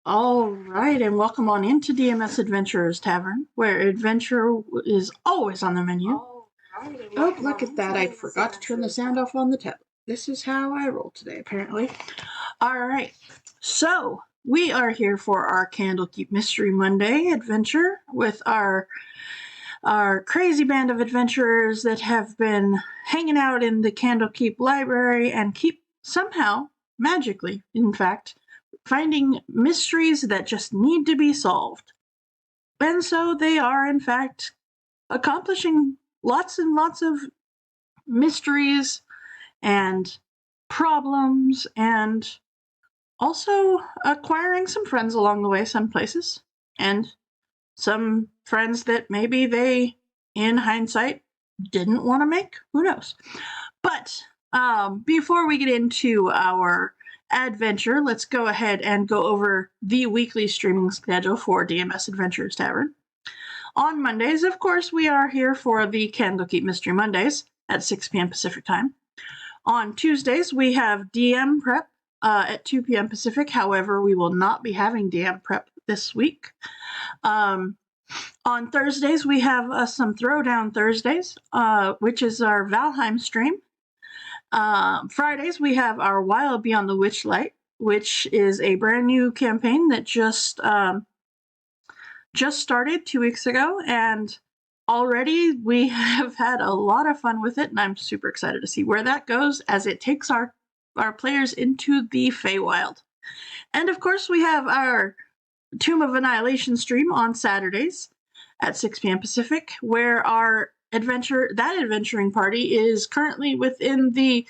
All right, and welcome on into DMS Adventurers Tavern, where adventure is always on the menu. Oh, look at that. I forgot to turn the sound off on the tablet. This is how I roll today, apparently. All right, so we are here for our Candlekeep Mystery Monday adventure with our crazy band of adventurers that have been hanging out in the Candlekeep library and keep somehow, magically, in fact, finding mysteries that just need to be solved. And so they are, in fact, accomplishing lots and lots of mysteries and problems and also acquiring some friends along the way, some places, and some friends that maybe they, in hindsight, didn't want to make. Who knows? But before we get into our adventure, let's go ahead and go over the weekly streaming schedule for DMS Adventures Tavern. On Mondays, of course, we are here for the Candlekeep Mystery Mondays at 6 p.m. Pacific Time. On Tuesdays, we have DM Prep at 2 p.m. Pacific. However, we will not be having DM Prep this week. On Thursdays, we have some Throwdown Thursdays, which is our Valheim stream. Fridays, we have our Wild Beyond the Witchlight, which is a brand new campaign that just started 2 weeks ago, and already we have had a lot of fun with it, and I'm super excited to see where that goes as it takes our players into the Feywild. And of course, we have our Tomb of Annihilation stream on Saturdays at 6 p.m. Pacific, where our adventuring party is currently within the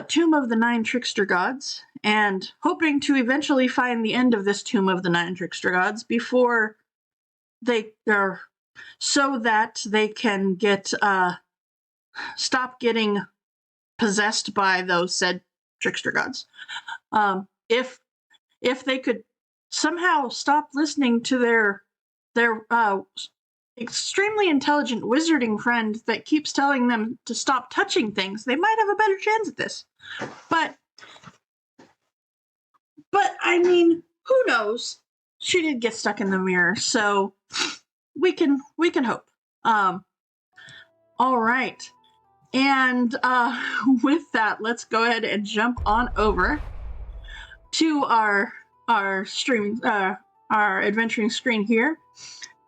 Tomb of the Nine Trickster Gods, and hoping to eventually find the end of this Tomb of the Nine Trickster Gods before so that they can get stop getting possessed by those said trickster gods. If they could somehow stop listening to their extremely intelligent wizarding friend that keeps telling them to stop touching things, they might have a better chance at this. But I mean, who knows? She did get stuck in the mirror, so we can hope. All right. And with that, let's go ahead and jump on over to our streaming our adventuring screen here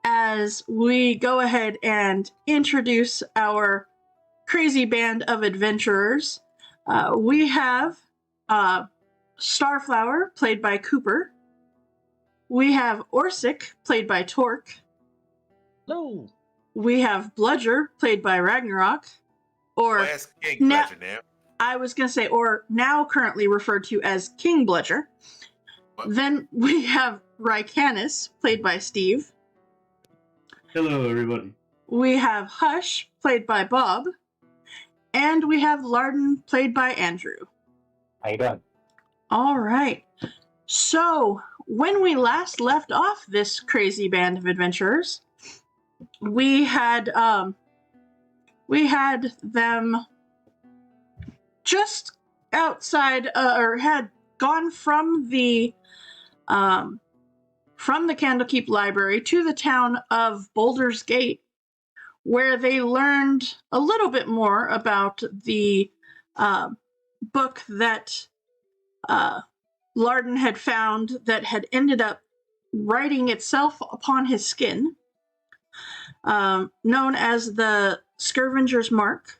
as we go ahead and introduce our crazy band of adventurers. We have Starflower, played by Cooper. We have Orsic, played by Torque. Hello. We have Bludger, played by Ragnarok. Or King Bludger now. I was going to say, or now currently referred to as King Bludger. What? Then we have Rycanis, played by Steve. Hello, everybody. We have Hush, played by Bob. And we have Larden, played by Andrew. How you doing? All right. So, when we last left off this crazy band of adventurers, we had them just outside, or had gone from the Candlekeep Library to the town of Boulder's Gate, where they learned a little bit more about the book that Larden had found that had ended up writing itself upon his skin, known as the Scrivener's Mark.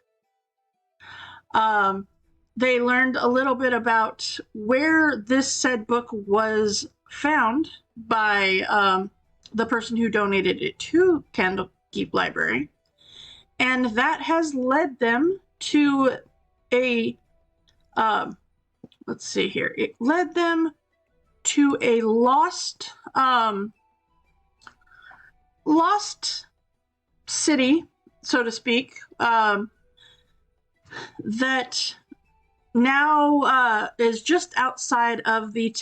They learned a little bit about where this said book was found by the person who donated it to Candlekeep Library. And that has led them to a, let's see here. It led them to a lost city, so to speak, that now is just outside of the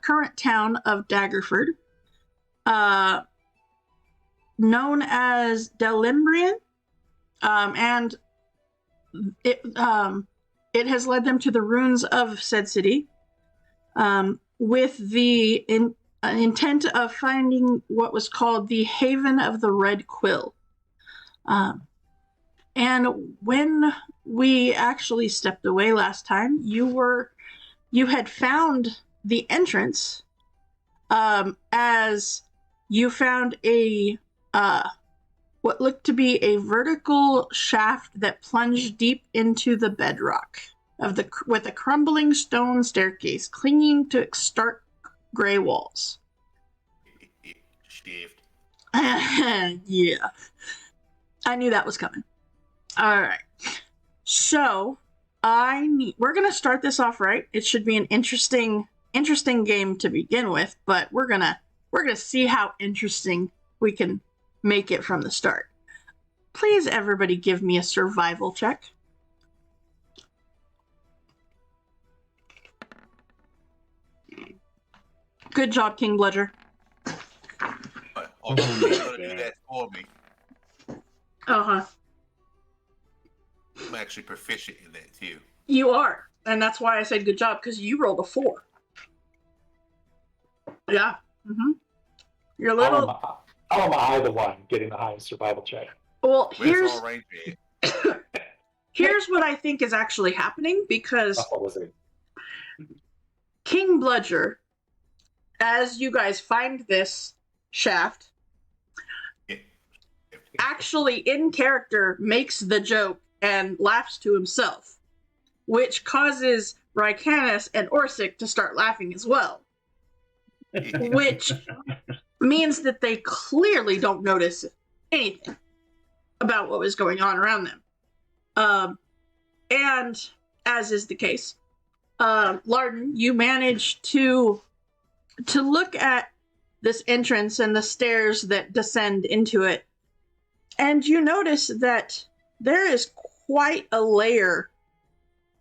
current town of Daggerford, known as Delimbrian, and it has led them to the ruins of said city, with the intent of finding what was called the Haven of the Red Quill. And when we actually stepped away last time, you had found the entrance, as you found a what looked to be a vertical shaft that plunged deep into the bedrock with a crumbling stone staircase clinging to stark gray walls. Stiffed. Yeah, I knew that was coming. All right, so we're gonna start this off right. It should be an interesting game to begin with, but we're gonna see how interesting we can make it from the start. Please, everybody, give me a survival check. Good job, King Bludger. Oh, you gotta do that for me. Uh-huh. I'm actually proficient in that too. You are, and that's why I said good job, because you rolled a 4. Yeah. Mm-hmm. You're a little... How am I the one getting the highest survival check? Well, Where's our ranger? here's what I think is actually happening, because What was it? King Bludger, as you guys find this shaft, actually in character makes the joke and laughs to himself, which causes Rycanis and Orsic to start laughing as well, which means that they clearly don't notice anything about what was going on around them. And as is the case, Larden, you managed to look at this entrance and the stairs that descend into it, and you notice that there is quite a layer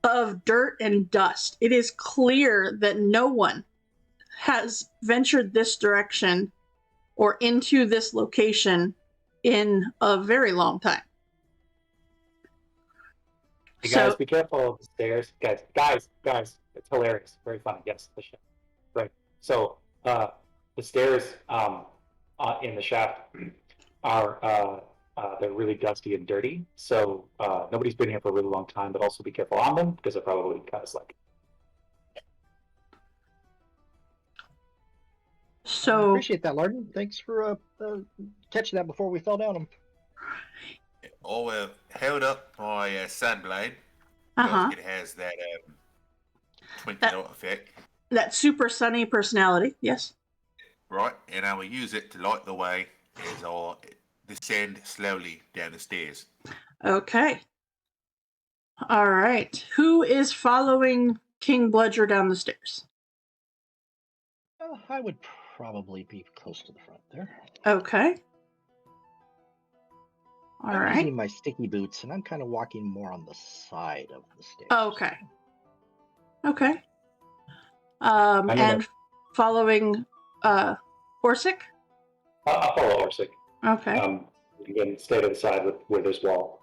of dirt and dust. It is clear that no one has ventured this direction or into this location in a very long time. Hey guys, be careful of the stairs. Guys, it's hilarious. Very funny. Yes, the shaft. Right. So, the stairs in the shaft are they're really dusty and dirty. So nobody's been here for a really long time, but also be careful on them because they're probably kind of slick. So appreciate that, Larden. Thanks for catching that before we fell down them. Oh, held up my sunblade. Uh-huh. It has that twinkle effect. That super sunny personality, yes. Right, and I will use it to light the way as I descend slowly down the stairs. Okay. All right. Who is following King Bludger down the stairs? I would probably be close to the front there. Okay. All I'm right. using my sticky boots, and I'm kind of walking more on the side of the stairs. Okay. Okay. And following Orsic? I'll follow Orsic. Okay. You can stay to the side where there's wall.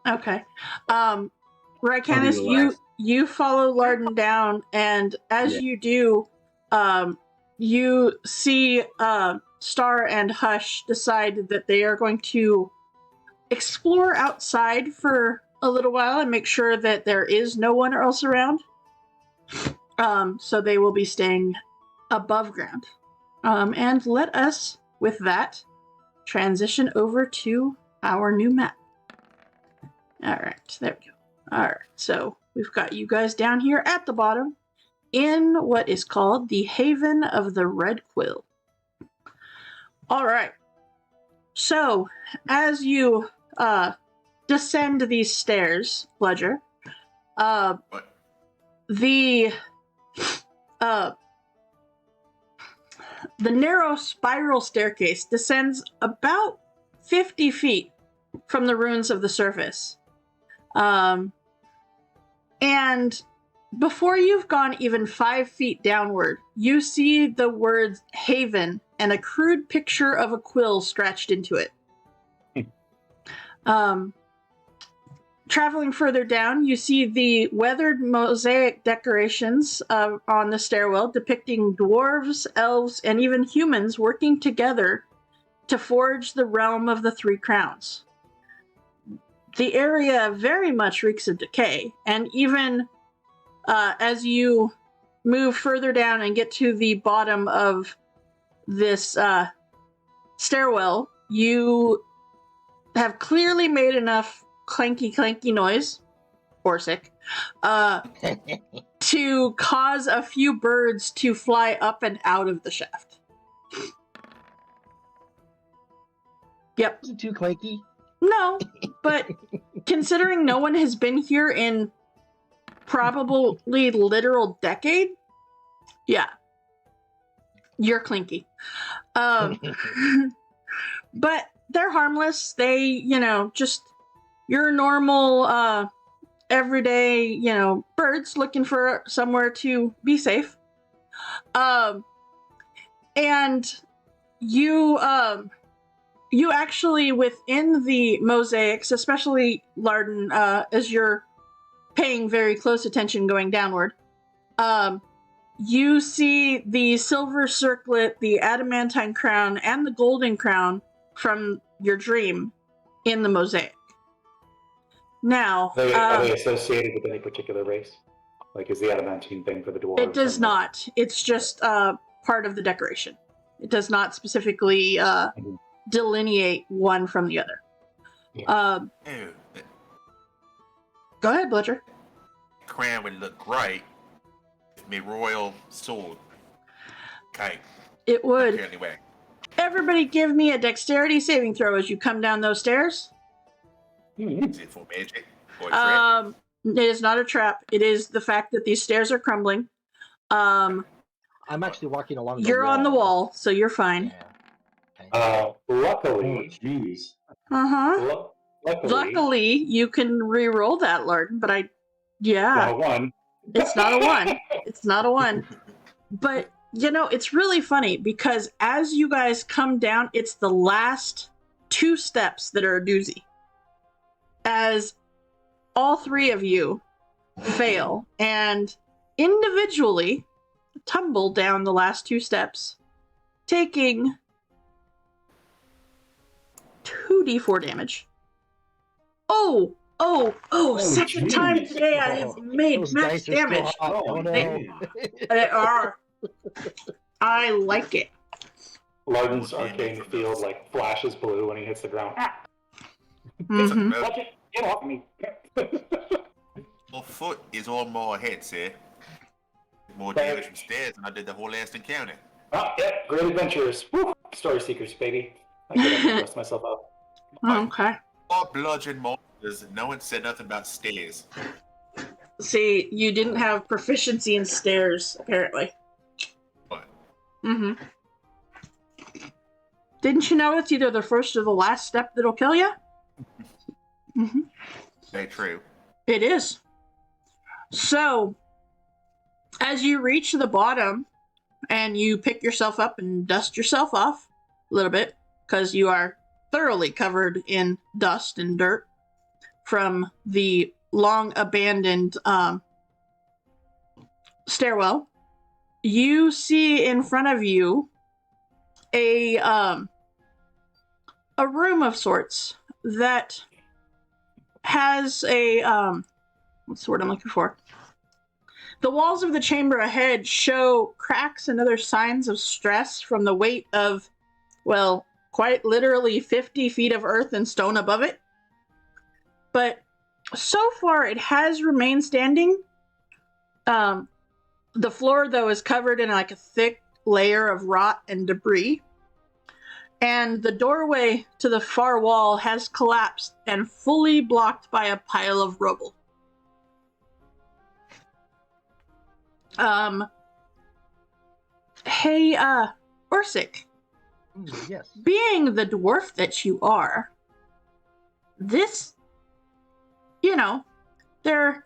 Okay. Rycanis, you follow Larden down, and as you do, you see Star and Hush decide that they are going to explore outside for a little while and make sure that there is no one else around. So they will be staying above ground. And let us, with that, transition over to our new map. All right, there we go. All right, so we've got you guys down here at the bottom in what is called the Haven of the Red Quill. All right, so as you descend these stairs, Bludger, the narrow spiral staircase descends about 50 feet from the ruins of the surface. And before you've gone even 5 feet downward, you see the words Haven and a crude picture of a quill scratched into it. Traveling further down, you see the weathered mosaic decorations on the stairwell depicting dwarves, elves, and even humans working together to forge the realm of the Three Crowns. The area very much reeks of decay, and even as you move further down and get to the bottom of this stairwell, you have clearly made enough clanky noise, Orsic, to cause a few birds to fly up and out of the shaft. Yep. Is it too clanky? No, but considering no one has been here in probably literal decade, yeah, you're clinky. But they're harmless. They, just your normal, everyday, birds looking for somewhere to be safe. And you actually, within the mosaics, especially Larden, as you're paying very close attention going downward, you see the silver circlet, the adamantine crown, and the golden crown from your dream in the mosaic. Now, Are they associated with any particular race? Like, is the adamantine thing for the dwarves? it does not. It's just part of the decoration. It does not specifically delineate one from the other. Oh, Go ahead, Bludger. crown would look great with me royal sword. Okay. It would. Anyway. Everybody give me a dexterity saving throw as you come down those stairs. Is it for magic? Or a trap? It is not a trap. It is the fact that these stairs are crumbling. I'm actually walking along the You're wall. on the wall, so you're fine. Yeah. Luckily, jeez. Uh-huh. Luckily, you can re-roll that, Lord, but one. it's not a one. It's not a one. But, it's really funny because as you guys come down, it's the last two steps that are a doozy. As all three of you fail and individually tumble down the last two steps, taking 2d4 damage. Oh, second time today I have made Those max dice are still damage. hot. Oh, no. They are. I like it. Larden's arcane field flashes blue when he hits the ground. Mhm. Get off me! My foot is on my head, sir. More damage from stairs than I did the whole last encounter. Great adventures. Woo! Story seekers, baby. I gotta rest myself up. Okay. All bludgeon monsters, no one said nothing about stairs. See, you didn't have proficiency in stairs, apparently. What? Mm-hmm. Didn't you know it's either the first or the last step that'll kill you? Mm-hmm. Very true. It is. So, as you reach the bottom and you pick yourself up and dust yourself off a little bit, because you are thoroughly covered in dust and dirt from the long abandoned stairwell, you see in front of you a room of sorts that has a what's the word I'm looking for? The walls of the chamber ahead show cracks and other signs of stress from the weight of, well, quite literally 50 feet of earth and stone above it. But so far it has remained standing. The floor, though, is covered in a thick layer of rot and debris. And the doorway to the far wall has collapsed and fully blocked by a pile of rubble. Hey, Orsic. Yes. Being the dwarf that you are, this, they're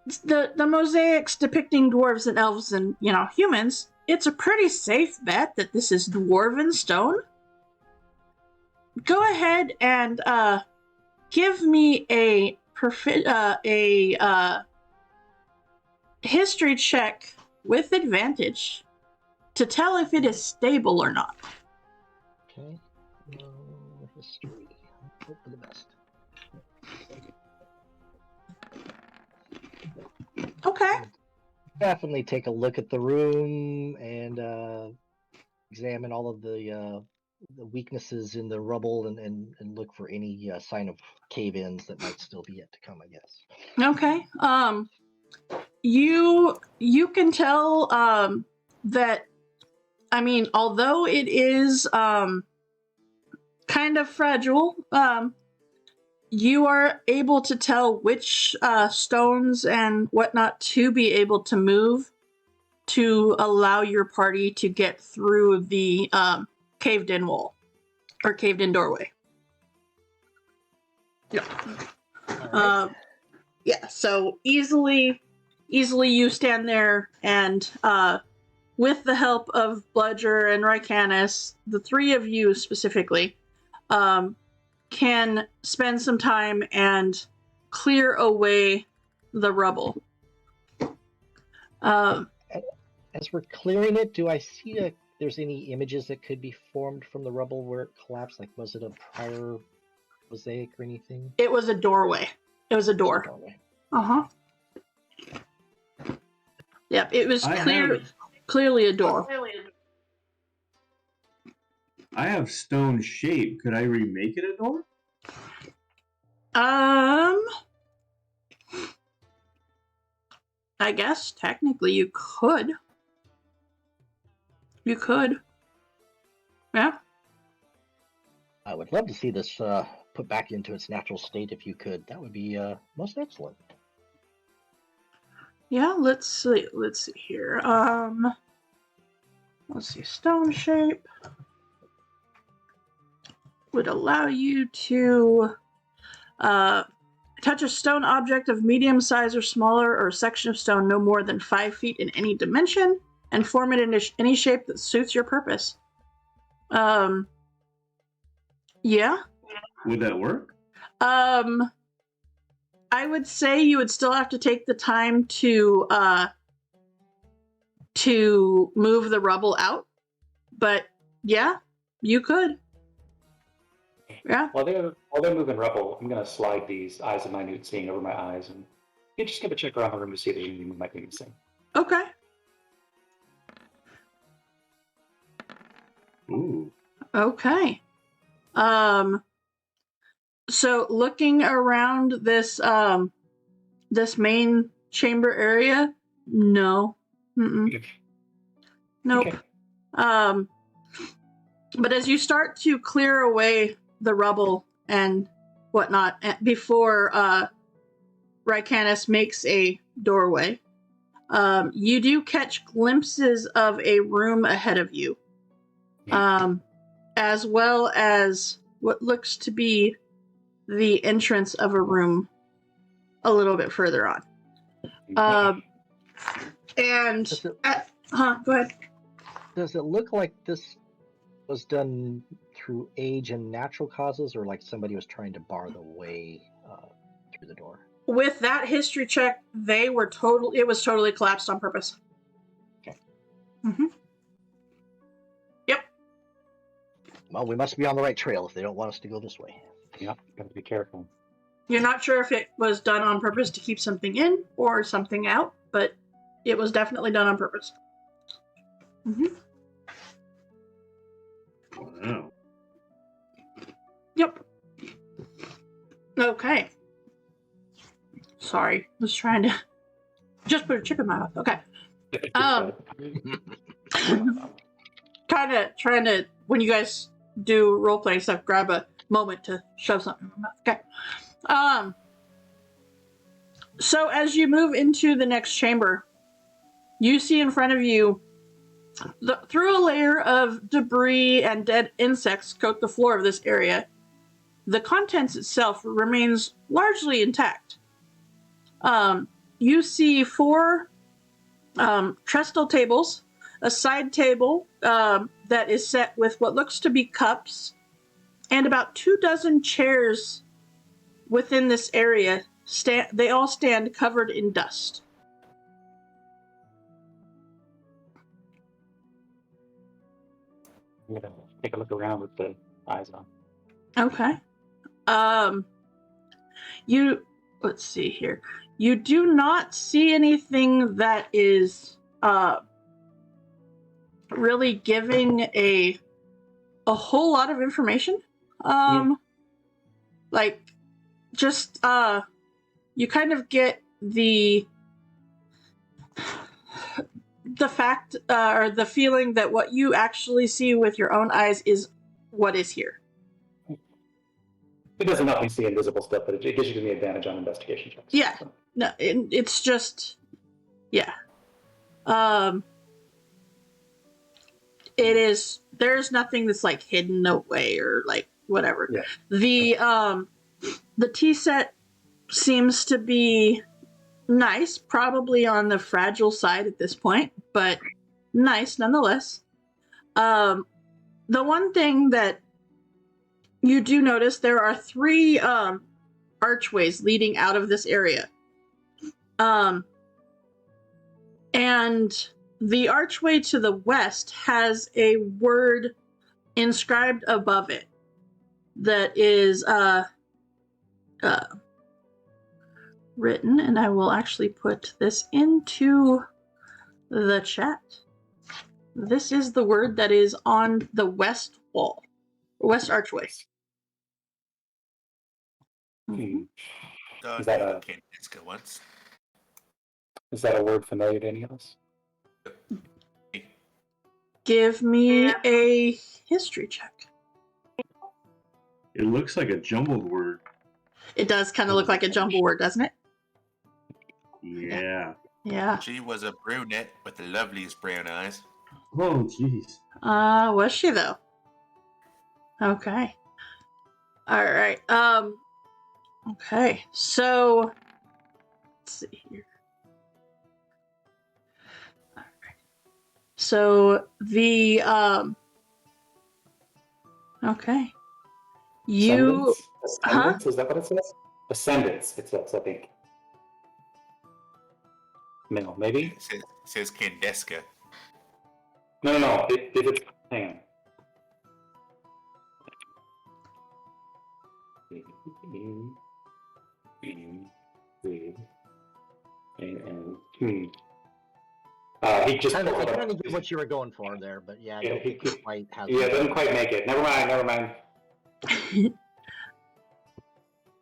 the mosaics depicting dwarves and elves and, humans. It's a pretty safe bet that this is dwarven stone. Go ahead and give me a history check with advantage to tell if it is stable or not. Okay. History. Hope for the best. Okay. Definitely take a look at the room and examine all of the weaknesses in the rubble and look for any sign of cave-ins that might still be yet to come, I guess. Okay. You can tell that, I mean, although it is kind of fragile, you are able to tell which stones and whatnot to be able to move to allow your party to get through the caved-in wall or caved-in doorway. Yeah. All right. Yeah. So easily you stand there and with the help of Bludger and Rycanis, the three of you specifically, can spend some time and clear away the rubble. As we're clearing it, do I see there's any images that could be formed from the rubble where it collapsed? Like, was it a prior mosaic or anything? It was a doorway. It was a door. Doorway. Uh-huh. Yep, it was clearly a door. I have stone shape. Could I remake it a door? I guess technically you could. You could. Yeah. I would love to see this put back into its natural state if you could. That would be most excellent. Yeah, let's see here. Let's see, stone shape would allow you to touch a stone object of medium size or smaller, or a section of stone no more than 5 feet in any dimension, and form it in any shape that suits your purpose. Yeah. Would that work? I would say you would still have to take the time to move the rubble out, but yeah, you could. Yeah. While they're moving rubble, I'm gonna slide these eyes of minute seeing over my eyes and just give a check around the room to see if there's anything we might be missing. Okay. Ooh. Okay. So looking around this this main chamber area, no. Mm-mm. Nope. Okay. But as you start to clear away the rubble and whatnot before Rycanis makes a doorway, you do catch glimpses of a room ahead of you, as well as what looks to be the entrance of a room a little bit further on. Go ahead. Does it look like this was done through age and natural causes, or like somebody was trying to bar the way through the door? With that history check, it was totally collapsed on purpose. Okay. Mm-hmm. Yep. Well, we must be on the right trail if they don't want us to go this way. Yep, gotta be careful. You're not sure if it was done on purpose to keep something in or something out, but it was definitely done on purpose. Mm-hmm. Wow. Yep. Okay. Sorry, I was trying to just put a chip in my mouth. Okay. Kind of trying to, when you guys do role play stuff, grab a moment to shove something in my mouth. Okay. So as you move into the next chamber, you see in front of you, through a layer of debris and dead insects coat the floor of this area, the contents itself remains largely intact. You see 4 trestle tables, a side table that is set with what looks to be cups, and about 24 chairs within this area, they all stand covered in dust. I'm gonna take a look around with the eyes on. Okay. Let's see here. You do not see anything that is really giving a whole lot of information. Like just you kind of get the fact or the feeling that what you actually see with your own eyes is what is here. It doesn't help me see invisible stuff, but it gives you the advantage on investigation checks. Yeah. So. No, it's just, yeah. It is. There's nothing that's like hidden away or like whatever. Yeah. The tea set seems to be nice, probably on the fragile side at this point, but nice nonetheless. The one thing that you do notice, there are 3 archways leading out of this area. And the archway to the west has a word inscribed above it that is written, and I will actually put this into the chat. This is the word that is on the west wall, west archway. Hmm. Is that that once? Is that a word familiar to any of us? Give me a history check. It looks like a jumbled word. It does kind of look like a jumble word, doesn't it? Yeah. Yeah. She was a brunette with the loveliest brown eyes. Oh, jeez. Was she though? Okay. All right. Okay. So let's see here. All right. So the okay. You Ascendants? Is that what it says? Ascendants, it says, I think. No, maybe? It says Candeska. No. It's hang on. He just I kind of get what you were going for there, but yeah, I don't think it quite has. Yeah, doesn't quite make it. Never mind.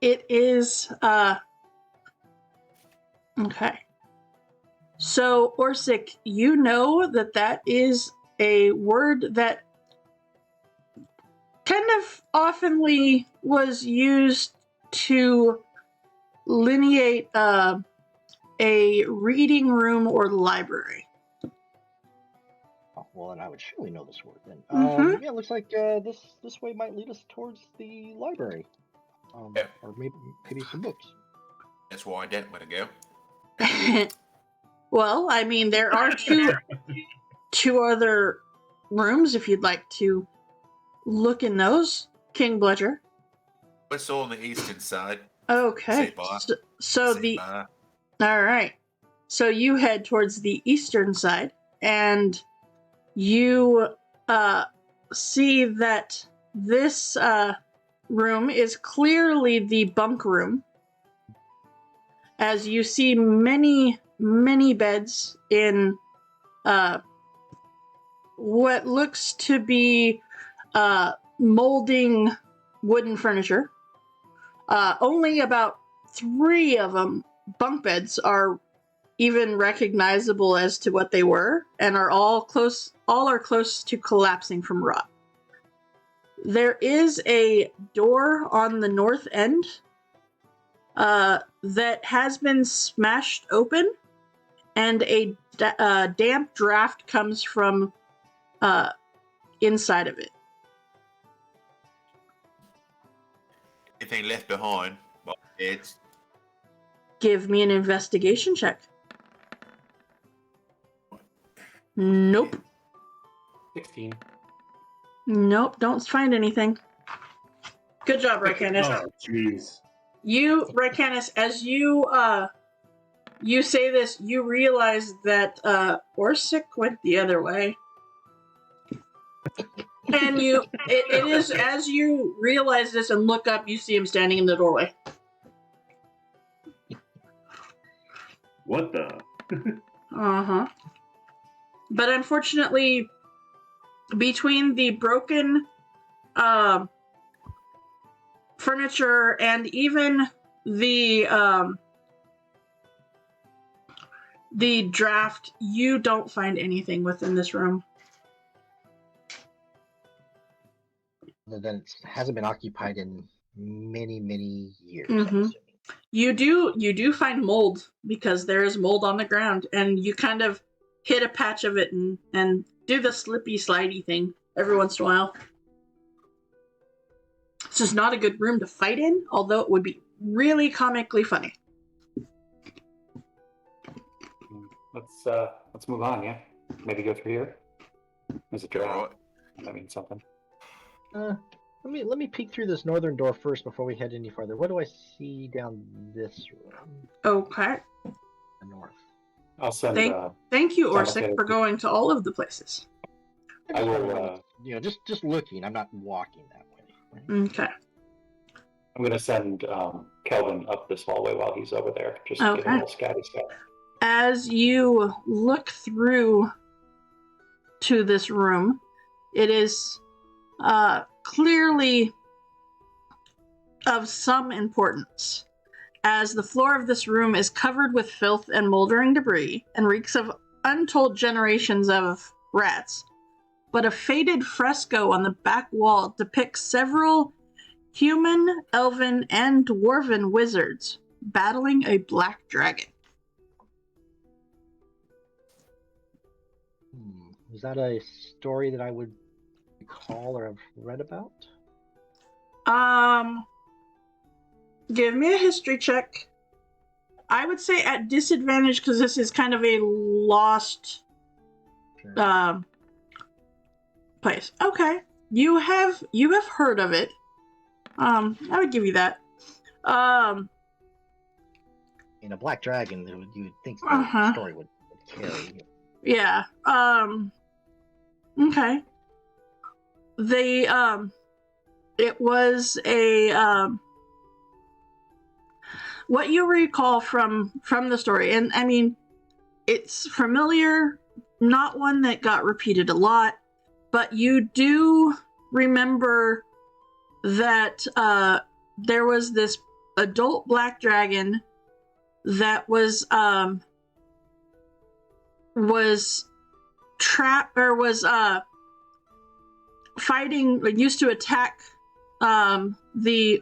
It is okay. So Orsic, you know that is a word that kind of oftenly was used to lineate a reading room or library. Oh, well, then I would surely know this word then. Mhm. Yeah, it looks like this way might lead us towards the library, Yeah. or maybe some books. That's why I didn't want to go. Well, I mean, there are two other rooms if you'd like to look in those, King Bludger. What's on the eastern side? Okay. Say bye. So Say the bye. all right. So you head towards the eastern side, and you see that this room is clearly the bunk room, as you see many beds in what looks to be molding wooden furniture. Only about 3 of them, bunk beds, are even recognizable as to what they were, and are all close to collapsing from rot. There is a door on the north end that has been smashed open, and a damp draft comes from inside of it. Anything left behind? My beds. Give me an investigation check. Nope. 16. Nope, don't find anything. Good job, Ray Candace. Oh, jeez. You, Rycanus, as you say this, you realize that Orsic went the other way. And it is as you realize this and look up, you see him standing in the doorway. What the? Uh-huh. But unfortunately, between the broken furniture and even the draft, you don't find anything within this room. Then it hasn't been occupied in many, many years. Mhm. I'm assuming. You do find mold, because there is mold on the ground, and you kind of hit a patch of it and do the slippy slidey thing every once in a while. This is not a good room to fight in, although it would be really comically funny. Let's move on. Yeah, maybe go through here. There's a door. Alright. That means something. Let me peek through this northern door first before we head any farther. What do I see down this room? Okay. The north. I'll send. Thank you, Sounds Orsic, good. for going to all of the places. I will. Just looking. I'm not walking that way. Right? Okay. I'm gonna send Kelvin up this hallway while he's over there. Just to get a Okay. little scatty stuff. As you look through to this room, it is clearly of some importance, as the floor of this room is covered with filth and moldering debris and reeks of untold generations of rats. But a faded fresco on the back wall depicts several human, elven, and dwarven wizards battling a black dragon. Is that a story that I would recall or have read about? Give me a history check. I would say at disadvantage, because this is kind of a lost Sure. place. Okay. You have heard of it. I would give you that. In a black dragon, you would think the Uh-huh. story would carry. Yeah. Okay. They it was a what you recall from the story, and I mean, it's familiar, not one that got repeated a lot, but you do remember that there was this adult black dragon that was trapped, or was fighting, used to attack the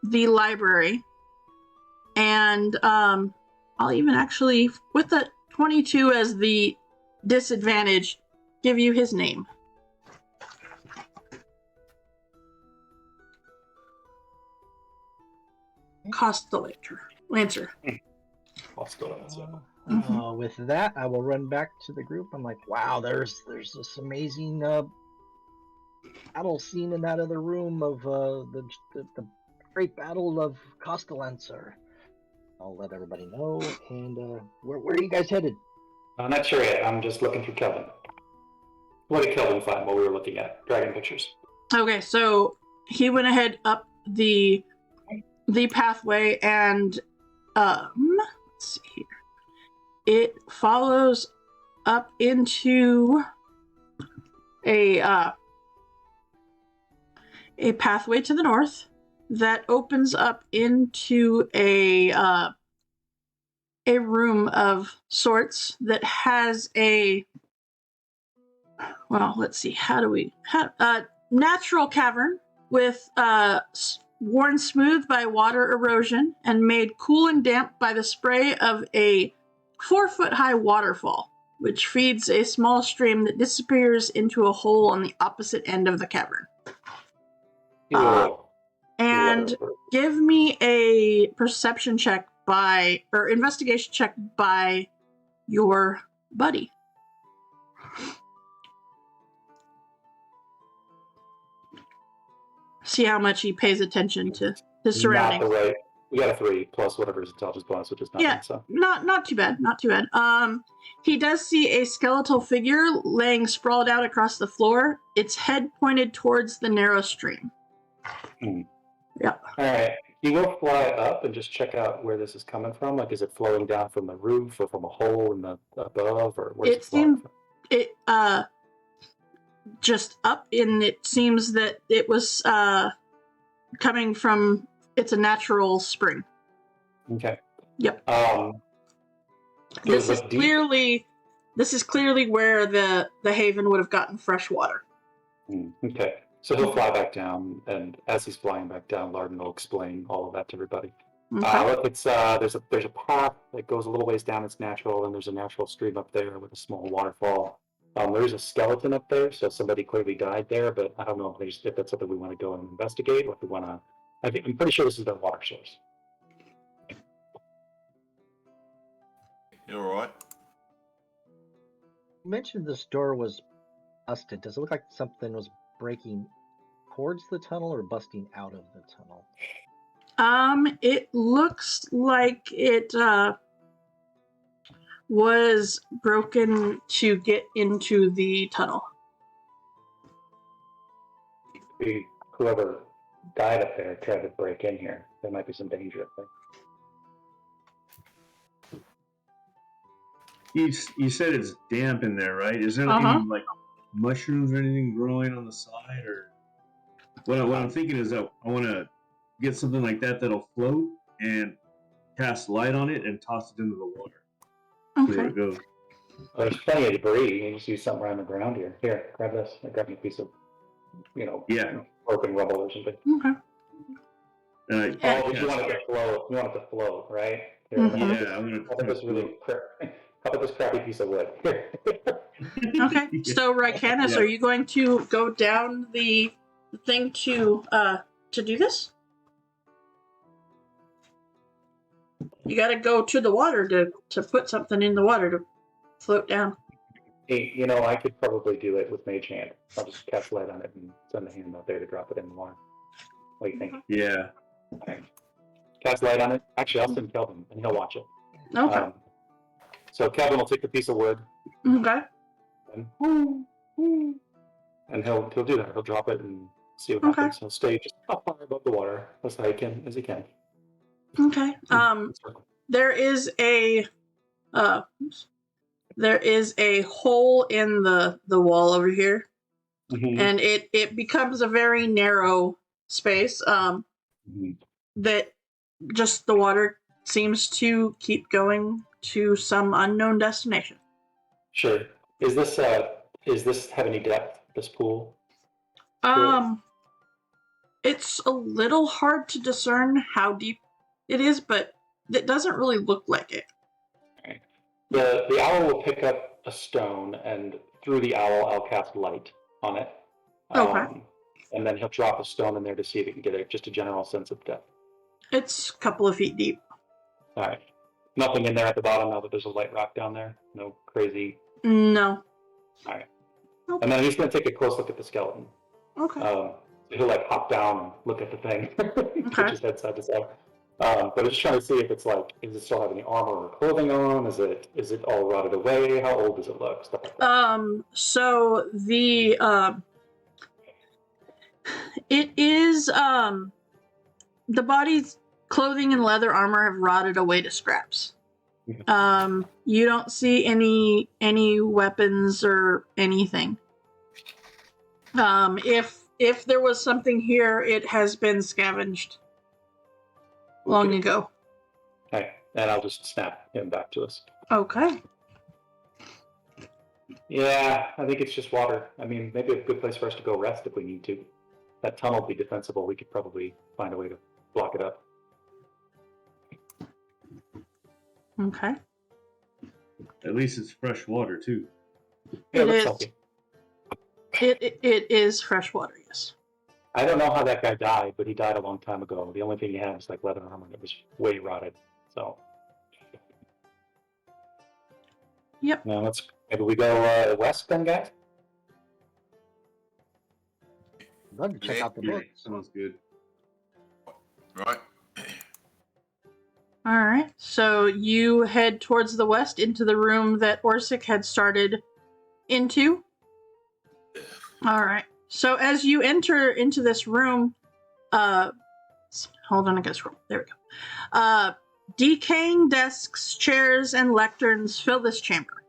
library, and I'll even actually, with the 22 as the disadvantage, give you his name. Lancer. I'll still answer. With that, I will run back to the group. I'm like, wow, there's this amazing battle scene in that other room of the great battle of Castellancer. I'll let everybody know. And where are you guys headed? I'm not sure yet. I'm just looking through Kelvin. What did Kelvin find while we were looking at dragon pictures? Okay, so he went ahead up the pathway, and let's see here. It follows up into a pathway to the north that opens up into a room of sorts that has a, well, let's see, natural cavern with worn smooth by water erosion and made cool and damp by the spray of a 4-foot-high waterfall, which feeds a small stream that disappears into a hole on the opposite end of the cavern. And give me a perception check or investigation check by your buddy. See how much he pays attention to his surroundings. We got a 3 plus whatever his intelligence bonus, which is nothing. Yeah. So Not too bad. Not too bad. He does see a skeletal figure laying sprawled out across the floor. Its head pointed towards the narrow stream. Yeah. All right. He will fly up and just check out where this is coming from. Like, is it flowing down from the roof or from a hole in the above, or where's it flowing from? It just up, and it seems that it was coming from. It's a natural spring. Okay. Yep. So This is deep? clearly where the haven would have gotten fresh water. Okay. So he'll fly back down, and as he's flying back down, Larden will explain all of that to everybody. Okay. Look, it's there's a path that goes a little ways down. It's natural, and there's a natural stream up there with a small waterfall. There's a skeleton up there, so somebody clearly died there. But I don't know if that's something we want to go and investigate, or if we want to. I'm pretty sure this is their water source. You alright? You mentioned this door was busted. Does it look like something was breaking towards the tunnel or busting out of the tunnel? It looks like it was broken to get into the tunnel. Whoever died up there tried to break in here. There might be some danger up there. You said it's damp in there, right? Is there any like mushrooms or anything growing on the side, or what I'm thinking is that I want to get something like that that'll float and cast light on it and toss it into the water. See where Okay. it goes. Well, there's plenty of debris. You can just use something around the ground here. Here, grab this. Grab me a piece of, Yeah. broken rubble or something. Okay. And But you want it to float. You want it to float, right? Here, Mhm. I'm how about this really how about this crappy piece of wood? Here. Okay. So, Rycanus, are you going to go down the thing to do this? You got to go to the water to put something in the water to float down. Hey, I could probably do it with Mage Hand. I'll just cast light on it and send the hand out there to drop it in the water. What do you think? Yeah. All right. Cast light on it. Actually, I'll send Kelvin, and he'll watch it. Okay. So Kelvin will take the piece of wood, Okay. and he'll do that. He'll drop it and see what happens. He'll stay just up high above the water as high as he can. Okay. There is a hole in the wall over here, and it becomes a very narrow space. That just the water seems to keep going to some unknown destination. Sure. Is this have any depth? This pool? It's a little hard to discern how deep it is, but it doesn't really look like it. Right. The owl will pick up a stone, and through the owl, I'll cast light on it. Okay. And then he'll drop a stone in there to see if he can get just a general sense of depth. It's a couple of feet deep. All right. Nothing in there at the bottom now that there's a light rock down there. No crazy. No. All right. Okay. And then he's going to take a close look at the skeleton. Okay. So he'll hop down and look at the thing. Okay. His head side to side. But I'm just trying to see if it's does it still have any armor or clothing on? Is it all rotted away? How old does it look? Stuff like that. So the it is the body's clothing and leather armor have rotted away to scraps. You don't see any weapons or anything. If there was something here, it has been scavenged long ago. Okay, and I'll just snap him back to us. Okay. Yeah, I think it's just water. I mean, maybe a good place for us to go rest if we need to. That tunnel will be defensible. We could probably find a way to block it up. Okay. At least it's fresh water too. Yeah, It looks is. healthy. It is fresh water, yes. I don't know how that guy died, but he died a long time ago. The only thing he had was leather armor that was way rotted. So. Yep. Now maybe we go west then, guys. I'd love to check out the Yeah, book. sounds good. Right. All right. So you head towards the west into the room that Orsic had started into. All right. So as you enter into this room, hold on, I got to scroll. There we go. Decaying desks, chairs, and lecterns fill this chamber.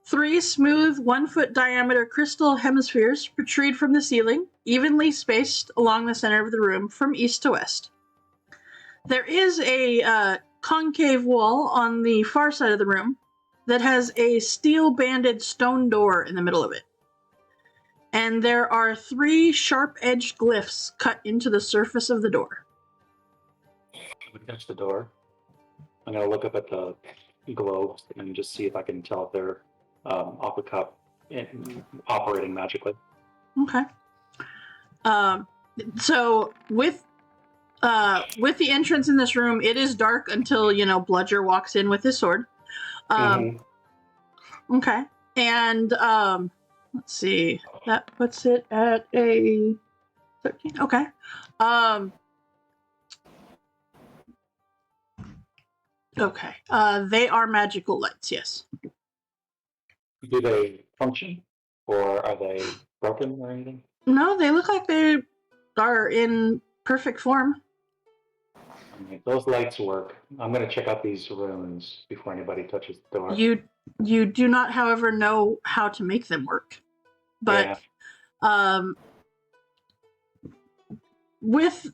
3 smooth, 1-foot diameter crystal hemispheres protrude from the ceiling, evenly spaced along the center of the room from east to west. There is a concave wall on the far side of the room that has a steel-banded stone door in the middle of it. And there are 3 sharp-edged glyphs cut into the surface of the door. We touch the door. I'm gonna look up at the globes and just see if I can tell if they're cup operating magically. Okay. So with the entrance in this room, it is dark until Bludger walks in with his sword. Okay, and let's see, that puts it at a 13. Okay. Okay. They are magical lights. Yes. Do they function, or are they broken or anything? No, they look like they are in perfect form. Right, those lights work. I'm going to check out these runes before anybody touches the door. You do not, however, know how to make them work. But with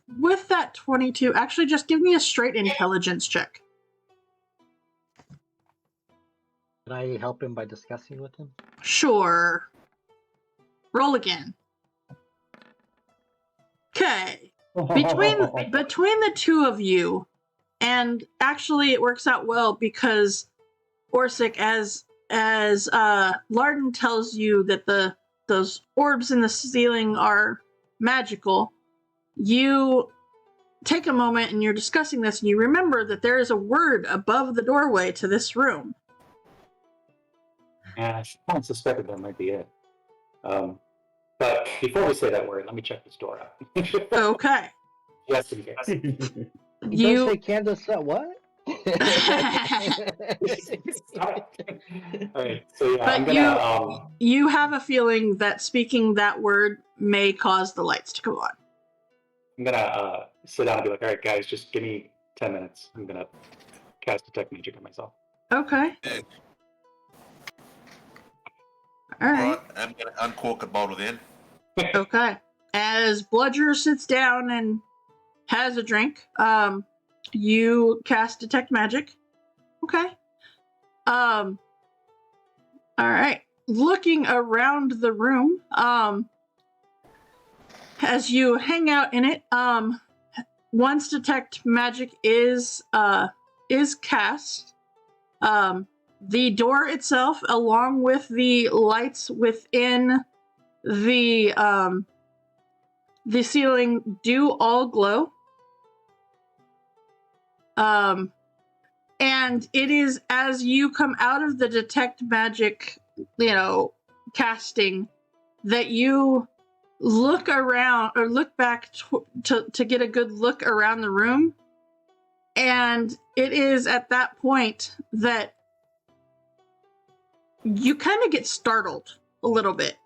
that 22, actually just give me a straight intelligence check. Can I help him by discussing with him? Sure. Roll again. Okay. Between the two of you, and actually it works out well because Orsic, as Larden tells you that those orbs in the ceiling are magical, you take a moment and you're discussing this and you remember that there is a word above the doorway to this room. Yeah, I kind of suspected that might be it. But before we say that word, let me check this door out. Okay. Just in case. You don't say Candace, what? All right, so yeah, but I'm gonna. You have a feeling that speaking that word may cause the lights to come on. I'm gonna sit down and be like, all right, guys, just give me 10 minutes. I'm gonna cast Detect Magic on myself. Okay. All right. I'm gonna uncork a bottle then. Okay. As Bludger sits down and has a drink, you cast Detect Magic. Okay. All right. Looking around the room, as you hang out in it, once Detect Magic is cast, the door itself, along with the lights within the ceiling, do all glow. And it is as you come out of the Detect Magic, casting, that you look around or look back to get a good look around the room. And it is at that point that you kind of get startled a little bit,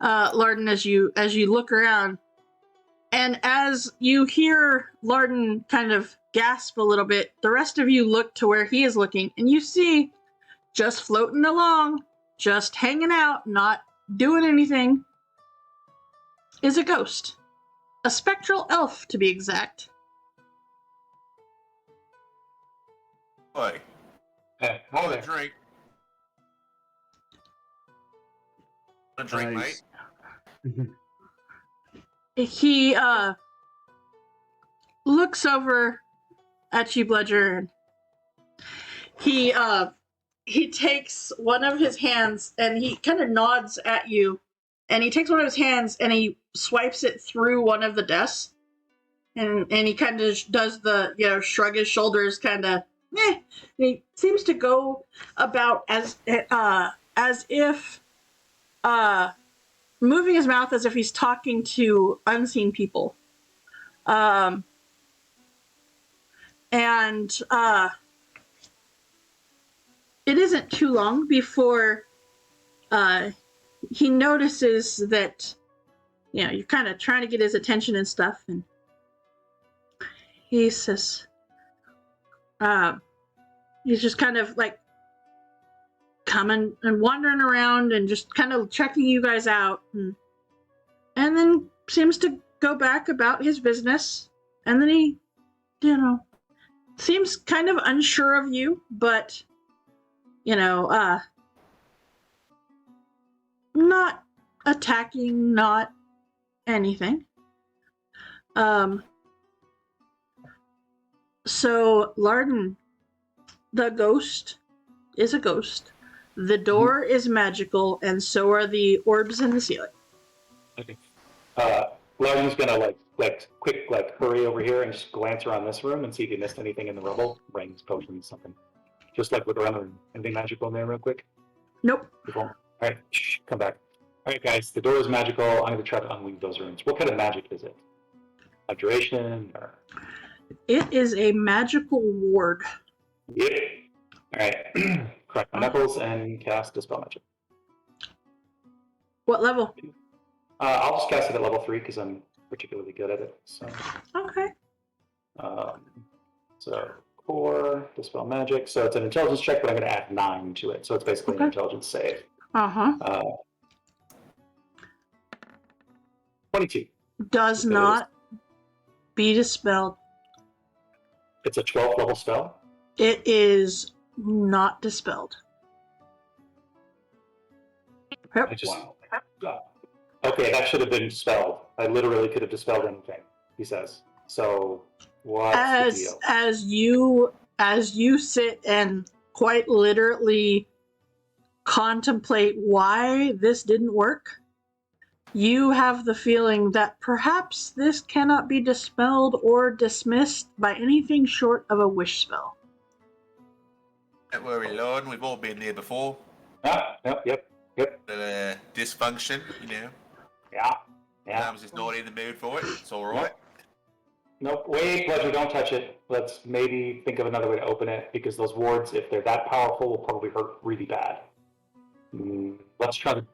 Larden, as you look around. And as you hear Larden kind of gasp a little bit, the rest of you look to where he is looking, and you see, just floating along, just hanging out, not doing anything, is a ghost. A spectral elf, to be exact. Hey, Hi want a there. drink? Want a drink, Nice. mate? He looks over at you, Bludger, and he takes one of his hands and he kind of nods at you, and he takes one of his hands and he swipes it through one of the desks, and he kind of does the shrug his shoulders, kind of and he seems to go about as if moving his mouth as if he's talking to unseen people. And it isn't too long before he notices that, you're kind of trying to get his attention and stuff. And he says, he's just kind of like coming and wandering around and just kind of checking you guys out. And then seems to go back about his business. And then he, seems kind of unsure of you, but, not attacking, not anything. So Larden, the ghost is a ghost. The door is magical, and so are the orbs in the ceiling. Okay. Larden's gonna quick hurry over here and just glance around this room and see if he missed anything in the rubble. Rings, potions, something. Just look around the room. Anything magical in there real quick? Nope. All right, come back. All right, guys, the door is magical. I'm going to try to unweave those runes. What kind of magic is it? Abjuration or? It is a magical ward. Yeah. All right. Crack my knuckles and cast Dispel Magic. What level? I'll just cast it at level 3 because I'm particularly good at it. So. Okay. So core, Dispel Magic. So it's an intelligence check, but I'm going to add 9 to it. So it's basically an intelligence save. 22. Does not be dispelled. It's a 12th level spell? It is not dispelled. Yep. Okay, that should have been dispelled. I literally could have dispelled anything, he says. So, what's the deal? As you sit and quite literally contemplate why this didn't work, you have the feeling that perhaps this cannot be dispelled or dismissed by anything short of a wish spell. Don't worry, Lord. We've all been there before. Yep. Dysfunction, Yeah. Sometimes it's not in the mood for it. It's all right. Nope. Wait, Pleasure, don't touch it. Let's maybe think of another way to open it, because those wards, if they're that powerful, will probably hurt really bad. Let's try the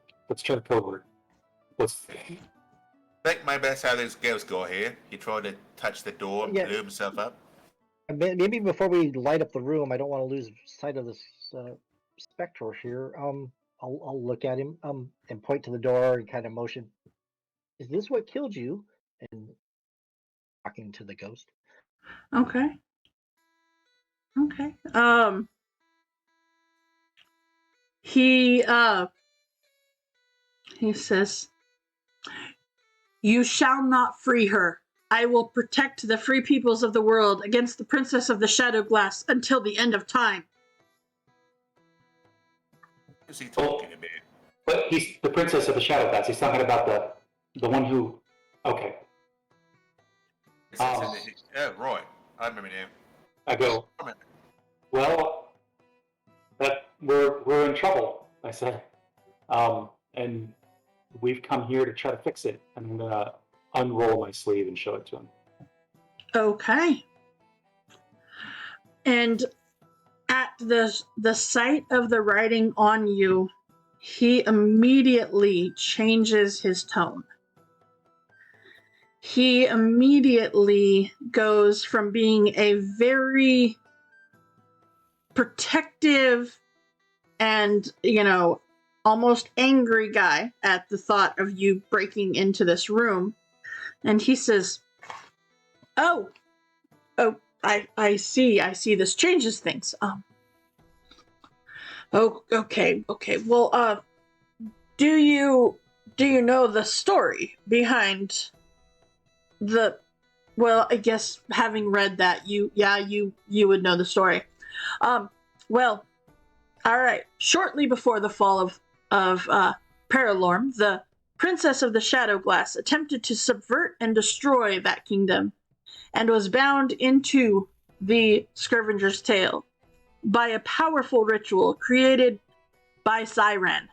code word. I think maybe that's how those girls got here. He tried to touch the door and blew himself up. Maybe before we light up the room, I don't want to lose sight of this spectre here. I'll look at him and point to the door and kind of motion. Is this what killed you? And talking to the ghost. Okay. He says, "You shall not free her. I will protect the free peoples of the world against the Princess of the Shadow Glass until the end of time." Who's he talking about? But he's the Princess of the Shadow Glass. He's talking about the one who. Okay. Oh, right. I remember now. I go, well, we're in trouble, I said. And we've come here to try to fix it. And I'm going to unroll my sleeve and show it to him. Okay. And at the sight of the writing on you, he immediately changes his tone. He immediately goes from being a very protective and, almost angry guy at the thought of you breaking into this room. And he says, Oh, I see. This changes things. Okay. Well, do you know the story behind well, I guess having read that, you would know the story. Well, all right. Shortly before the fall of Paralorm, the Princess of the Shadow Glass attempted to subvert and destroy that kingdom, and was bound into the Scrivener's Tale by a powerful ritual created by Zyran.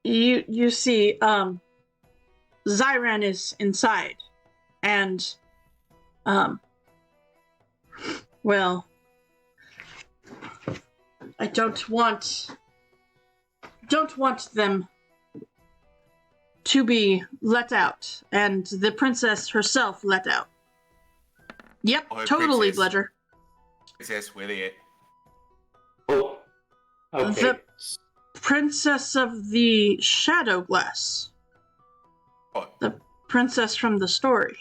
You see, Zyran is inside, and Well, I don't want them to be let out, and the princess herself let out. Yep, Oh, totally, princess. Bledger. Princess, where they at? Oh, okay. The princess of the Shadow Glass. What? The princess from the story.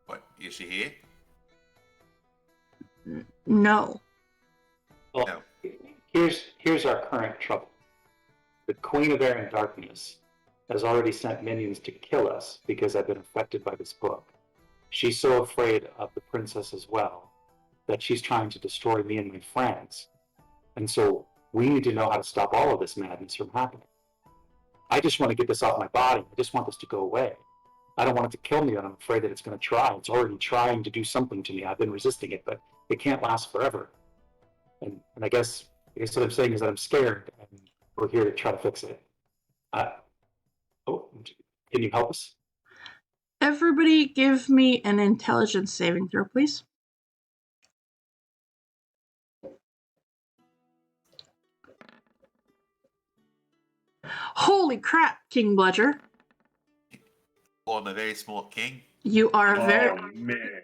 What? Is she here? No. Well, No. here's our current trouble. The Queen of Air and Darkness has already sent minions to kill us because I've been affected by this book. She's so afraid of the princess as well that she's trying to destroy me and my friends. And so we need to know how to stop all of this madness from happening. I just want to get this off my body. I just want this to go away. I don't want it to kill me, and I'm afraid that it's going to try. It's already trying to do something to me. I've been resisting it, but it can't last forever. And I guess what I'm saying is that I'm scared, and we're here to try to fix it. Can you help us? Everybody give me an intelligence saving throw, please. Holy crap, King Bludger. Oh, I'm a very smart king. You are Oh man.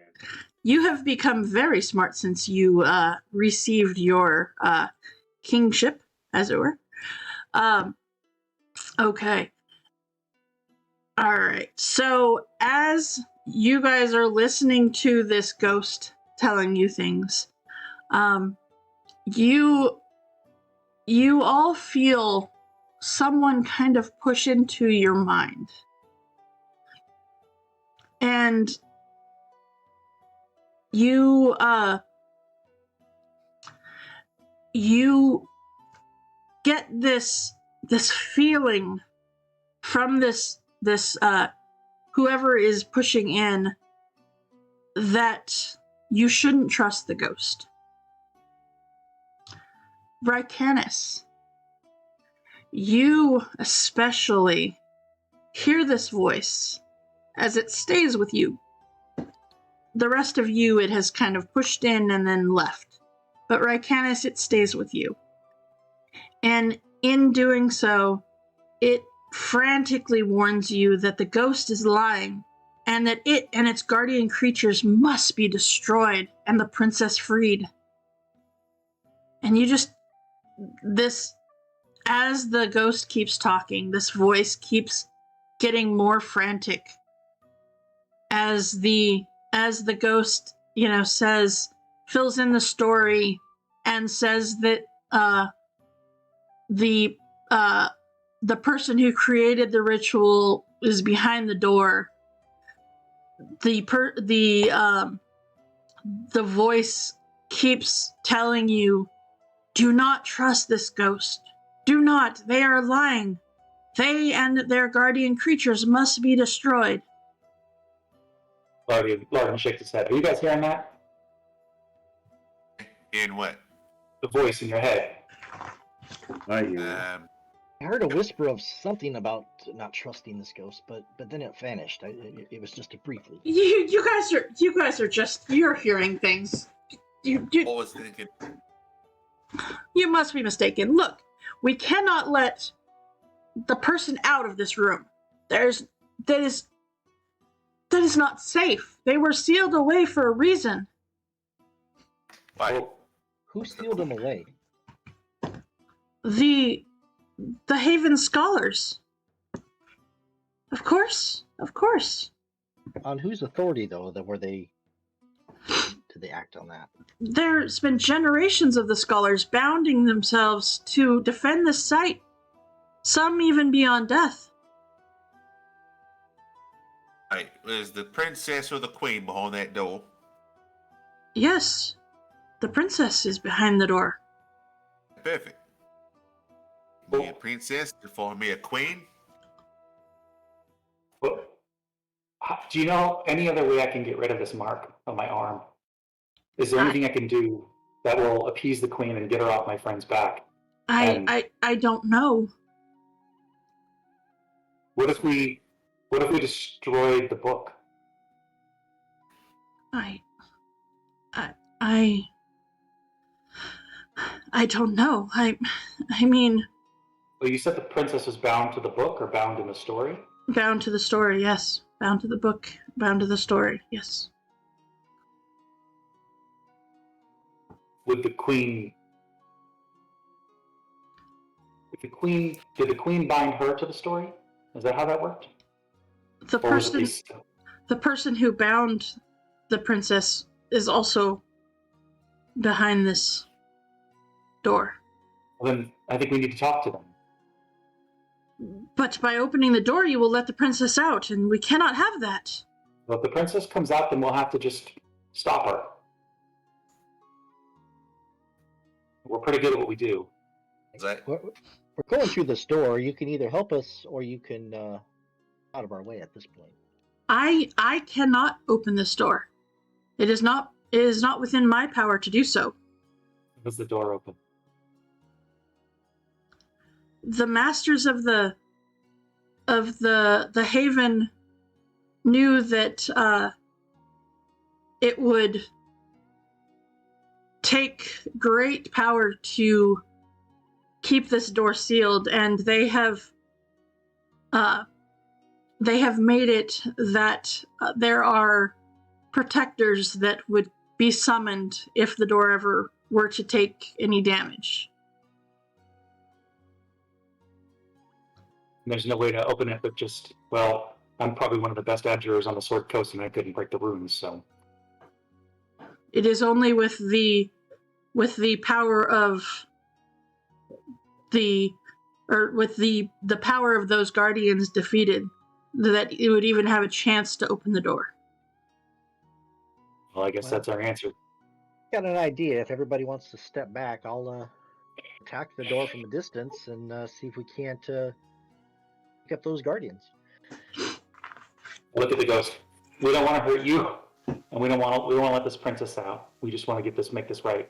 You have become very smart since you received your kingship, as it were. Okay. All right. So as you guys are listening to this ghost telling you things, you all feel someone kind of push into your mind. And you get this feeling from this whoever is pushing in that you shouldn't trust the ghost. Rycanis, you especially hear this voice as it stays with you. The rest of you, it has kind of pushed in and then left. But Rycanis, it stays with you. And in doing so, it frantically warns you that the ghost is lying, and that it and its guardian creatures must be destroyed and the princess freed. And you just, as the ghost keeps talking, this voice keeps getting more frantic as the ghost, fills in the story and says that the person who created the ritual is behind the door. The voice keeps telling you, do not trust this ghost. Do not. They are lying. They and their guardian creatures must be destroyed. Larkin shakes his head. Are you guys hearing that? In what? The voice in your head. I hear you. I heard a whisper of something about not trusting this ghost, but then it vanished. It was just a briefly. You guys are just, you're hearing things. I was thinking. You must be mistaken. Look, we cannot let the person out of this room. That is not safe. They were sealed away for a reason. Why? Who sealed them away? The Haven Scholars. Of course. On whose authority, though, did they act on that? There's been generations of the Scholars bounding themselves to defend this site. Some even beyond death. Right. Was the princess or the queen behind that door? Yes, the princess is behind the door. Perfect. Me a princess to form me a queen? Well, do you know any other way I can get rid of this mark on my arm? Is there anything I can do that will appease the queen and get her off my friend's back? I don't know. What if we destroyed the book? I I I don't know. I mean, Well, you said the princess was bound to the book or bound in the story? bound to the story, yes. Bound to the book, bound to the story, yes. Would the queen... Did the queen bind her to the story? Is that how that worked? The Or was it the person who bound the princess is also behind this door. Well, then I think we need to talk to them. But by opening the door, you will let the princess out, and we cannot have that. Well, if the princess comes out, then we'll have to just stop her. We're pretty good at what we do. We're going through this door. You can either help us or you can out of our way at this point. I cannot open this door. It is not within my power to do so. Was the door open? The masters of the haven knew that it would take great power to keep this door sealed, and they have made it that there are protectors that would be summoned if the door ever were to take any damage. There's no way to open it, but just, well, I'm probably one of the best adjurers on the Sword Coast, and I couldn't break the runes, so. It is only with the power of the power of those guardians defeated that it would even have a chance to open the door. Well, I guess that's our answer. Got an idea. If everybody wants to step back, I'll attack the door from a distance and see if we can't pick up those guardians. Look at the ghost. We don't want to hurt you, and we don't want to let this princess out. We just want to make this right.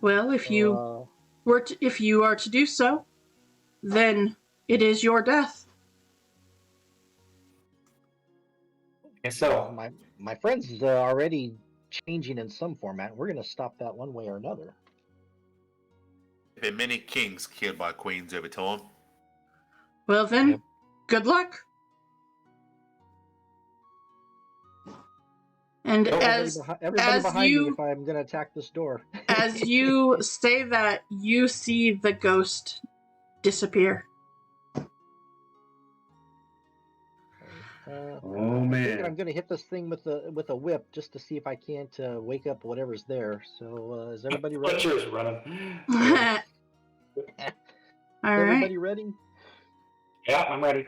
Well, if you are to do so, then it is your death. And so, my friend's already changing in some format. We're going to stop that one way or another. There have been many kings killed by queens over time. Well then, Yep. Good luck. And everybody behind me if I'm going to attack this door. as you say that, you see the ghost disappear. Oh man! I'm going to hit this thing with a whip just to see if I can't wake up whatever's there. So is everybody ready? Butcher's running. All Everybody right. ready? Yeah, I'm ready.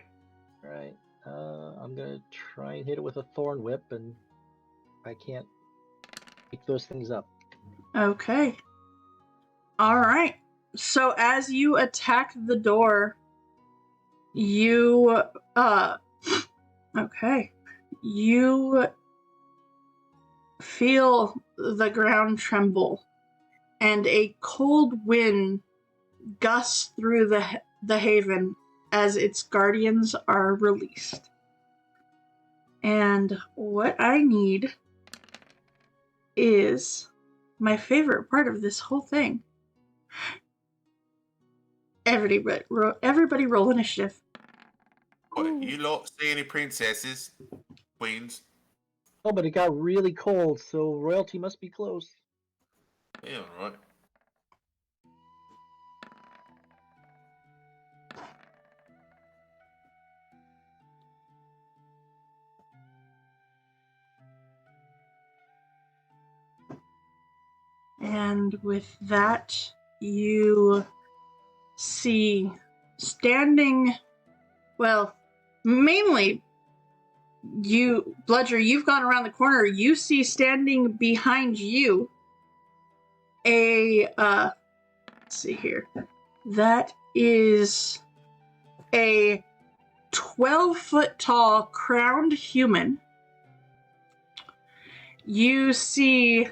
All right. I'm going to try and hit it with a thorn whip, and I can't pick those things up. Okay. All right. So as you attack the door, you you feel the ground tremble, and a cold wind gusts through the haven as its guardians are released. And what I need is my favorite part of this whole thing. Everybody roll initiative. You lot see any princesses, queens? Oh, but it got really cold, so royalty must be close. Yeah, all right. And with that, you see standing, well, mainly you, Bludger, you've gone around the corner. You see standing behind you let's see here. That is a 12-foot tall crowned human. You see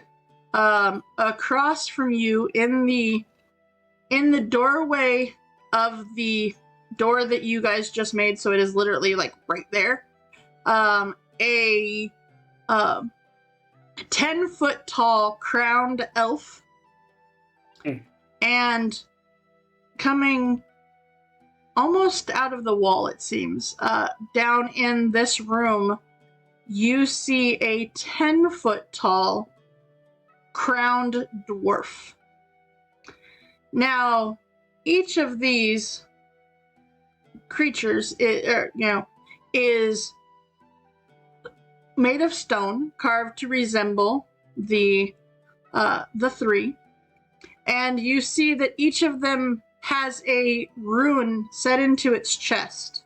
across from you in the doorway of the door that you guys just made, so it is literally like right there. A 10-foot tall crowned elf, and coming almost out of the wall, it seems, down in this room, you see a 10-foot tall crowned dwarf. Now, each of these creatures, is made of stone, carved to resemble the three, and you see that each of them has a rune set into its chest.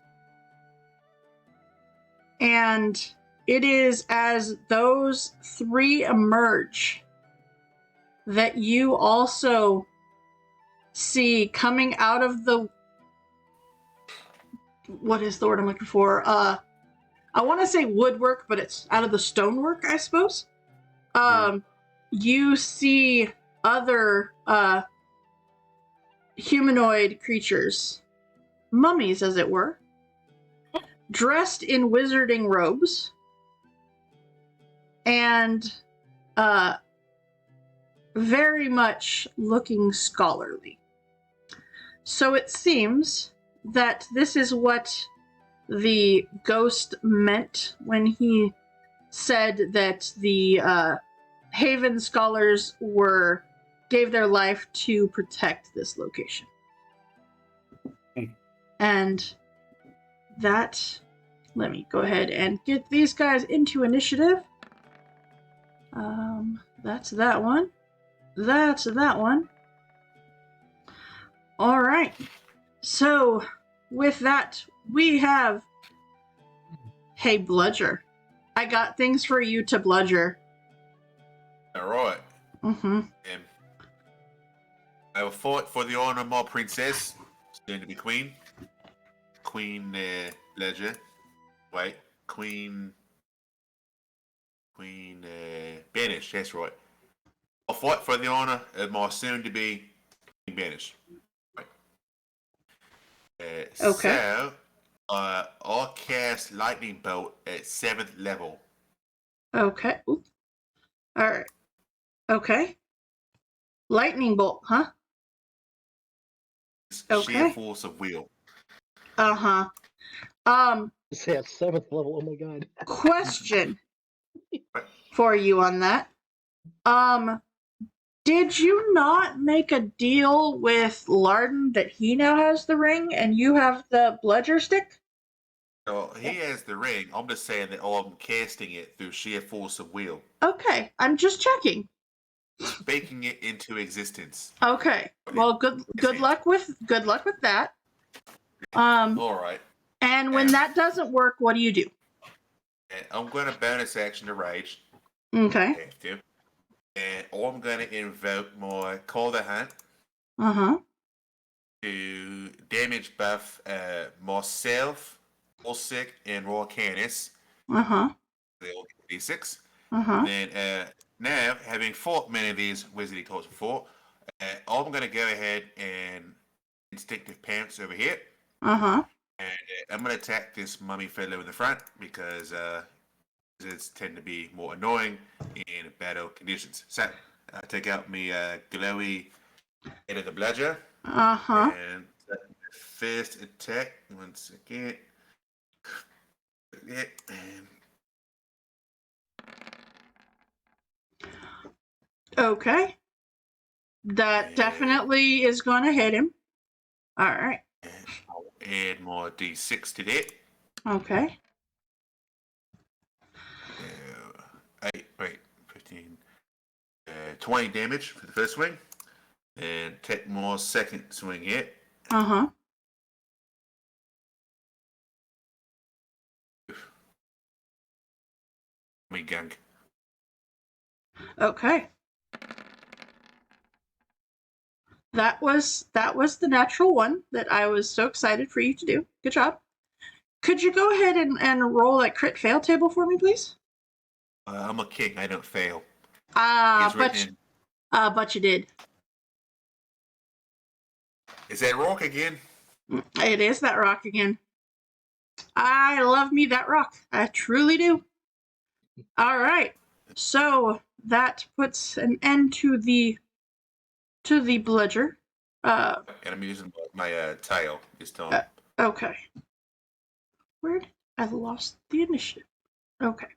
And it is as those three emerge that you also see coming out of the, what is the word I'm looking for? I want to say woodwork, but it's out of the stonework, I suppose. You see other humanoid creatures, mummies as it were, dressed in wizarding robes, and very much looking scholarly. So it seems that this is what the ghost meant when he said that the Haven scholars gave their life to protect this location. And that, let me go ahead and get these guys into initiative. That's that one. That's that one. All right. So with that, we have, hey, Bludger. I got things for you to bludger. All right. Mm-hmm. I will fight for the honor of my princess, soon to be queen. Queen Ledger. Wait, Queen Banish, that's right. I'll fight for the honor of my soon to be Queen Banish. Right. Okay. So, I'll cast Lightning Bolt at 7th level. Okay. Ooh. All right. Okay. Lightning bolt, huh? Okay. Sheer force of will. Uh-huh. Say at 7th level. Oh my god. Question for you on that. Did you not make a deal with Larden that he now has the ring and you have the bludger stick? So he has the ring. I'm just saying that I'm casting it through sheer force of will. Okay, I'm just checking. Baking it into existence. Okay. Well, good luck with that. All right. And when that doesn't work, what do you do? And I'm going to bonus action to rage. Okay. Have to. And I'm going to invoke my Call the Hunt Uh-huh. to damage buff myself, Ulsic, and Royal Canis. Uh-huh. They all get D6. Uh-huh. Then now, having fought many of these wizarding types before, I'm going to go ahead and instinctive pants over here. Uh-huh. And I'm going to attack this mummy fellow in the front because it's tend to be more annoying in battle conditions. So, take out me glowy head of the bludger. Uh-huh. And first attack, once again. Yeah, and Okay. That definitely is going to hit him. All right. I'll add more D6 to that. Okay. 15, 20 damage for the first swing. And take more second swing here. Uh-huh. Me gunk. Okay. That was the natural one that I was so excited for you to do. Good job. Could you go ahead and roll that crit fail table for me, please? I'm a king. I don't fail. But you did. Is that rock again? It is that rock again. I love me that rock. I truly do. All right. So that puts an end to the bludger. And I'm using my tail this time. Okay. Where did I lost the initiative? Okay.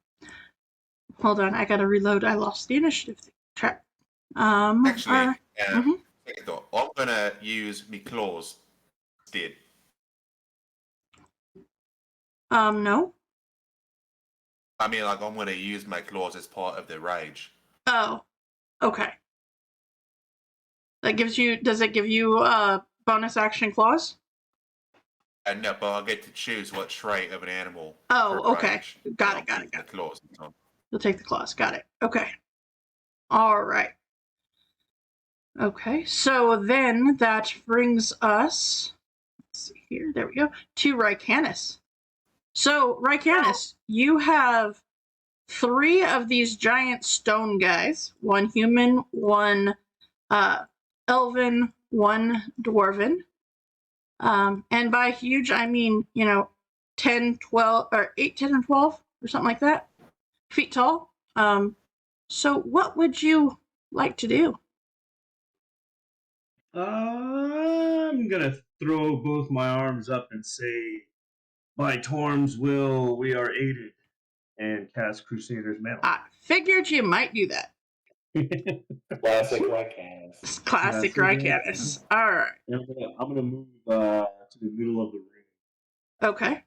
Hold on, I gotta reload. I lost the initiative track. Actually, mhm. I'm gonna use me claws instead. No. I mean, like I'm gonna use my claws as part of the rage. Oh, okay. That gives you. Does it give you bonus action clause? No, but I get to choose what trait of an animal. Oh, for okay. rage, Got and it. I'll Got choose it. Got the it. claws this time. You'll take the clause. Got it. Okay. All right. Okay. So then that brings us. Let's see here. There we go. To Rycanus. So Rycanus, you have 3 of these giant stone guys. 1 human, 1 elven, 1 dwarven. And by huge, I mean, 10, 12, or 8, 10, and 12, or something like that, feet tall. So what would you like to do? I'm gonna throw both my arms up and say, "By Torm's will, we are aided," and cast Crusader's Mantle. I figured you might do that. Classic Lycanus. Classic Rycanus. All right. I'm gonna move to the middle of the ring. Okay.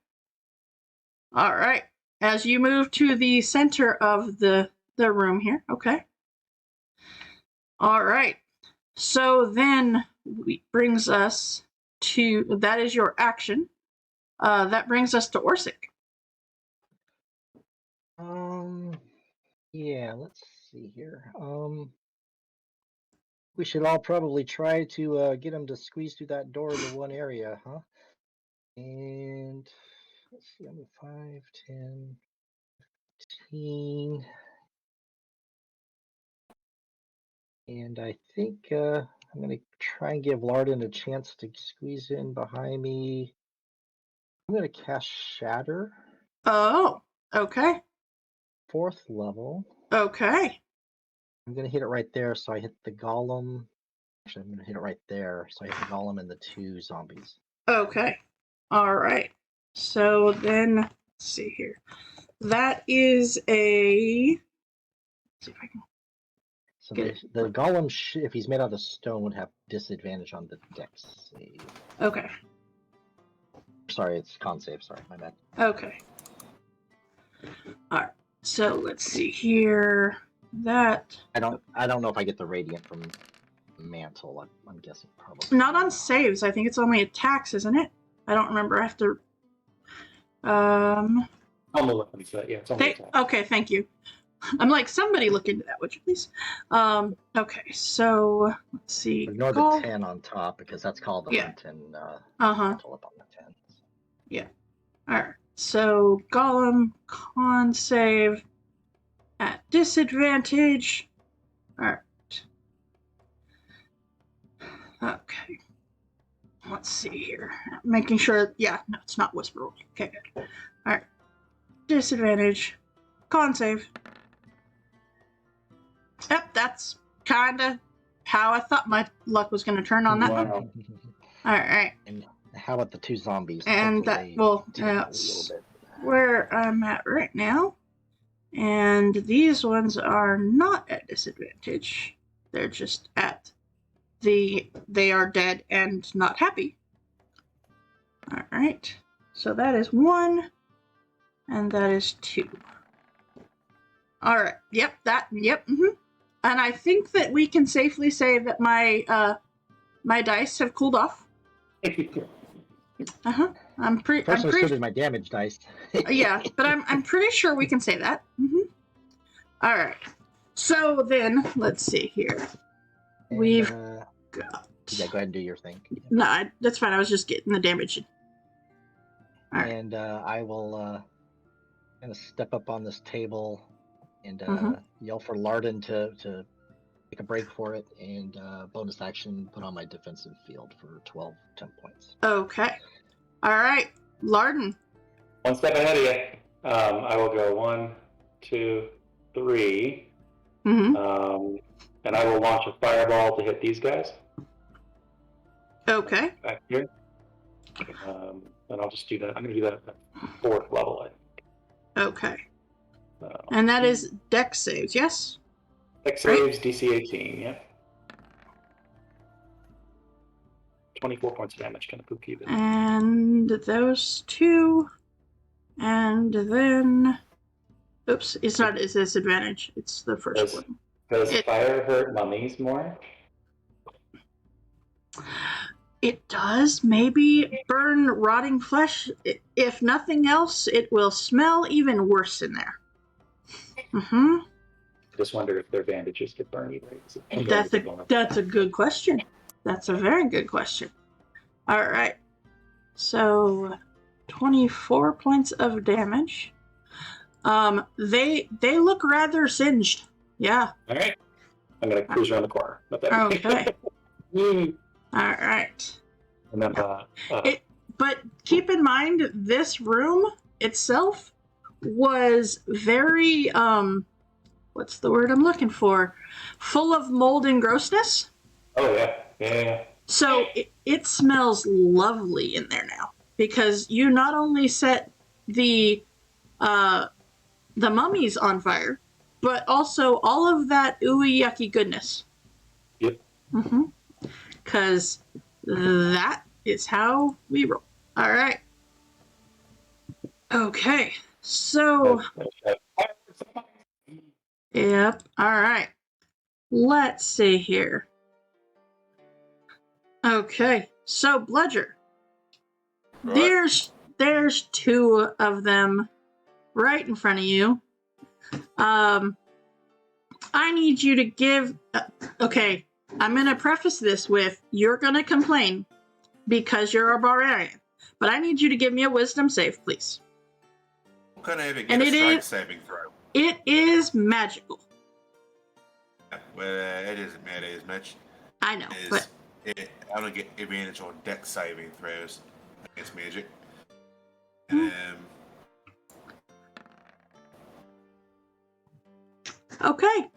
All right. As you move to the center of the room here. Okay. All right. So then brings us to, that is your action. That brings us to Orsic. Yeah, let's see here. We should all probably try to get him to squeeze through that door in the one area, huh? And let's see, I'm 5, 10, 15. And I think I'm going to try and give Larden a chance to squeeze in behind me. I'm going to cast Shatter. Oh, okay. 4th level. Okay. I'm going to hit it right there, so I hit the golem. Actually, I'm going to hit it right there, so I hit the golem and the 2 zombies. Okay. All right. So then, let's see here. That is a. Let's see if I can. So Get it. the golem, if he's made out of stone, would have disadvantage on the dex save. Okay. Sorry, it's con save. Sorry, my bad. Okay. All right. So let's see here. That. I don't know if I get the radiant from mantle. I'm guessing probably Not on saves. I think it's only attacks, isn't it? I don't remember. I have to. I'm looking into that. Yeah, it's only attack. Okay, thank you. I'm like, somebody look into that, would you please? Okay, so let's see. Ignore the 10 on top because that's called the hunt and mantle up on the 10. Yeah. All right. So golem con save at disadvantage. All right. Okay. Let's see here. Making sure. Yeah, no, it's not whisper. Okay, good. All right. Disadvantage. Con save. Yep, that's kind of how I thought my luck was going to turn on that one. All right. And how about the 2 zombies? And hopefully that, well, that's where I'm at right now. And these ones are not at disadvantage. They're just at they are dead and not happy. All right. So that is 1, and that is 2. All right. Yep. Yep. Mm-hmm. And I think that we can safely say that my dice have cooled off. I'm pretty. So did my damage dice. Yeah, but I'm pretty sure we can say that. Mm-hmm. All right. So then, let's see here. And, we've got. Yeah, go ahead and do your thing. No, that's fine. I was just getting the damage. All right. And I will kind of step up on this table and yell for Larden to take a break for it, and bonus action, put on my defensive field for 12 temp points. Okay. All right, Larden. One step ahead of you. I will go 1, 2, 3. Mm-hmm. And I will launch a fireball to hit these guys Okay. back here. And I'll just do that. I'm going to do that at 4th level, I think. Okay. And that is dex saves, yes? Dex saves, DC 18, yeah. 24 points of damage, kind of poop even. And those 2. And then... Oops, it's not a disadvantage. It's the first one. Does fire hurt mummies more? It does maybe burn rotting flesh. If nothing else, it will smell even worse in there. Mm-hmm. Just wonder if their bandages get burned either. That's a good question. That's a very good question. All right. So 24 points of damage. They look rather singed. Yeah. All right. I'm gonna cruise around the corner. Okay. All right. And then, but keep in mind, this room itself was very what's the word I'm looking for? Full of mold and grossness. Oh yeah. So it smells lovely in there now because you not only set the mummies on fire, but also all of that ooey yucky goodness. Yep. Mm-hmm. Because that is how we roll. All right. Okay. So. Yep. All right. Let's see here. Okay. So, Bludger. Right. There's 2 of them right in front of you. I need you to give... okay. I'm going to preface this with, you're going to complain because you're a barbarian. But I need you to give me a wisdom save, please. I'm going to even get a strength saving throw. It is magical. Well, it doesn't matter as much. I know, but... I don't get advantage on dex saving throws against magic. Okay.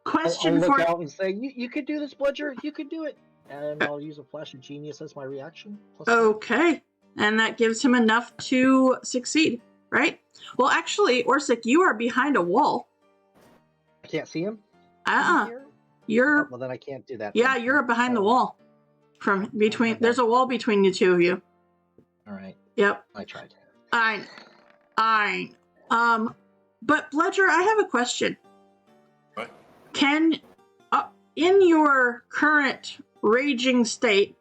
Question I'll look for... out and say, you could do this, Bludger. You could do it. And I'll use a flash of genius as my reaction. Okay. And that gives him enough to succeed, right? Well, actually, Orsic, you are behind a wall. I can't see him? You're... well, then I can't do that. Yeah, you're behind the wall. From between... There's a wall between the 2 of you. All right. Yep. I tried. I but Bludger, I have a question. What? Can, in your current raging state,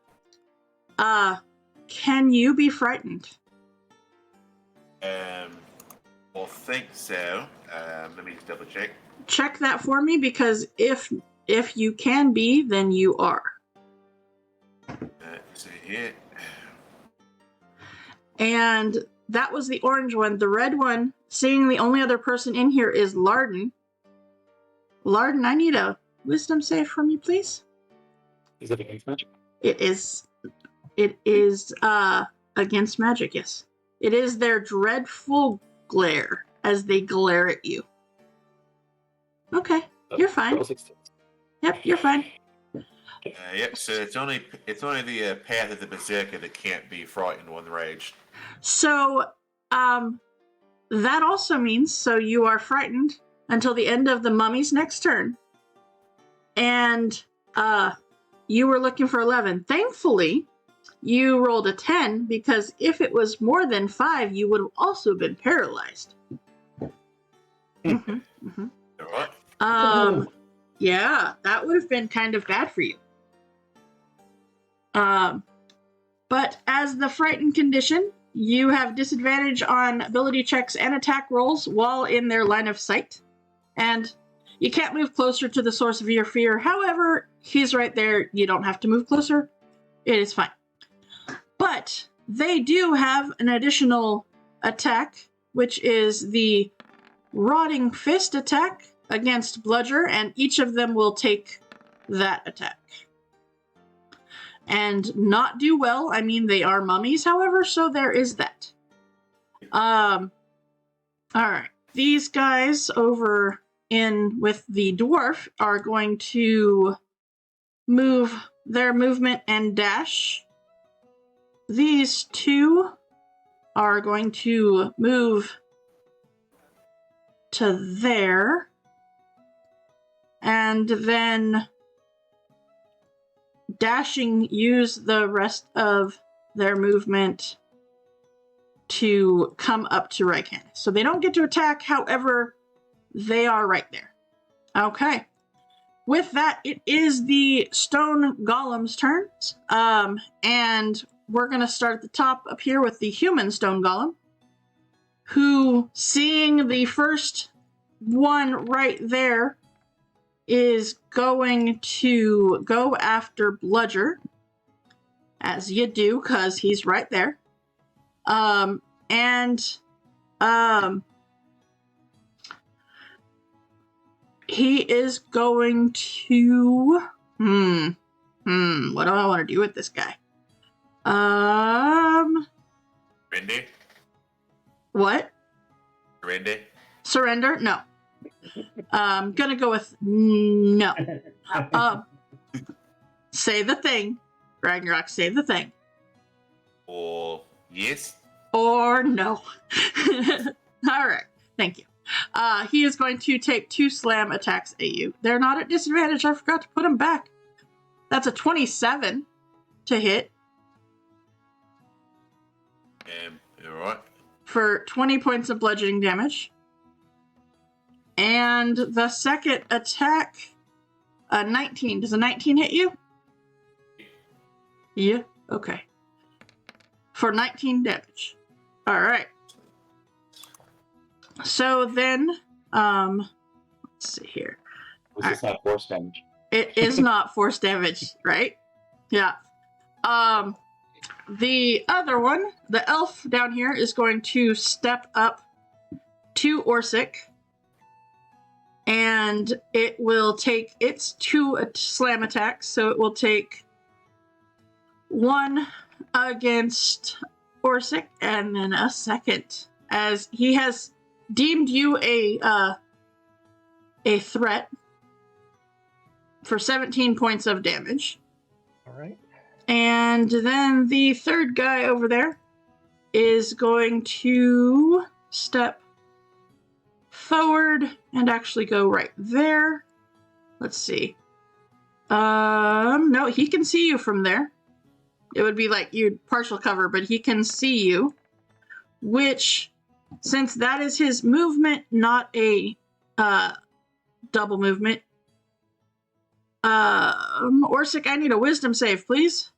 can you be frightened? Well, think so. Let me just double check. Check that for me, because if you can be, then you are. See here. And that was the orange one. The red one, seeing the only other person in here is Larden. Larden, I need a wisdom save from you, please. Is it against magic? It is against magic, yes. It is their dreadful glare as they glare at you. Okay, you're fine. Yep, you're fine. Yep. So it's only the path of the berserker that can't be frightened when raged. So, that also means you are frightened until the end of the mummy's next turn, and you were looking for 11. Thankfully, you rolled a 10 because if it was more than 5, you would have also been paralyzed. All right. Yeah, that would have been kind of bad for you. But as the frightened condition, you have disadvantage on ability checks and attack rolls while in their line of sight. And you can't move closer to the source of your fear. However, he's right there. You don't have to move closer. It is fine. But they do have an additional attack, which is the Rotting Fist attack. against Bludger, and each of them will take that attack. And not do well. I mean, they are mummies, however, so there is that. Alright. These guys over in with the dwarf are going to move their movement and dash. These two are going to move to there. And then dashing use the rest of their movement to come up to Rykan. So they don't get to attack, however, they are right there. Okay. With that, it is the stone golem's turns. And we're going to start at the top up here with the human stone golem, who, seeing the first one right there, is going to go after Bludger, as you do, because he's right there. He is going to... what do I want to do with this guy? Randy? What? Randy? Surrender? No. Gonna go with no. Say the thing. Ragnarok, say the thing. Or yes? Or no. Alright, thank you. He is going to take 2 slam attacks at you. They're not at disadvantage. I forgot to put them back. That's a 27 to hit. Alright. For 20 points of bludgeoning damage. And the second attack, 19. Does a 19 hit you? Yeah, okay. For 19 damage. Alright. So then, let's see here. Was this not force damage? It is not force damage, right? Yeah. The other one, the elf down here, is going to step up to Orsic. And it will take its 2 slam attacks, so it will take 1 against Orsic, and then a second, as he has deemed you a threat for 17 points of damage. All right. And then the third guy over there is going to step forward and actually go right there. Let's see. No, he can see you from there. It would be like you'd partial cover, but he can see you, which, since that is his movement, not a double movement. Orsic, I need a wisdom save, please.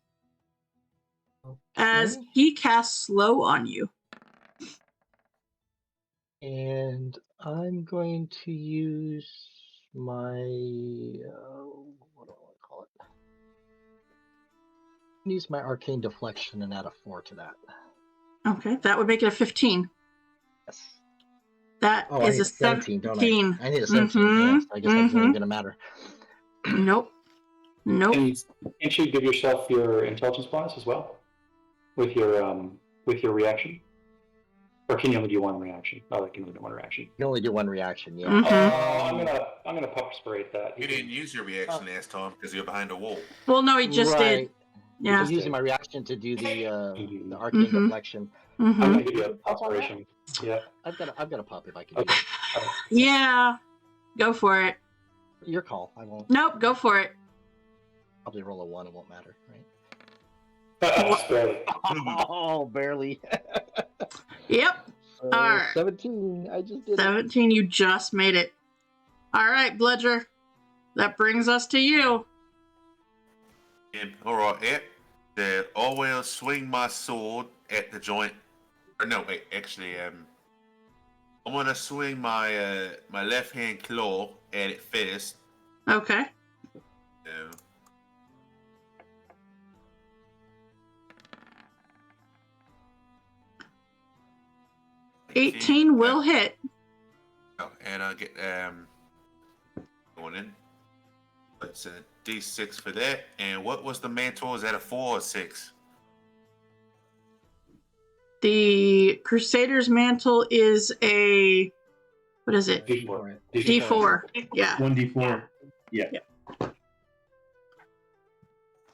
Okay. As he casts slow on you. And I'm going to use my, what do I want to call it? Use my arcane deflection and add a 4 to that. Okay, that would make it a 15. Yes. That Oh, I is need a 17, don't 17. I? I need a 17. Yes, I guess that's not going to matter. Nope. Nope. Can't you give yourself your intelligence bonus as well with your reaction? Or can you only do 1 reaction? Oh, I can only do 1 reaction. You can only do 1 reaction, yeah. I'm gonna perspirate that. You didn't use your reaction last time because you're behind a wall. Well, no, he just did. Right. Yeah. I'm using my reaction to do the arcane deflection. I'm gonna give you a perspiration. Yeah. I've got a pop if I can. Okay. Yeah. Go for it. Your call. I won't. Nope, go for it. Probably roll a 1. It won't matter, right? Barely. Oh, barely. Yep. All right. 17. I just did 17, you just made it. All right, Bludger. That brings us to you. Alright, yeah. I will swing my sword at the joint. Or no, wait, actually, I'm gonna swing my my left hand claw at it first. Okay. So, 18 will hit. Oh, and I get morning. It's a D6 for that. And what was the mantle? Is that a 4 or 6? The Crusader's Mantle is a, what is it? D4. D4. Yeah. 1d4. Yeah.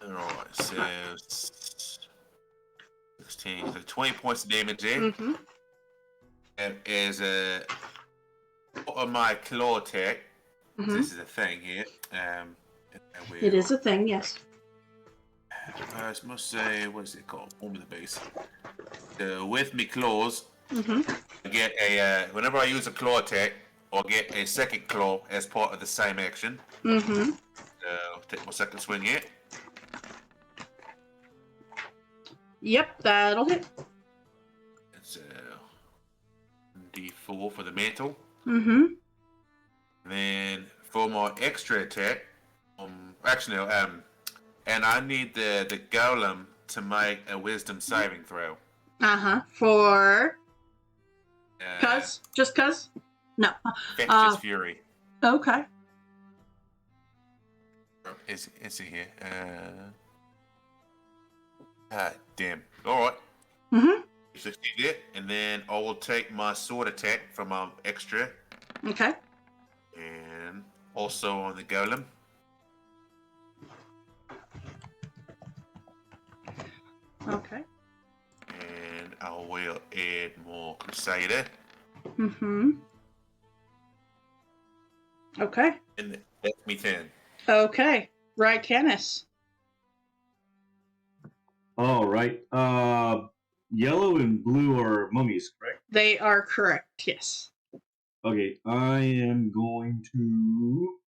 Alright, so 16. So 20 points of damage there. Mm-hmm. And as a of my claw attack, this is a thing here. It is a thing, yes. I must say, what is it called? Form of the base. With me claws, I get a whenever I use a claw attack, I'll get a second claw as part of the same action. Take my second swing here. Yep, that'll hit. It's D4 for the mantle. Then for my extra attack, actually no, and I need the golem to make a wisdom saving throw. For just cause? No. Infectious fury. Okay. Is it here? Damn. All right. Succeed it, and then I will take my sword attack from my extra. Okay. And also on the golem. Okay. And I will add more Crusader. Okay. And that's me 10. Okay. Right, Canis. All right. Yellow and blue are mummies, correct? They are correct, yes. Okay, I am going to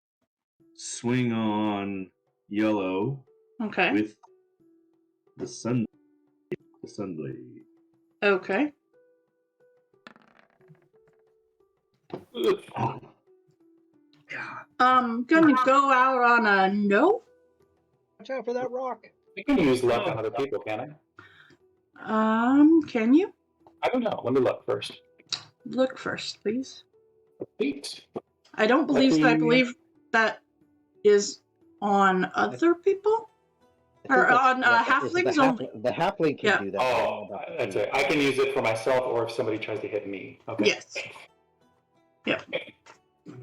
swing on yellow. Okay. With the sunblade. Okay. Oh. Gonna go out on a no. Watch out for that rock. You can use luck on other people, can I? Can you? I don't know. Let me look first. Look first, please. Feet. I don't believe so. I believe that is on other people? Or on halflings only. The halfling can do that. Oh, that's it. I can use it for myself or if somebody tries to hit me. Okay. Yes. Yep.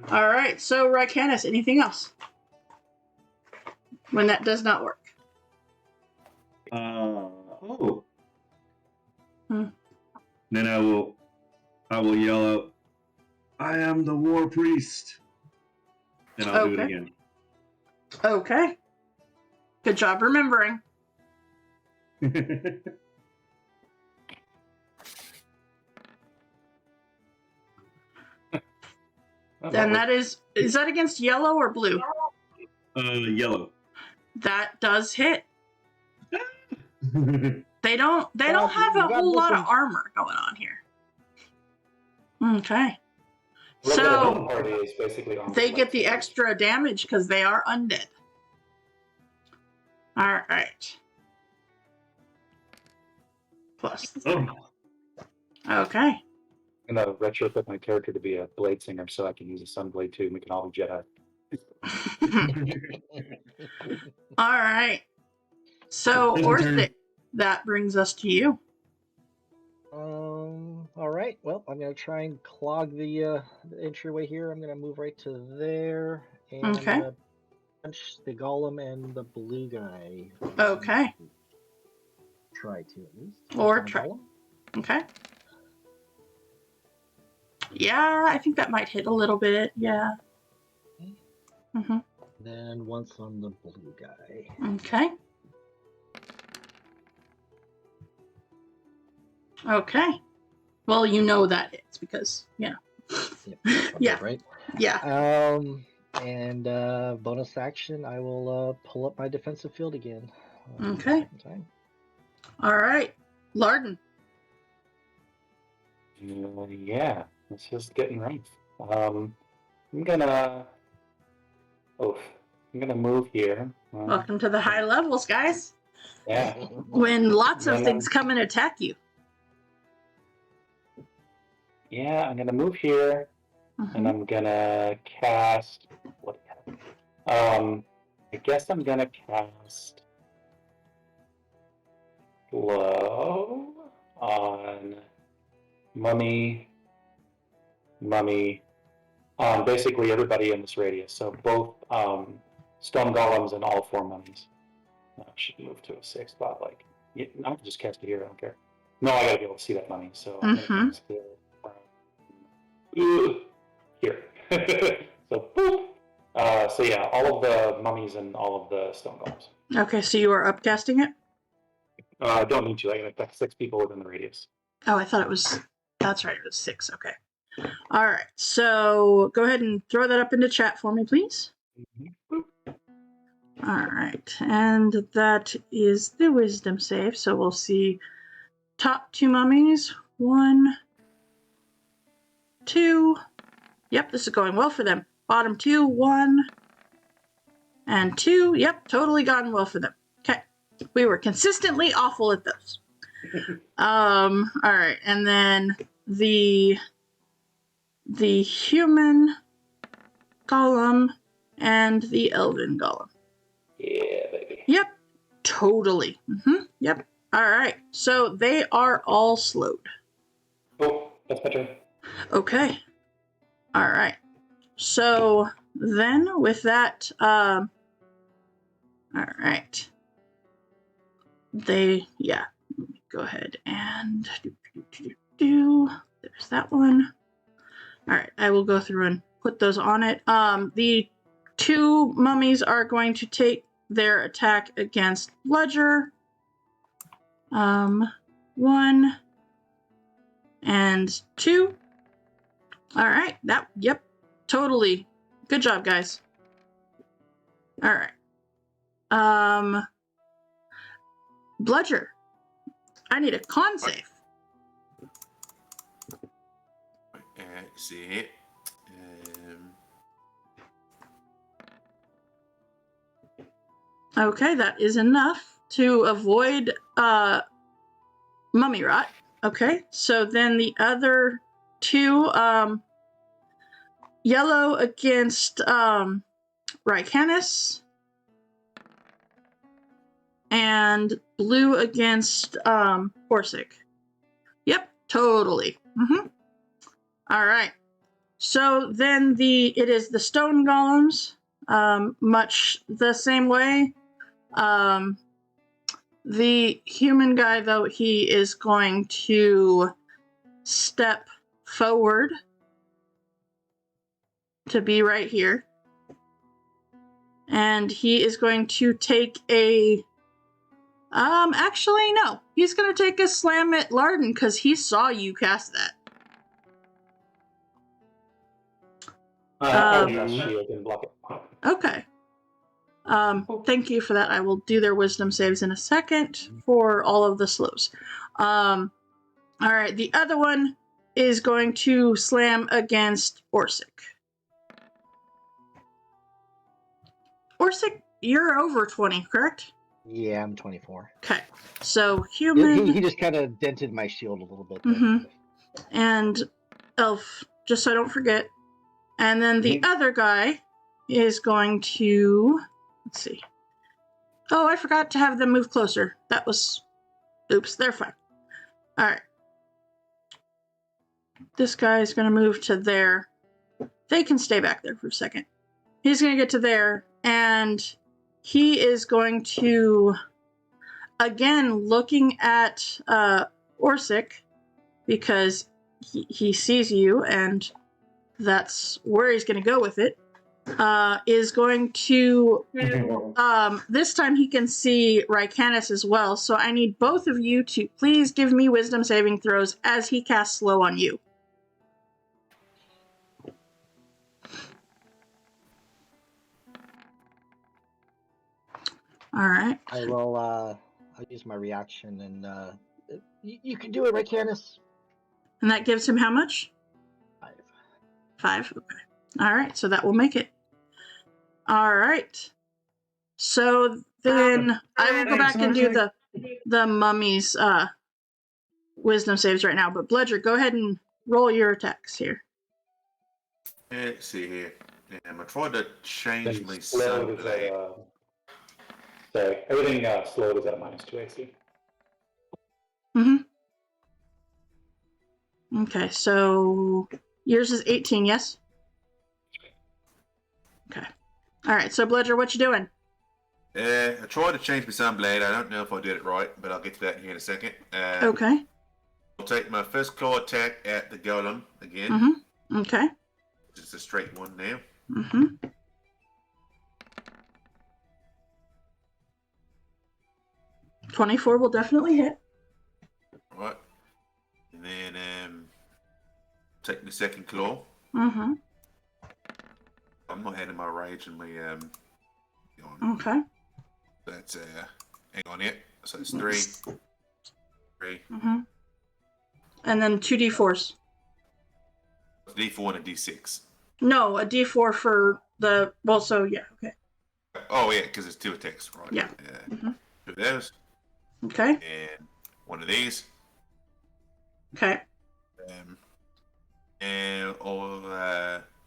All right. So, Rycanis, anything else? When that does not work. Then I will yell out, "I am the war priest," and I'll do it again. Okay. Good job remembering. Then that is that against yellow or blue? Yellow. That does hit. They don't have a whole lot of armor going on here. Okay. So party is basically they get the extra damage because they are undead. All right. Plus. Okay. I'm gonna retrofit my character to be a blade singer so I can use a sunblade too. And we can all be Jedi. All right. So Orthic, that brings us to you. All right. Well, I'm gonna try and clog the entryway here. I'm gonna move right to there, and I'm gonna punch the golem and the blue guy. Okay. Try to at least. Or try. Okay. Yeah, I think that might hit a little bit. Yeah. Then once on the blue guy. Okay. Okay. Well, you know that hits because, yeah. Yeah. Right? Yeah. And bonus action, I will pull up my defensive field again. Okay. All right. Larden. Yeah, it's just getting rough. I'm gonna move here. Welcome to the high levels, guys. Yeah. When lots of things come and attack you. Yeah, I'm gonna move here, and I'm gonna cast. What can I I guess I'm gonna cast Glow on Mummy, on basically everybody in this radius. So both stone golems and all 4 mummies. I should move to a safe spot. Like, I can just cast it here. I don't care. No, I gotta be able to see that mummy. So I'm gonna cast it here. So boop. So yeah, all of the mummies and all of the stone golems. Okay, so you are upcasting it? Don't need to. I can affect 6 people within the radius. Oh, I thought it was. That's right, it was 6. Okay. All right, so go ahead and throw that up into chat for me, please. Boop. All right, and that is the wisdom save. So we'll see top 2 mummies. 1, 2. Yep, this is going well for them. Bottom 2, 1, and 2. Yep, totally gone well for them. Okay, we were consistently awful at those. All right, and then the human golem and the elven golem. Yeah, baby. Yep, totally. Yep. All right, so they are all slowed. Oh, that's my turn. Okay. All right. So then with that, all right. Yeah. Let me go ahead and there's that one. All right, I will go through and put those on it. The 2 mummies are going to take their attack against Bludger. 1 and 2. All right, yep, totally. Good job, guys. All right. Bludger, I need a con save. Let's see here. Okay, that is enough to avoid mummy rot. Okay, so then the other 2, yellow against Rycanis, and blue against Orsic. Yep, totally. All right. So then it is the stone golems, much the same way. The human guy, though, he is going to step forward to be right here. And he is going to take a... actually, no. He's going to take a slam at Larden because he saw you cast that. I'll cast shield and block it. Okay. Thank you for that. I will do their wisdom saves in a second for all of the slows. All right, the other one is going to slam against Orsic. Orsic, you're over 20, correct? Yeah, I'm 24. Okay, so human... He just kind of dented my shield a little bit. And elf, just so I don't forget. And then the other guy is going to... Let's see. Oh, I forgot to have them move closer. That was... Oops, they're fine. All right. This guy is going to move to there. They can stay back there for a second. He's going to get to there, and he is going to, again, looking at Orsic, because he sees you, and that's where he's going to go with it. Is going to, this time he can see Rycanis as well, so I need both of you to please give me wisdom saving throws as he casts slow on you. All right. I will, I'll use my reaction, and you can do it, Rycanis. And that gives him how much? 5. 5, okay. All right, so that will make it. All right. So then I will go back and do the mummy's wisdom saves right now. But Bludger, go ahead and roll your attacks here. Let's see here. Damn, I tried to change Then my slowed is sunblade. at, sorry, everything slowed is at -2 AC. Okay, so yours is 18, yes? Okay. All right, so Bludger, what you doing? I tried to change my sunblade. I don't know if I did it right, but I'll get to that here in a second. Okay. I'll take my first claw attack at the golem again. Mm-hmm. Okay. Just a straight one now. Mm-hmm. .24 will definitely hit. Right. And then take my second claw. Mm-hmm. I'm not adding my rage and my Okay. That's hang on here. So it's 3. 3. Mm-hmm. And then 2 D4s. D4 and a D6. No, a D4 for the, well, so yeah, okay. Oh yeah, because it's 2 attacks, right? Yeah. 2 of those. Okay. And 1 of these. Okay.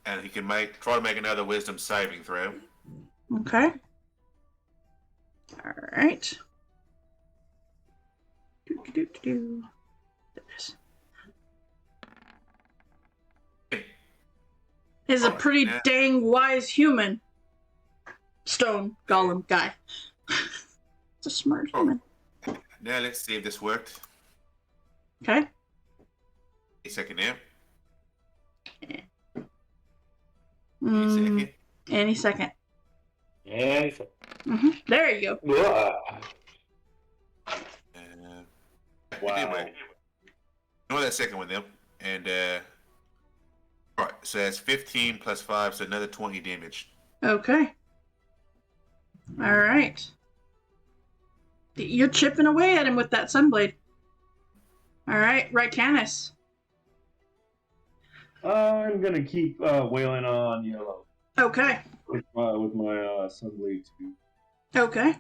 And he can try to make another wisdom saving throw. Okay. All right. There it is. He's a pretty dang wise human. Stone golem guy. It's a smart human. Now let's see if this worked. Okay. A second now. Mm, any second. Any second. Mm-hmm. There you go. Wow. Anyway, ignore that second one though. And right, so that's 15 plus 5, so another 20 damage. Okay. All right. You're chipping away at him with that sunblade. All right, right, Canis. I'm gonna keep wailing on yellow Okay. with my sunblade too. Okay.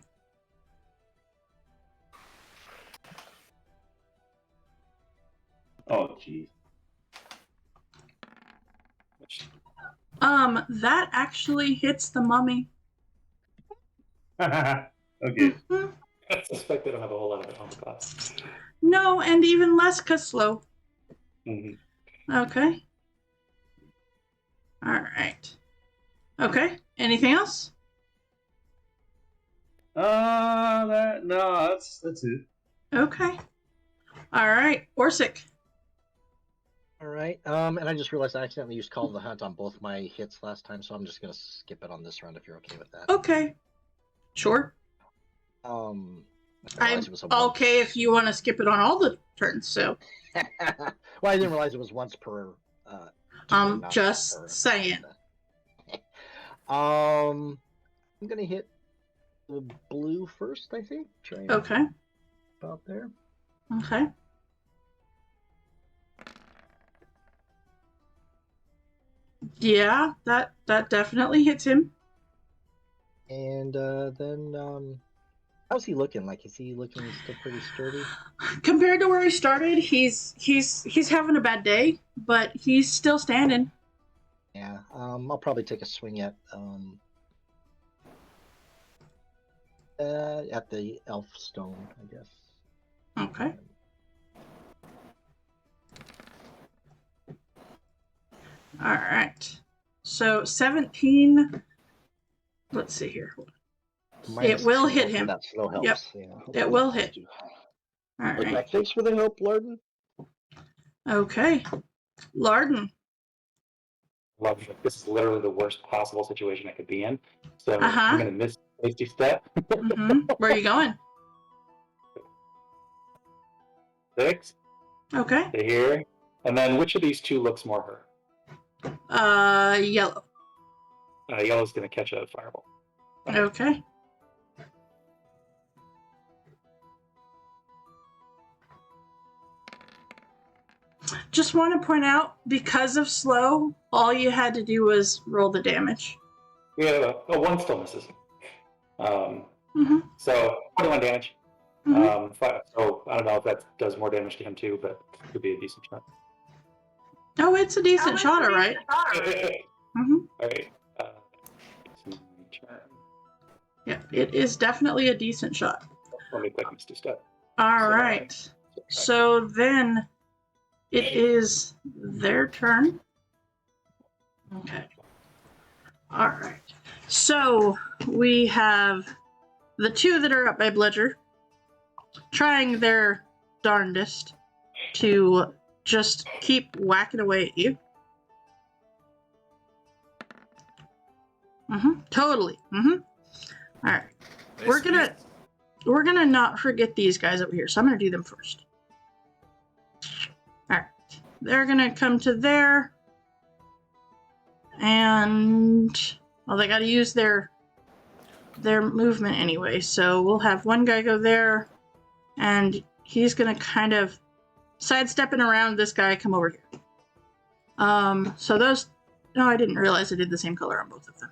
Oh jeez. That actually hits the mummy. Okay. Mhm. I suspect they don't have a whole lot of armor class. No, and even less slow. Mm-hmm. Okay. All right. Okay. Anything else? That's it. Okay. All right. Orsic. All right. And I just realized I accidentally used Call of the Hunt on both my hits last time, so I'm just gonna skip it on this round if you're okay with that. Okay. Sure. I I'm realized it was a okay if you want to skip it on all the turns. So. Well, I didn't realize it was once per. I'm not just per- saying. I'm gonna hit the blue first, I think. Try and Okay. about there. Okay. Yeah, that definitely hits him. And then how's he looking? Like, is he looking still pretty sturdy? Compared to where he started, he's having a bad day, but he's still standing. Yeah. I'll probably take a swing at the elf stone, I guess. Okay. All right. So 17. Let's see here. It will hit him. That slow helps. Yep. Yeah, It will hit. All Okay. right. Thanks for the help, Larden. Okay. Larden. Love it. This is literally the worst possible situation I could be in. So Uh-huh. I'm gonna miss hasty step. Mm-hmm. Where are you going? 6 Okay. to here. And then which of these two looks more hurt? Yellow. Yellow's gonna catch a fireball. Okay. Just want to point out, because of slow, all you had to do was roll the damage. Yeah, one still misses. Mm-hmm. So 21 damage. Mm-hmm. So I don't know if that does more damage to him too, but it could be a decent shot. Oh, it's a decent shot, all right. All Mm-hmm. right. Yeah, it is definitely a decent shot. Let me click Mr. Step. All right. So then it is their turn. Okay. All right. So we have the two that are up by Bludger trying their darndest to just keep whacking away at you. Totally. All right. We're gonna not forget these guys over here, so I'm gonna do them first. All right. They're gonna come to there, and well, they got to use their movement anyway. So we'll have one guy go there, and he's gonna kind of sidestepping around this guy. Come over here. So those. No, I didn't realize I did the same color on both of them.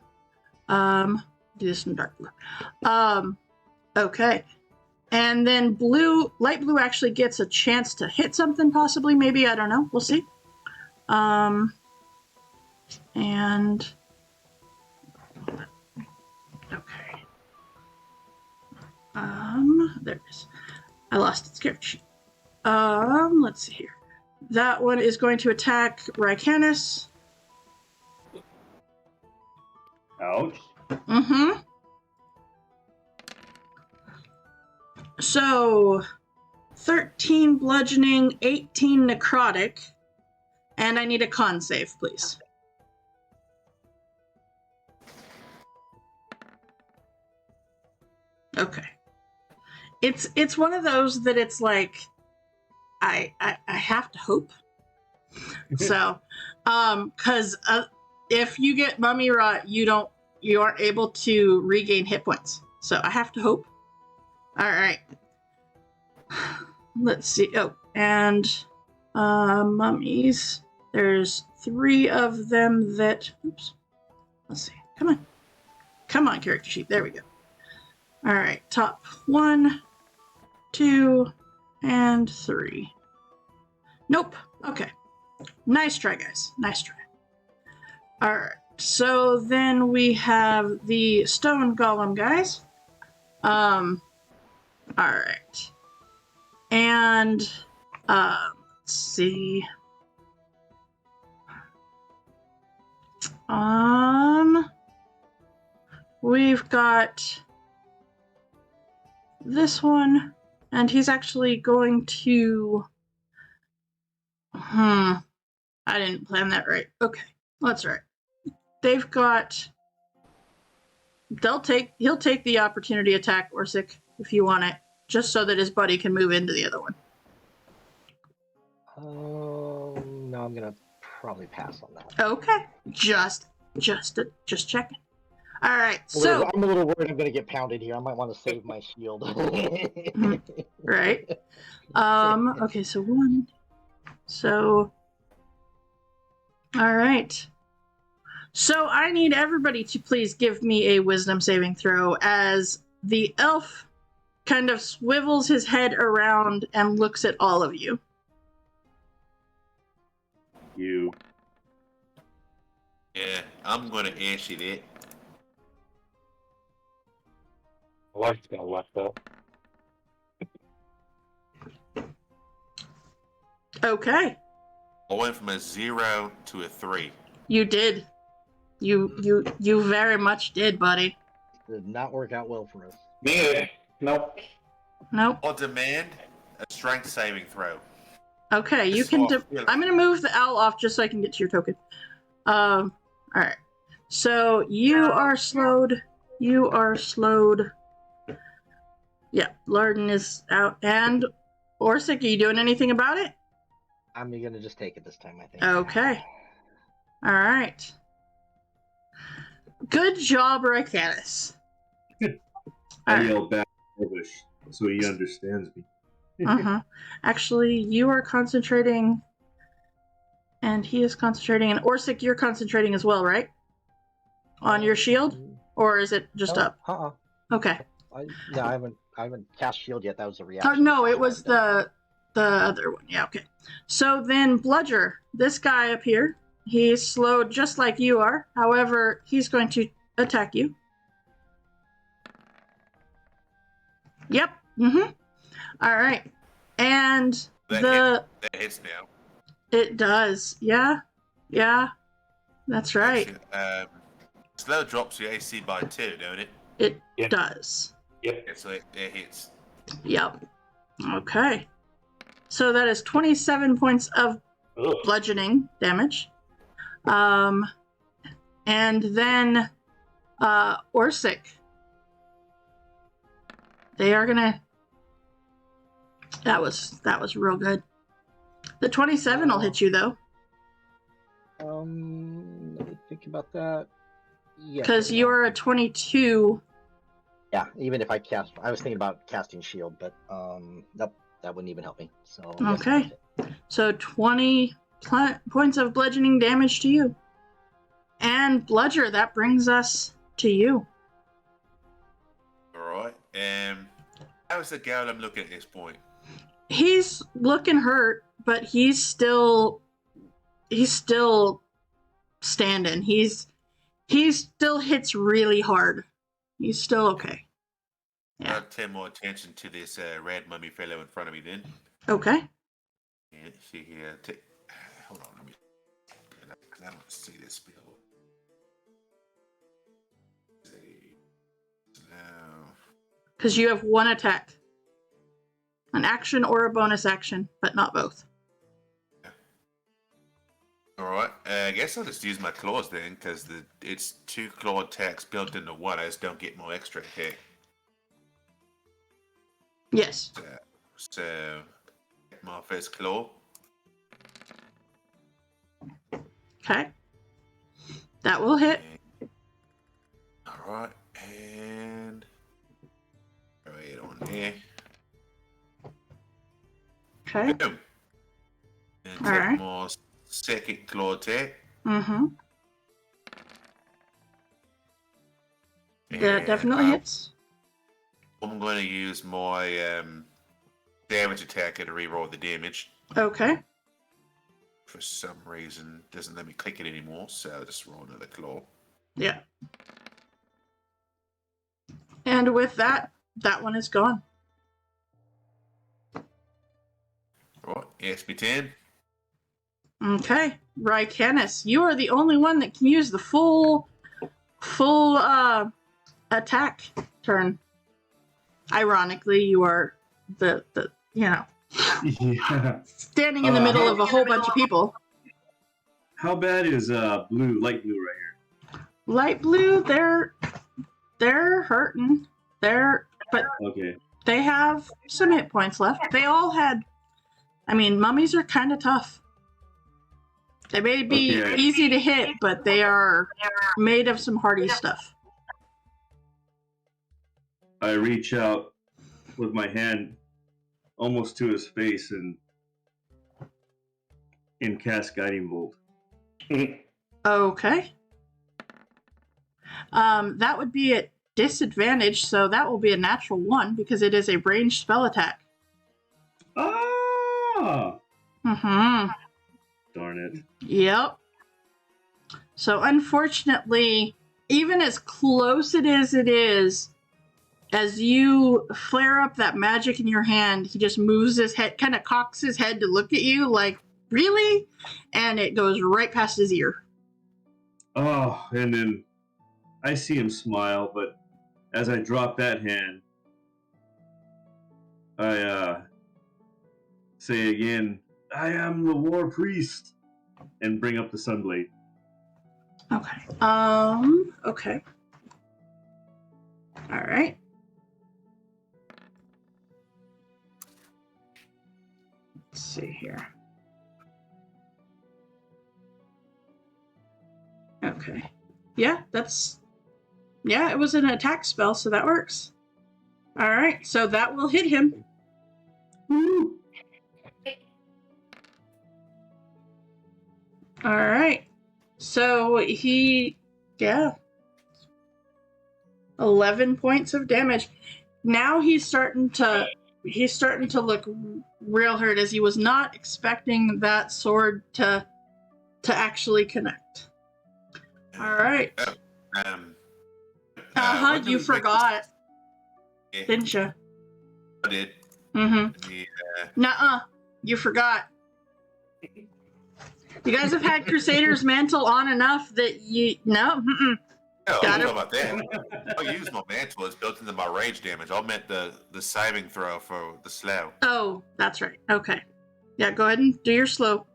Do this in dark blue. Okay. And then light blue actually gets a chance to hit something, possibly, maybe, I don't know. We'll see. And okay. There it is. I lost its character sheet. Let's see here. That one is going to attack Rycanis. Ouch. So 13 bludgeoning, 18 necrotic, and I need a con save, please. Okay. It's one of those that it's like I have to hope. So, because if you get mummy rot, you aren't able to regain hit points. So I have to hope. All right. Let's see. Oh, and mummies. There's 3 of them that. Oops. Let's see. Come on, character sheet. There we go. All right. Top 1, 2, and 3. Nope. Okay. Nice try, guys. Nice try. All right. So then we have the stone golem guys. All right. And let's see. We've got this one, and he's actually going to. I didn't plan that right. Okay, that's right. They've got. He'll take the opportunity attack, Orsic, if you want it, just so that his buddy can move into the other one. No, I'm gonna probably pass on that. Okay, just checking. All right, so I'm a little worried I'm gonna get pounded here. I might want to save my shield. Right. Okay, so 1. So. All right. So I need everybody to please give me a wisdom saving throw as the elf kind of swivels his head around and looks at all of you. You. Yeah, I'm gonna answer that. My wife's gonna left up. Okay. I went from a 0 to a 3. You did. You very much did, buddy. Did not work out well for us. Me? Nope. Nope. I'll demand a strength saving throw. Okay, you can. I'm gonna move the owl off just so I can get to your token. All right. So you are slowed. You are slowed. Yeah, Larden is out. And Orsic, are you doing anything about it? I'm gonna just take it this time, I think. Okay. All right. Good job, Rycanis. I yell back in English so he understands me. Actually, you are concentrating, and he is concentrating, and Orsic, you're concentrating as well, right? On your shield, or is it just up? Okay. No, I haven't cast shield yet. That was a reaction. No, it was the other one. Yeah. Okay. So then, Bludger, this guy up here, he's slowed just like you are. However, he's going to attack you. Yep. Mm-hmm. All right. And That hits now. it does. Yeah. Yeah. That's right. Actually, slow drops your AC by 2, don't it? It Yep. does. Yep. Yeah, so it hits. Yep. Okay. So that is 27 points of Ugh. bludgeoning damage. And then Orsic. They are gonna. That was real good. The 27 will hit you though, Let me think about that. Yeah. because you are a 22. Yeah, even if I was thinking about casting shield, but nope, that wouldn't even help me. So Okay. Yes, So 20 points of bludgeoning damage to you. And Bludger, that brings us to you. Alright. How's the gal I'm looking at this point? He's looking hurt, but he's still standing. He still hits really hard. He's still okay. Yeah. I'll pay more attention to this red mummy fellow in front of me then. Okay. Yeah, see here. Hold on, let me. I don't see this spell. See. Now. Because you have one attack. An action or a bonus action, but not both. Alright, I guess I'll just use my claws then, because it's 2 claw attacks built into 1. I just don't get more extra attack. Yes. So my first claw. Okay. That will hit. Alright, and right on here. Okay. Boom. And take Alright. my second claw attack. Mm-hmm. That And definitely hits. I'm going to use my damage attacker to reroll the damage. Okay. For some reason, it doesn't let me click it anymore, so I'll just roll another claw. Yeah. And with that one is gone. Alright, SP10. Okay. Rycanis, you are the only one that can use the full attack turn. Ironically, you are the Yeah. standing in the middle of a whole bunch of people. How bad is light blue right here? Light blue, they're hurting. But Okay. they have some hit points left. They all had. I mean, mummies are kind of tough. They may be Okay. easy to hit, but they are made of some hardy stuff. I reach out with my hand almost to his face and cast Guiding Bolt. Okay. That would be at disadvantage, so that will be a natural 1 because it is a ranged spell attack. Ah! Mm-hmm. Darn it. Yep. So unfortunately, even as close it is, as you flare up that magic in your hand, he just moves his head, kind of cocks his head to look at you like, really? And it goes right past his ear. Oh, and then I see him smile, but as I drop that hand, I say again, I am the war priest, and bring up the Sunblade. Okay. Okay. All right. Let's see here. Okay. Yeah, it was an attack spell, so that works. All right, so that will hit him. Woo! All right. So 11 points of damage. Now he's starting to look real hurt, as he was not expecting that sword to actually connect. All right. What You do we forgot, make didn't you? I did. Mm-hmm. Yeah. Nuh-uh. You forgot. You guys have had Crusader's Mantle on enough that you... No? Mm-mm. No, I Got don't it. know about that. I'll use my mantle. It's built into my rage damage. I meant the saving throw for the slow. Oh, that's right. Okay. Yeah, go ahead and do your slow.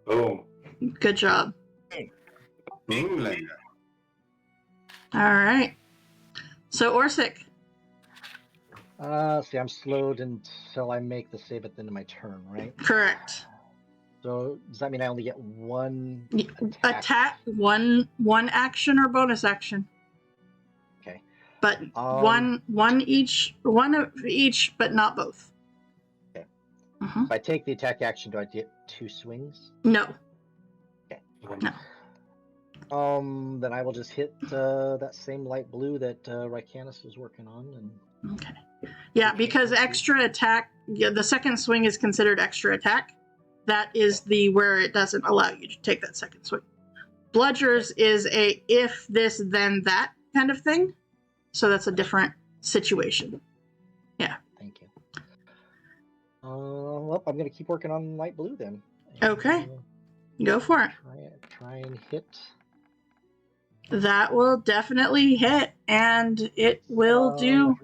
Boom. Good job. Big Ooh. pleasure. All right. So, Orsic. See, I'm slowed until I make the save at the end of my turn, right? Correct. So does that mean I only get one Attack one action or bonus action. Okay. But one of each, but not both. Okay. Mm-hmm. If I take the attack action, do I get 2 swings? No. No. Then I will just hit that same light blue that Rycanus was working on, and Okay. Yeah, because extra attack, the second swing is considered extra attack. That is the where it doesn't allow you to take that second swing. Bludgers is a if this then that kind of thing. So that's a different situation. Yeah. thank you. Well, I'm gonna keep working on light blue then. Okay. Go for it. Try and hit. That will definitely hit, and it will do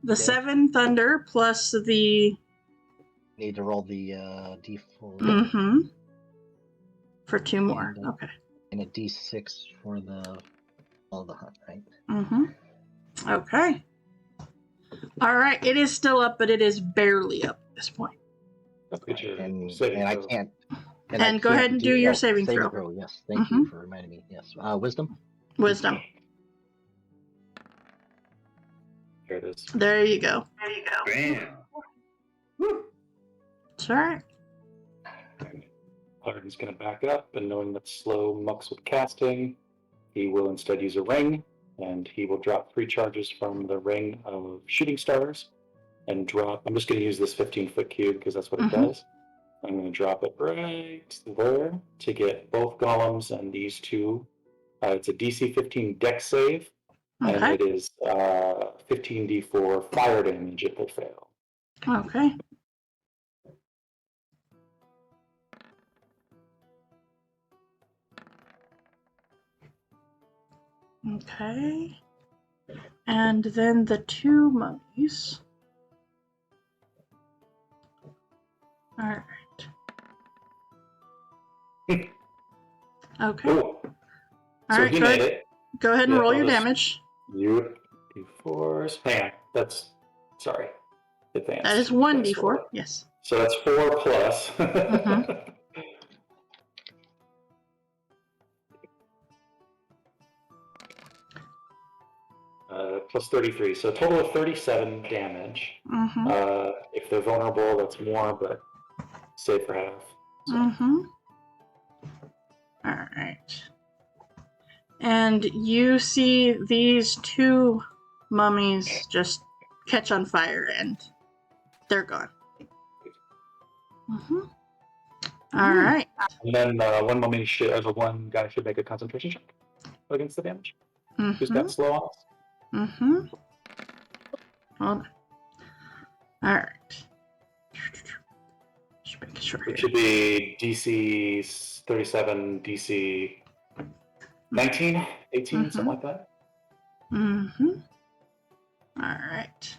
the 7 thunder plus the... Need to roll the D4. Mm-hmm. For 2 more. And, Okay. And a D6 for the hunt, right? Mm-hmm. Okay. All right. It is still up, but it is barely up at this point. And I I can't. And go ahead and do your saving throw. Yes, thank you for reminding me. Yes, wisdom. Wisdom. Here it is. There you go. Bam. It's all right. Paladin's going to back up, and knowing that slow mucks with casting, he will instead use a ring, and he will drop 3 charges from the ring of shooting stars, and drop. I'm just going to use this 15-foot cube because that's what it does. I'm going to drop it right there to get both golems and these 2. It's a DC 15 dex save, and Okay. it is 15d4 fire damage if they fail. Okay. Okay. And then the 2 mummies. All right. Okay. Oh, All so right. he made it. Go ahead and roll I'll your just- damage. You d4s. Hang on. That's sorry. Advanced. That is 1 That's d4. what- Yes. So that's 4 plus. Plus 33. So a total of 37 damage. Mm-hmm. If they're vulnerable, that's more, but save for half. So. Mm-hmm. All right. And you see these 2 mummies just catch on fire, and they're gone. Mm-hmm. All right. And then one mummy one guy should make a concentration check against the damage. Who's Mm-hmm. got slow off? Mm-hmm. Hold on. All right. Just making sure It here. should be DC 37, DC 19, 18, something like that. Mm-hmm. All right.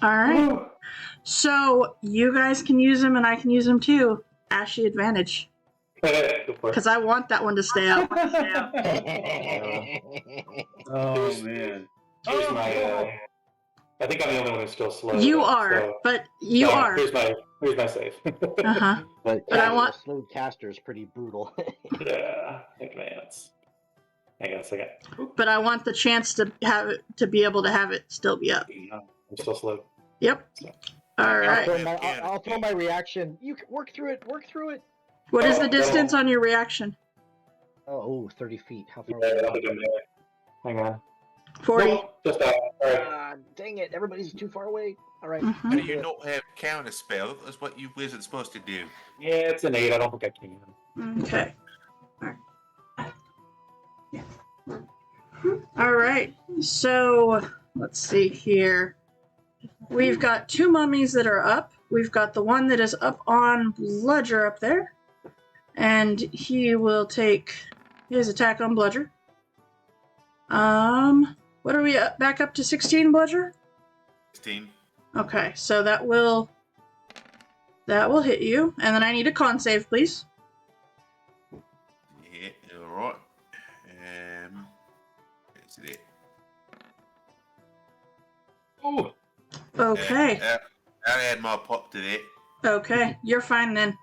All right. So you guys can use them, and I can use them too. Ashy advantage. Go for it. Because I want that one to stay up. Oh man. Here's my. I think I'm the only one who's still slow. You though, are, so- but you so are. Here's my save. Uh-huh. But But I want- a slowed caster is pretty brutal. Yeah, advance. Hang on a second. But I want the chance to have it, to be able to have it still be up. I'm still slow. Yep. All I'll right. throw my reaction. You can work through it. Work through it. What is Oh, the distance on your reaction? Oh, 30 feet. How far Yeah, away? I'll do that. Hang on. 40. Nope, just out. All right. Dang it. Everybody's too far away. All right. Mhm. How do you not have counter spell? That's what you wizards supposed to do. Yeah, it's an 8. I don't think I can. Okay. All right. So let's see here. We've got 2 mummies that are up. We've got the one that is up on Bludger up there. And he will take his attack on Bludger. What are we up, back up to 16, Bludger? 16. Okay, so that will hit you. And then I need a con save, please. Yeah, alright. Is it? Oh, Okay. I had my pop to that. Okay, you're fine then.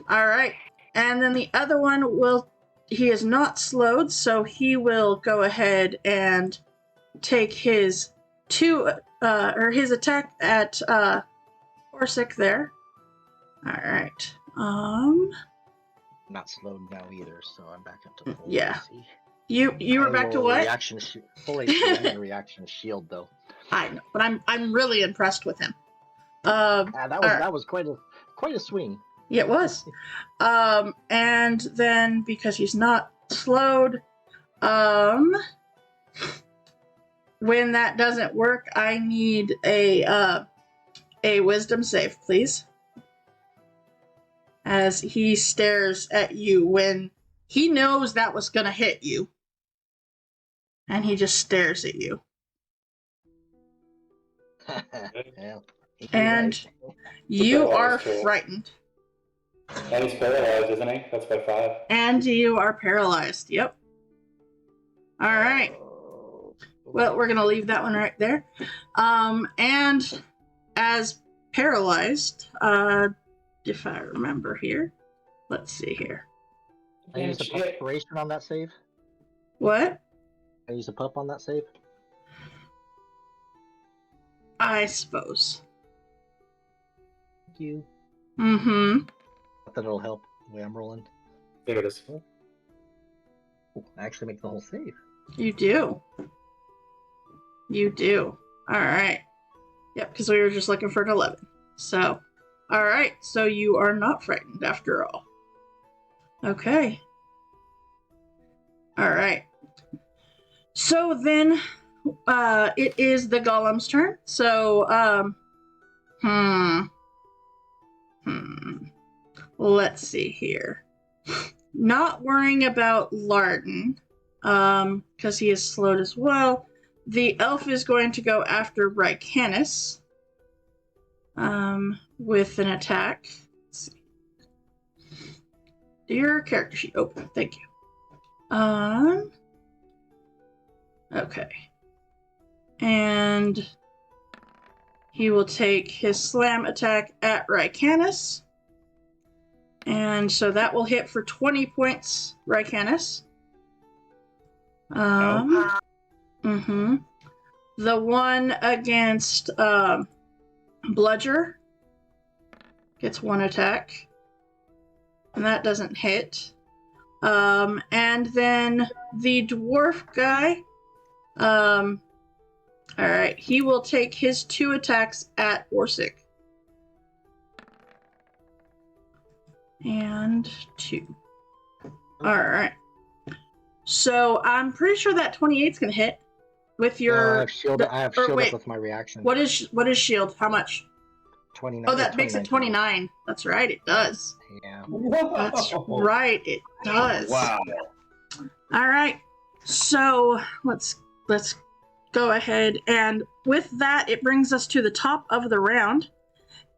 All right. And then the other one he is not slowed, so he will go ahead and take his his attack at Orsic there. All right. I'm not slowed now either, so I'm back up to full Yeah. AC. You were back to what? Full AC. I'm in reaction shield though. I know, but I'm really impressed with him. That was quite a swing. Yeah, it was. And then because he's not slowed, when that doesn't work, I need a wisdom save, please. As he stares at you when he knows that was gonna hit you. And he just stares at you. Yeah, And you are frightened. and he's paralyzed, isn't he? That's by 5. And you are paralyzed. Yep. All right. Well, we're going to leave that one right there. And as paralyzed, if I remember here, let's see here. I use a preparation on that save. What? I use a pup on that save. I suppose. Thank you. Mm-hmm. I thought it'll help the way I'm rolling. There it is. Ooh, I actually make the whole save. You do. You do. All right. Yep, because we were just looking for an 11. So, all right. So you are not frightened after all. Okay. All right. So then, it is the golem's turn. So, let's see here. Not worrying about Larden, because he is slowed as well. The elf is going to go after Rycanus, with an attack. Let's see. Your character sheet open. Thank you. Okay. And he will take his slam attack at Rycanus. And so that will hit for 20 points, Rycanus. The one against Bludger gets 1 attack. And that doesn't hit. And then the dwarf guy, alright, he will take his 2 attacks at Orsic. And 2. Alright. So I'm pretty sure that 28's gonna hit with your. I have shield up with my reaction. What is shield? How much? 29. Oh, that makes it 29. That's right, it does. Yeah. That's right, it does. Wow. All right. So let's go ahead, and with that, it brings us to the top of the round.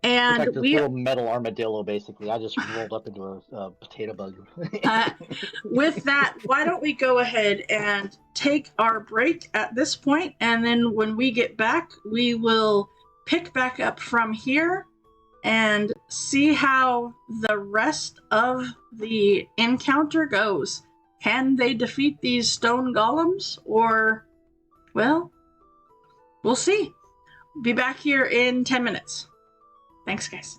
And it's like this little metal armadillo, basically. I just rolled up into a potato bug. With that, why don't we go ahead and take our break at this point, and then when we get back, we will pick back up from here and see how the rest of the encounter goes. Can they defeat these stone golems, or, well, we'll see. Be back here in 10 minutes. Thanks, guys.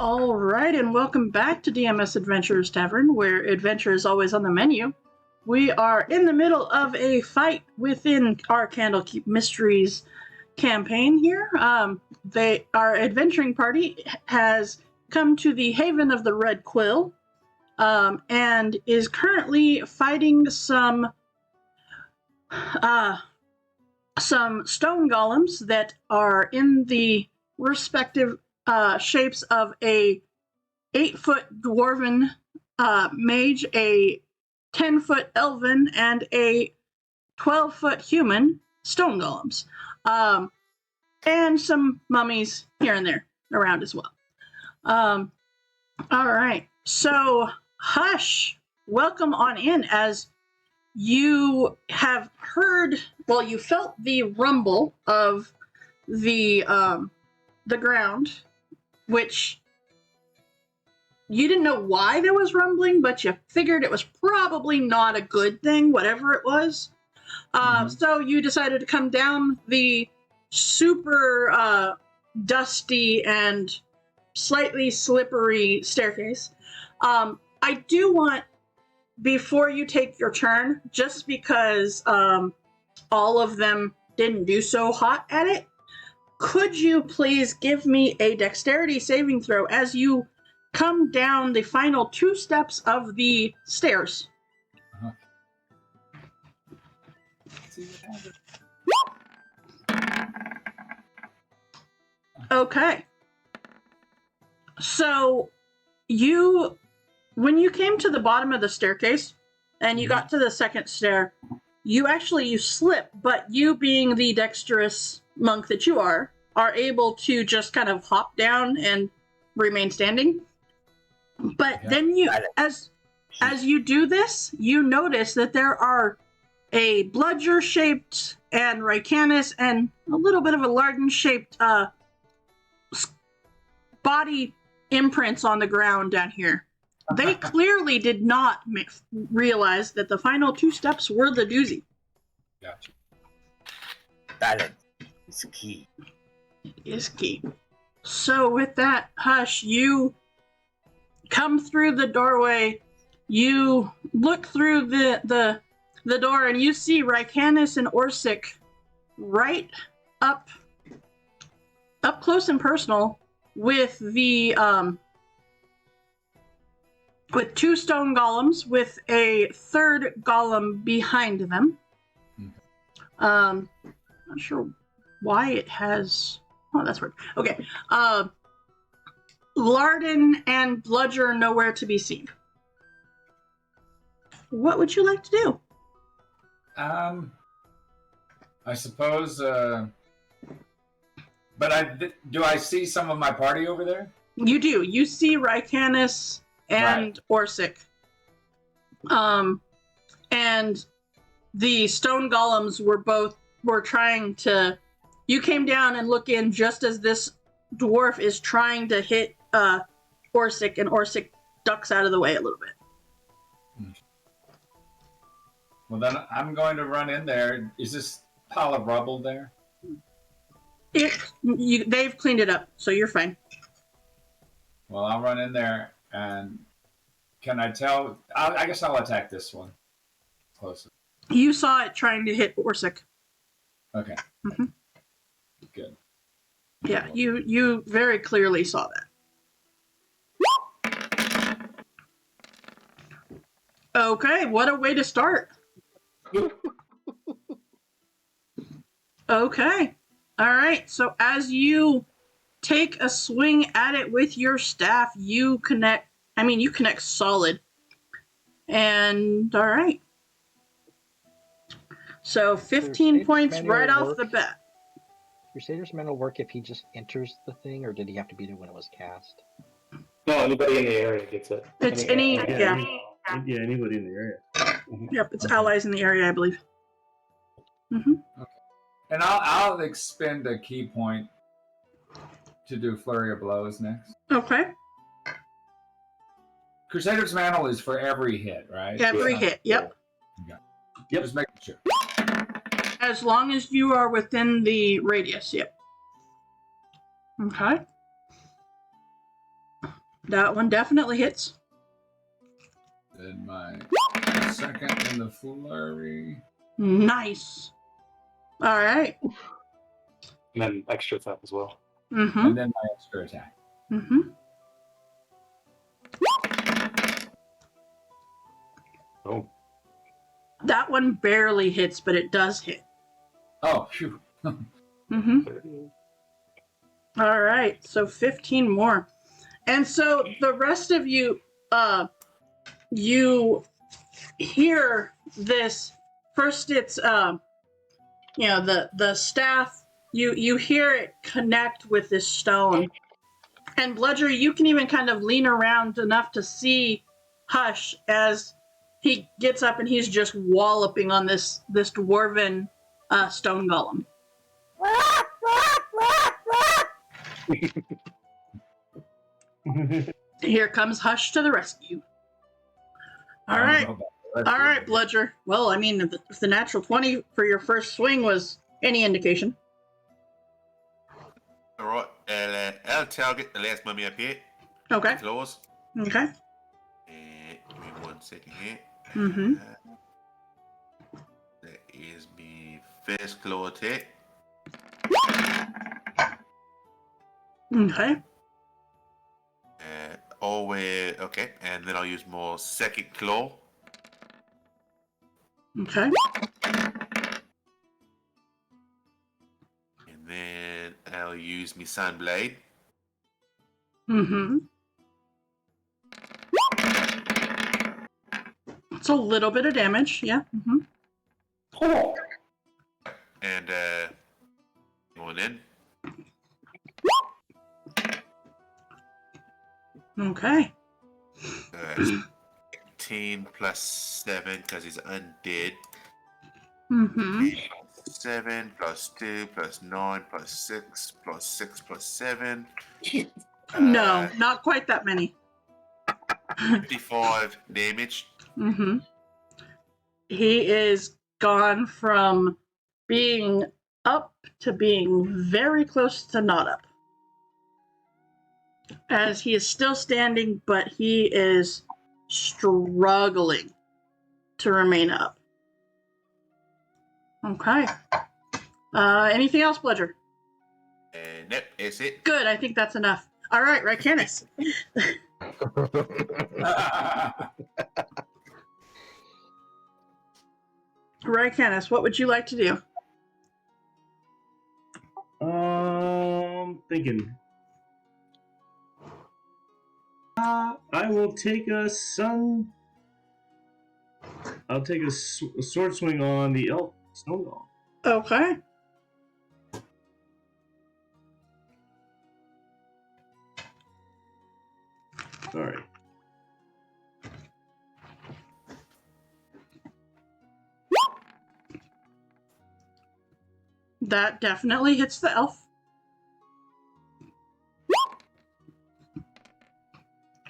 All right, and welcome back to DMS Adventurers Tavern, where adventure is always on the menu. We are in the middle of a fight within our Candlekeep Mysteries campaign here. Our adventuring party has come to the Haven of the Red Quill, and is currently fighting some stone golems that are in the respective shapes of a 8-foot dwarven mage, a 10-foot elven, and a 12-foot human stone golems, and some mummies here and there around as well. All right, so Hush, welcome on in. As you have heard, well, you felt the rumble of the ground, which you didn't know why there was rumbling, but you figured it was probably not a good thing, whatever it was. So you decided to come down the super dusty and slightly slippery staircase. I do want, before you take your turn, just because all of them didn't do so hot at it, could you please give me a dexterity saving throw as you come down the final 2 steps of the stairs? Okay. So when you came to the bottom of the staircase and you got to the second stair, you slip, but you, being the dexterous monk that you are able to just kind of hop down and remain standing. But then as you do this, you notice that there are a bludger-shaped and Rycanus and a little bit of a Larden-shaped body imprints on the ground down here. They clearly did not realize that the final 2 steps were the doozy. Gotcha. Balance is key. It is key. So with that, Hush, you come through the doorway, you look through the door, and you see Rycanus and Orsic right up close and personal with the with 2 stone golems with a 3rd golem behind them. Not sure why it has. Oh, that's weird. Okay. Larden and Bludger nowhere to be seen. What would you like to do? I suppose. But do I see some of my party over there? You do. You see Rycanus and Orsic. And the stone golems were trying to. You came down and look in just as this dwarf is trying to hit Orsic, and Orsic ducks out of the way a little bit. Well, then I'm going to run in there. Is this pile of rubble there? They've cleaned it up, so you're fine. Well, I'll run in there, and can I tell? I guess I'll attack this one closer. You saw it trying to hit Orsic. Okay. Mm-hmm. Good. Yeah, you very clearly saw that. Okay, what a way to start. Okay. All right, so as you take a swing at it with your staff, you connect solid. And all right. So 15 points right off the bat. Crusader's Man will work if he just enters the thing, or did he have to be there when it was cast? No, anybody in the area gets it. It's anybody in the area. Yep, it's allies in the area, I believe. Mm-hmm. Okay. And I'll expend a key point to do Flurry of Blows next. Okay. Crusader's Mantle is for every hit, right? Every hit, yep. Okay. Yep. Just making sure. As long as you are within the radius, yep. Okay. That one definitely hits. Then my second in the flurry. Nice. All right. And then extra attack as well. Mm-hmm. And then my extra attack. Mm-hmm. Oh. That one barely hits, but it does hit. Oh, phew. Mm-hmm. All right. So 15 more. And so the rest of you, you hear this. First, it's the staff. You hear it connect with this stone, and Bludger, you can even kind of lean around enough to see Hush as he gets up and he's just walloping on this dwarven stone golem. Here comes Hush to the rescue. All right, Bludger. Well, I mean, if the natural 20 for your first swing was any indication. All right, I'll target the last mummy up here. Okay. Claws. Okay. And give me 1 second here. Mm-hmm. That is my first claw attack. Okay. Okay, and then I'll use more second claw. Okay. And then I'll use my sunblade. Mm-hmm. It's a little bit of damage, yeah. Mm-hmm. Oh. And going in. Okay. 18 plus 7 because he's undead. Mm-hmm. 7 plus 2 plus 9 plus 6 plus 6 plus 7. No, not quite that many. 55 damage. Mm-hmm. He is gone from being up to being very close to not up. As he is still standing, but he is struggling to remain up. Okay. Anything else, Bludger? Nope, that's it. Good, I think that's enough. All right, Rycanis. Rycanis, what would you like to do? Thinking. I will take a sun. I'll take a sword swing on the elf snowball. Okay. Sorry. That definitely hits the elf.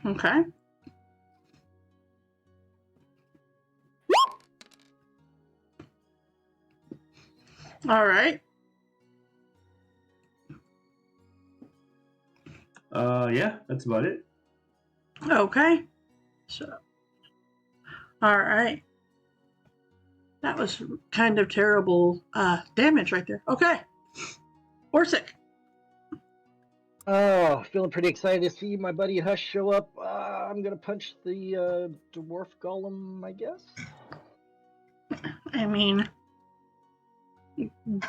Okay. All right. Yeah, that's about it. Okay. So, all right. That was kind of terrible damage right there. Okay. Orsic. Oh, feeling pretty excited to see my buddy Hush show up. I'm gonna punch the dwarf golem, I guess. I mean,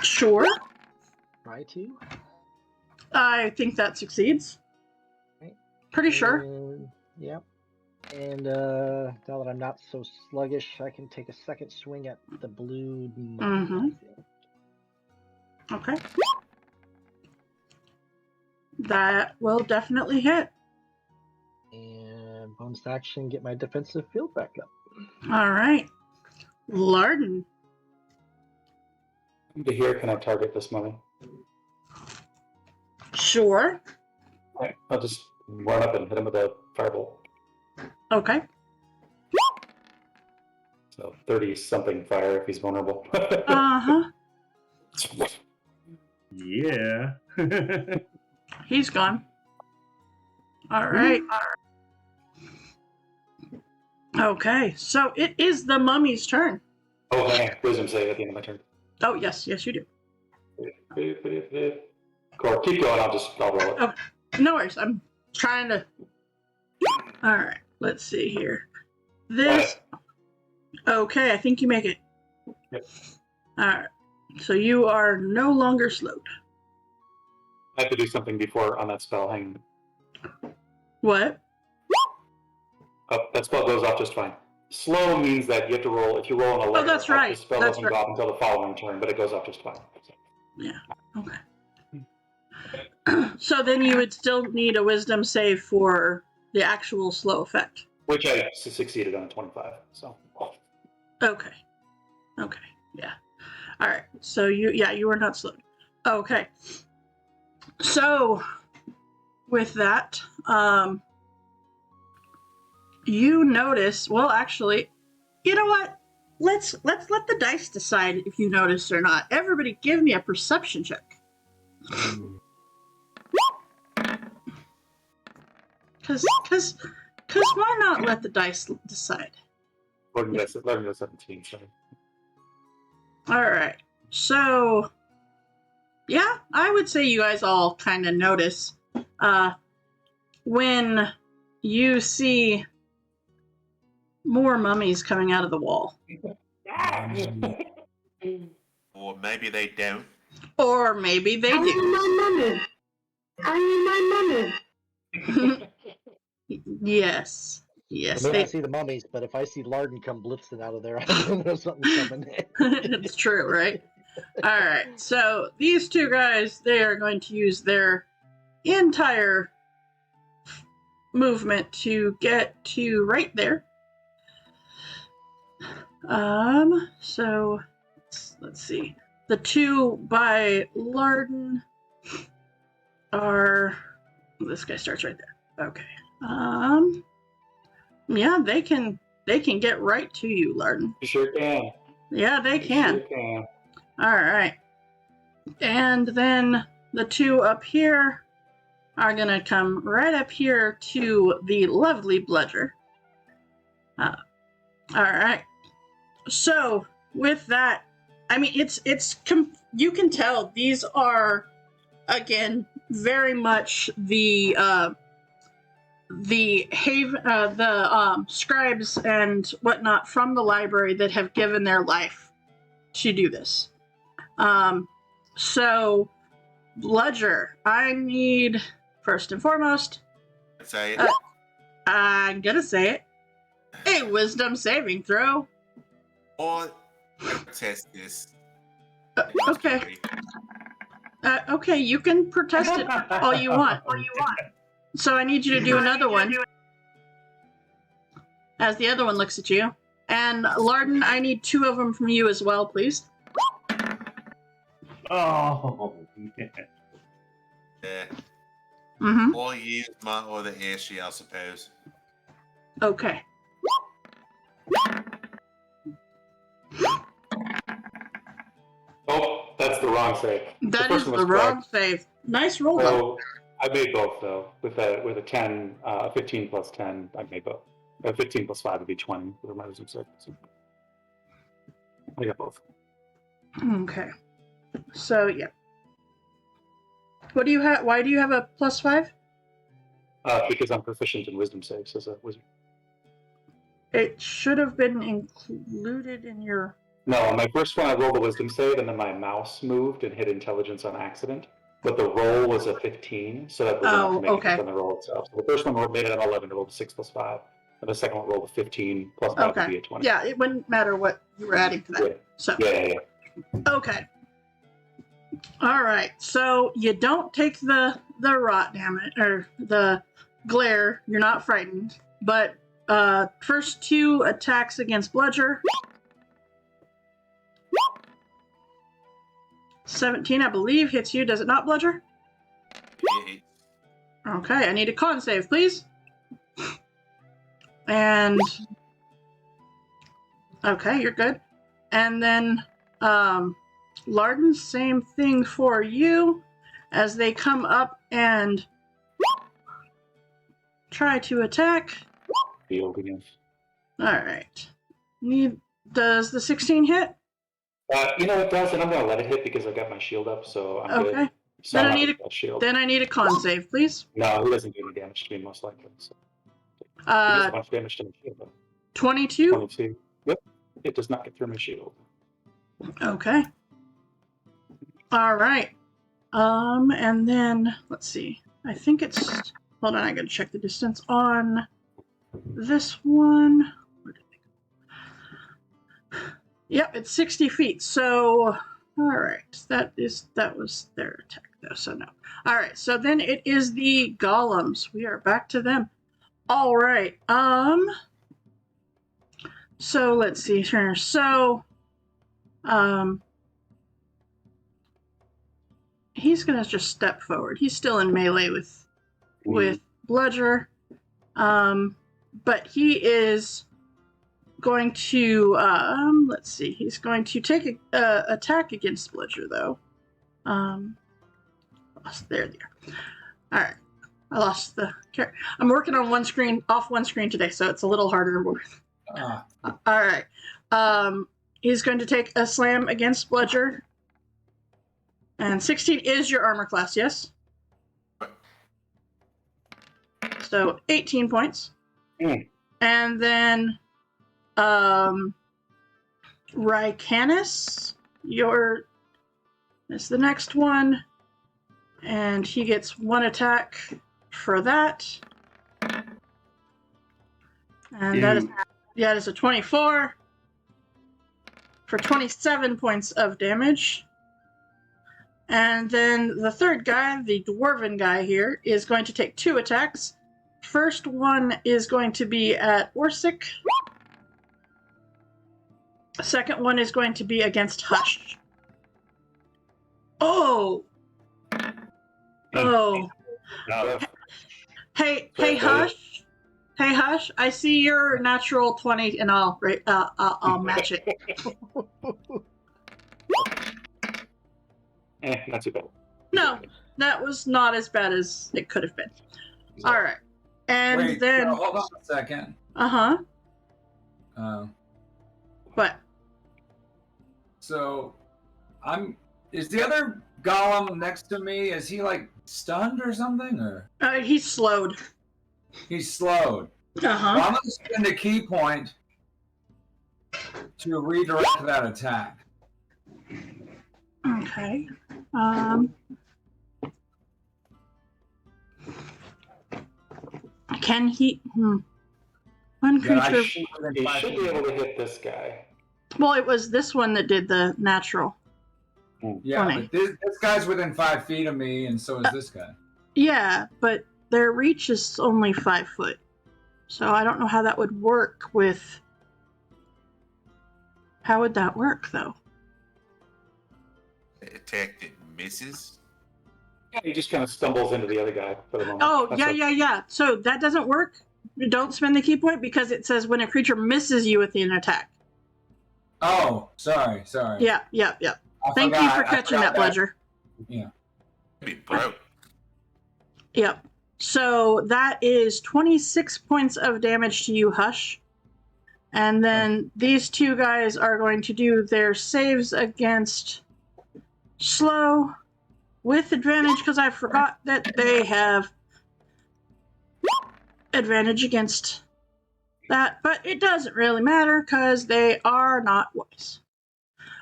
sure. Try to. I think that succeeds. Right. Pretty sure. Yeah. And now that I'm not so sluggish, I can take a second swing at the blue mummy, I think. Okay. That will definitely hit. And bonus action, get my defensive field back up. All right. Larden. To here, can I target this mummy? Sure. Right. I'll just run up and hit him with a firebolt. Okay. So 30-something fire if he's vulnerable. Uh-huh. Yeah. He's gone. All right. Okay, so it is the mummy's turn. Oh, hang on. Wisdom save at the end of my turn. Oh, yes, you do. Cool. Keep going. I'll roll it. Okay, no worries. I'm trying to. All right, let's see here. This. Okay, I think you make it. Yep. All right, so you are no longer slowed. I have to do something before on that spell. Hang on. What? Oh, that spell goes off just fine. Slow means that you have to roll. If you roll an 11, Oh, that's right. the spell That's doesn't go off until the following turn, but it goes off just fine. Yeah. Okay. So then you would still need a wisdom save for the actual slow effect. Which I succeeded on 25. So. Okay. Okay. Yeah. All right. So you were not slowed. Okay. So with that, you notice. Well, actually, you know what? Let's let the dice decide if you noticed or not. Everybody, give me a perception check. Cause why not let the dice decide? Learn to 17. Sorry. All right. So, yeah, I would say you guys all kind of notice when you see more mummies coming out of the wall. Or maybe they don't. Or maybe they do. I need my money. Yes. Yes. I may not see the mummies, but if I see Larden come blitzing out of there, I know something's coming. It's true, right? All right. So these two guys, they are going to use their entire movement to get to right there. So let's see. The two by Larden are. This guy starts right there. Okay. Yeah, they can get right to you, Larden. You sure can. Yeah, they can. Sure can. All right. And then the two up here are gonna come right up here to the lovely Bludger. All right. So with that, I mean, you can tell these are, again, very much the scribes and whatnot from the library that have given their life to do this. So Bludger, I need first and foremost. Say it. I'm gonna say it. A wisdom saving throw. Or test this. Okay. Okay, you can protest it all you want. So I need you to do another one. As the other one looks at you. And Larden, I need 2 of them from you as well, please. Oh, yeah. Yeah. Mm-hmm. Or use my other issue, I suppose. Okay. Oh, that's the wrong save. That is the wrong save. Nice roll, though. So I made both, though. With a 10, 15 plus 10, I made both. 15 plus 5 would be 20 with my wisdom save. So I got both. Okay. So, yeah. What do you have? Why do you have a plus 5? Because I'm proficient in wisdom saves as a wizard. It should have been included in your... No, on my first one I rolled a wisdom save, and then my mouse moved and hit intelligence on accident. But the roll was a 15, so that was enough to make it on the roll itself. So the first one made it an 11, it rolled a 6 plus 5. And the second one rolled a 15 plus 5 would be a 20. Yeah, it wouldn't matter what you were adding to that. Yeah. So. Yeah. Okay. All right. So you don't take the rot damage or the glare. You're not frightened. But first 2 attacks against Bludger. 17, I believe, hits you. Does it not, Bludger? Yeah. Okay. I need a con save, please. And okay, you're good. And then Larden, same thing for you as they come up and try to attack. Field again. All right. Does the 16 hit? You know it does, and I'm gonna let it hit because I've got my shield up, so I'm Okay. good. So Then I'm I not need with that shield. Then I need a con save, please. No, he doesn't do any damage to me, most likely. So. He does a bunch of damage to my shield, though. 22. 22. Yep. It does not get through my shield. Okay. All right. And then let's see. I think it's. Hold on, I gotta check the distance on this one. Where did they go? Yep, it's 60 feet. So, all right. That was their attack, though. So no. All right. So then it is the golems. We are back to them. All right. So let's see here. So, he's gonna just step forward. He's still in melee with Bludger, but he is going to let's see. He's going to take a attack against Bludger though. There they are. All right. I lost the character. I'm working on one screen today, so it's a little harder. All right. He's going to take a slam against Bludger. And 16 is your armor class, yes? So 18 points. And then Rycanis, is the next one. And he gets one attack for that. And that is a 24 for 27 points of damage. And then the third guy, the dwarven guy here, is going to take 2 attacks. First one is going to be at Orsic. The second one is going to be against Hush. Oh! Oh. No. Hey, Hush. Hey, Hush. I see your natural 20, and I'll match it. Not too bad. No, that was not as bad as it could have been. All right, and Wait, then no, hold on a second. What? So, is the other golem next to me? Is he like stunned or something, or He's slowed. he's slowed? Well, I'm going to spend a key point to redirect that attack. Okay. Can he? One creature. He should be able to hit this guy. Well, it was this one that did the natural. Yeah, 20. but this guy's within 5 feet of me, and so is this guy. Yeah, but their reach is only 5 foot. So I don't know how that would work with. How would that work, though? Attack that misses. Yeah, he just kind of stumbles into the other guy for the moment. Oh, That's yeah. So that doesn't work. Don't spend the key point because it says when a creature misses you with an attack. Oh, sorry. Yeah. Thank you for catching that, Bludger. Yeah. Be broke. Yep. So that is 26 points of damage to you, Hush. And then these two guys are going to do their saves against Slow with advantage because I forgot that they have advantage against that. But it doesn't really matter because they are not wise.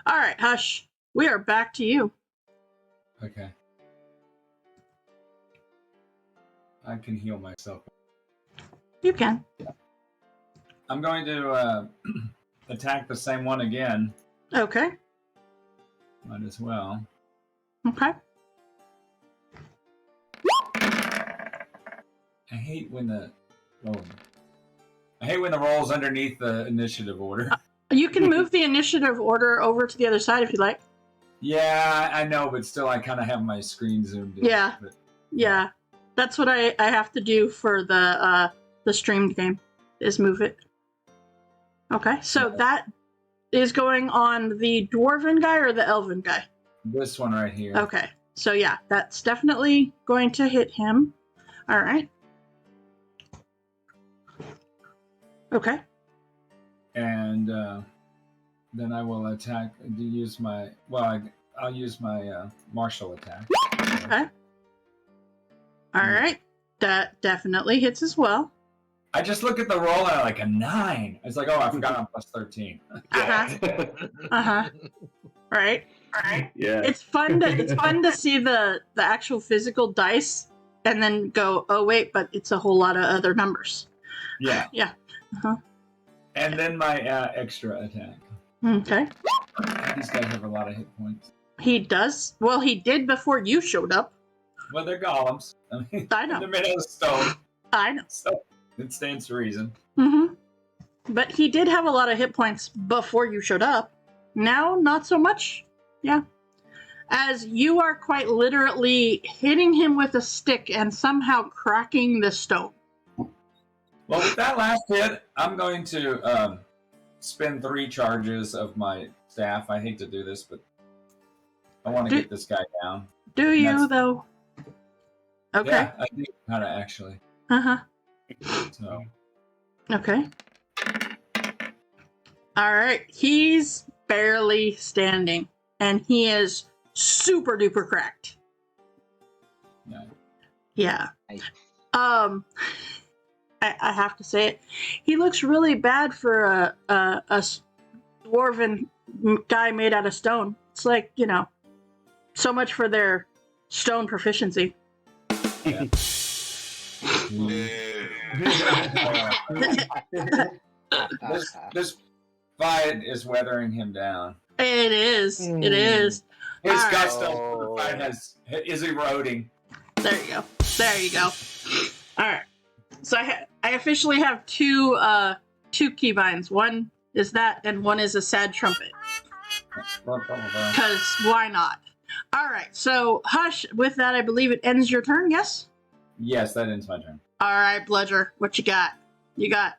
All right, Hush. We are back to you. Okay. I can heal myself. You can. I'm going to attack the same one again. Okay. Might as well. Okay. I hate when the roll's underneath the initiative order. You can move the initiative order over to the other side if you like. Yeah, I know, but still, I kind of have my screen zoomed in. Yeah. But, Yeah. That's what I have to do for the streamed game, is move it. Okay, so that is going on the dwarven guy or the elven guy? This one right here. Okay, so yeah, that's definitely going to hit him. All right. Okay. And then I will attack. Use my I'll use my martial attack. Okay. All right. That definitely hits as well. I just look at the roll and I'm like a 9. It's like, oh, I forgot I'm plus 13. Right. Yeah. It's fun to see the actual physical dice and then go, oh wait, but it's a whole lot of other numbers. Yeah. Yeah. Uh-huh. And then my extra attack. Okay. These guys have a lot of hit points. He does. Well, he did before you showed up. Well, they're golems. I mean, I know. they're made out of stone. I know. So it stands to reason. Mm-hmm. But he did have a lot of hit points before you showed up. Now, not so much. Yeah. As you are quite literally hitting him with a stick and somehow cracking the stone. Well, with that last hit, I'm going to spend 3 charges of my staff. I hate to do this, but I want to get this guy down. Do you, though? Okay. Yeah, I do kind of actually. Uh-huh. So. Okay. All right. He's barely standing, and he is super duper cracked. Yeah. Yeah. Nice. I have to say it. He looks really bad for a dwarven guy made out of stone. It's like, you know, so much for their stone proficiency. Yeah. This fight is weathering him down. It is. It is. His All right. gusto for the fight is eroding. There you go. There you go. All right. So I officially have two keybinds. One is that, and one is a sad trumpet. Because why not? All right. So Hush. With that, I believe it ends your turn. Yes. Yes, that ends my turn. All right, Bludger. What you got? You got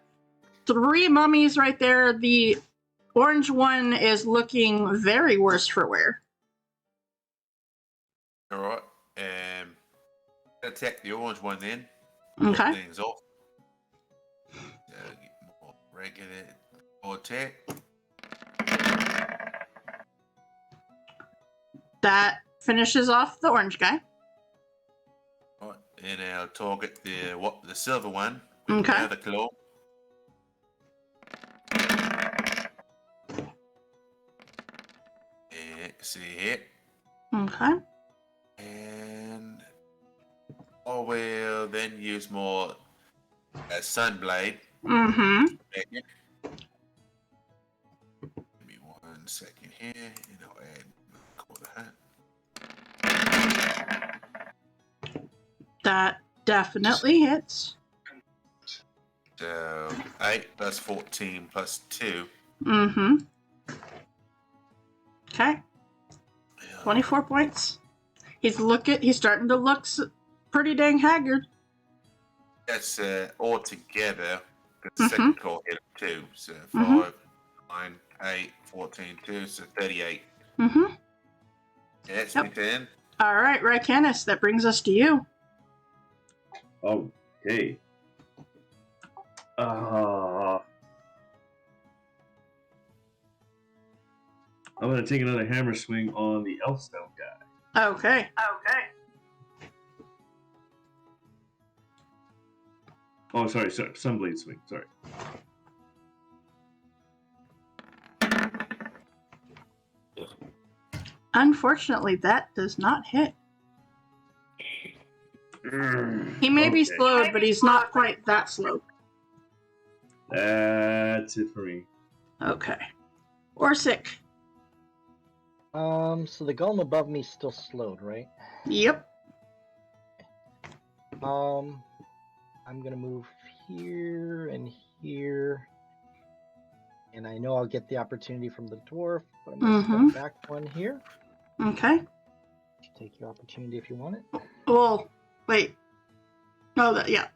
3 mummies right there. The orange one is looking very worse for wear. All right. Attack the orange one then. Okay. Things off. Get more regular attack. That finishes off the orange guy. Right. And I'll target the silver one. Okay. The other claw. And see here. Okay. And I will then use more sunblade. Mm-hmm. Give me 1 second here, and I'll add quarter hat. That definitely hits. So 8 plus 14 plus 2. Mm-hmm. Okay. 24 points. He's starting to look pretty dang haggard. That's all together. The second claw hit 2. So 5, 9, 8, 14, 2, so 38. Mm-hmm. Yeah, that's my turn. All right, Rycanis, that brings us to you. Okay. I'm gonna take another hammer swing on the Elfstone guy. Okay. Oh, sorry, Sunblade swing. Sorry. Unfortunately, that does not hit. He may be slowed, but he's not quite that slow. That's it for me. Okay. Orsic. So the golem above me is still slowed, right? Yep. I'm gonna move here and here, and I know I'll get the opportunity from the dwarf, but I'm gonna step back 1 here. Okay. Take your opportunity if you want it. Well, wait. Oh, yeah.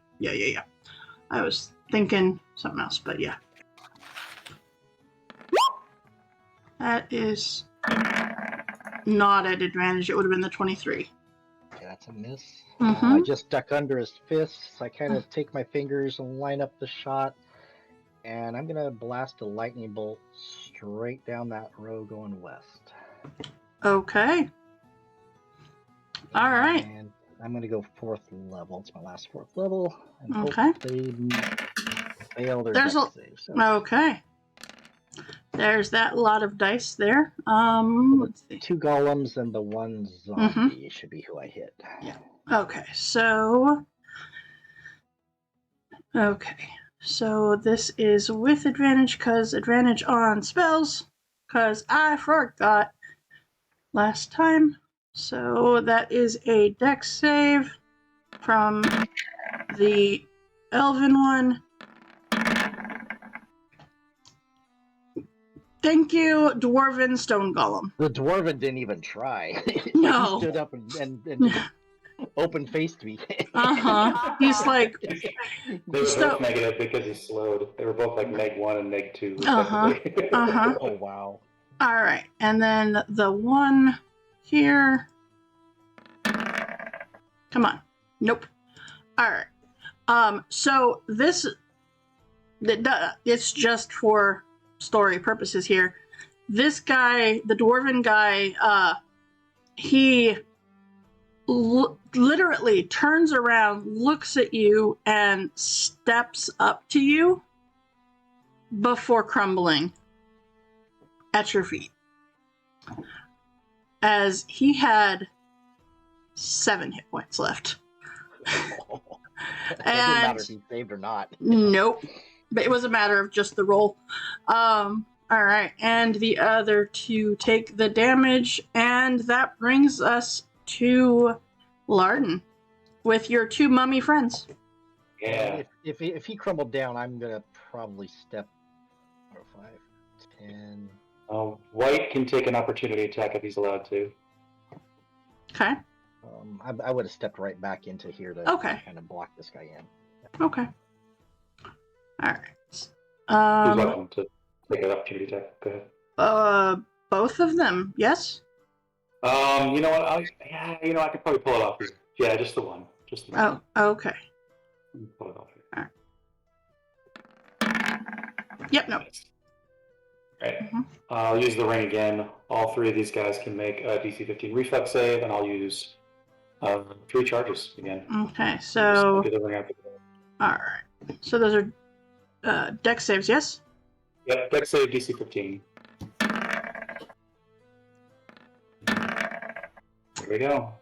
I was thinking something else, but yeah. That is not at advantage. It would have been the 23. Okay, that's a miss. Mhm. I just duck under his fists. I kind of take my fingers and line up the shot, And I'm gonna blast a lightning bolt straight down that row going west. Okay. All right. And I'm gonna go 4th level. It's my last 4th level. And Okay. hope they fail their There's dex a- save. So Okay. There's that lot of dice there. Let's see. 2 golems and the 1 zombie should be who I hit. Yeah. Okay, so this is with advantage because advantage on spells because I forgot last time. So that is a dex save from the elven one. Thank you, dwarven stone golem. The dwarven didn't even try. No. He stood up and open-faced me. He's like, They were So- both negative because he slowed. They were both like -1 and -2. Uh-huh. respectively. Oh, wow. all right. And then the one here. Come on. Nope. All right. So this, it's just for story purposes here. This guy, the dwarven guy, he literally turns around, looks at you, and steps up to you before crumbling at your feet. As he had 7 hit points left. It doesn't matter if he saved or not. Nope. But it was a matter of just the roll. All right. And the other 2 take the damage. And that brings us to Larden with your 2 mummy friends. Yeah. If he crumbled down, I'm gonna probably step 4, 5, 10. White can take an opportunity attack if he's allowed to. Okay. I would have stepped right back into here to Okay. kind of block this guy in. Okay. All right. He's welcome to take an opportunity attack. Go ahead. Both of them, yes? You know what? I could probably pull it off here. Yeah, just the one. Just the one. Oh, okay. Pull it off here. Yep, no. Right. Mhm. I'll use the ring again. All 3 of these guys can make a DC 15 reflex save, and I'll use 3 charges again. Okay, so, Get the ring out. all right. So those are dex saves, yes? Yep, dex save DC 15. There we go.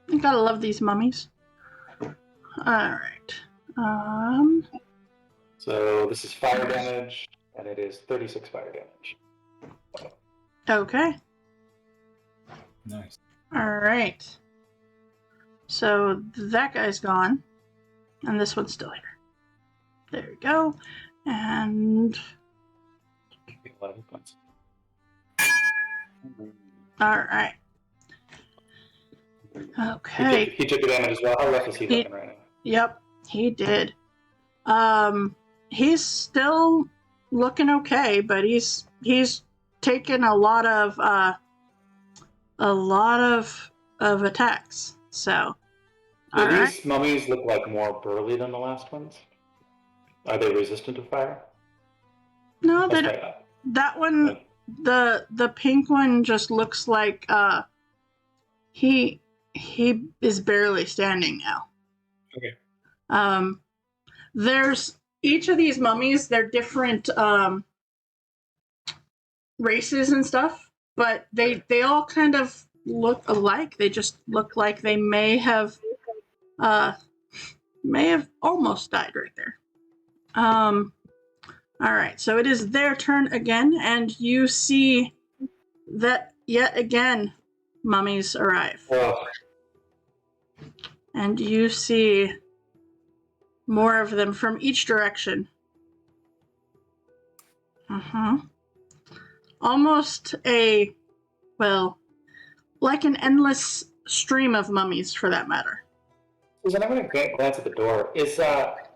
You gotta love these mummies. All right. So this is fire damage, and it is 36 fire damage. Okay. Nice. All right. So that guy's gone, and this one's still here. There we go. And 11 points. all right. Okay. He took the damage as well. How rough is he looking right now? Yep, he did. He's still looking okay, but he's taken a lot of attacks. So, Do all these right. mummies look like more burly than the last ones? Are they resistant to fire? No, That's that right. that one, the pink one just looks like he is barely standing now. Okay. There's each of these mummies, they're different races and stuff, but they all kind of look alike. They just look like they may have almost died right there. All right, so it is their turn again, and you see that yet again mummies arrive. Well, And you see more of them from each direction. Almost like an endless stream of mummies, for that matter. Susan, I'm going to glance at the door.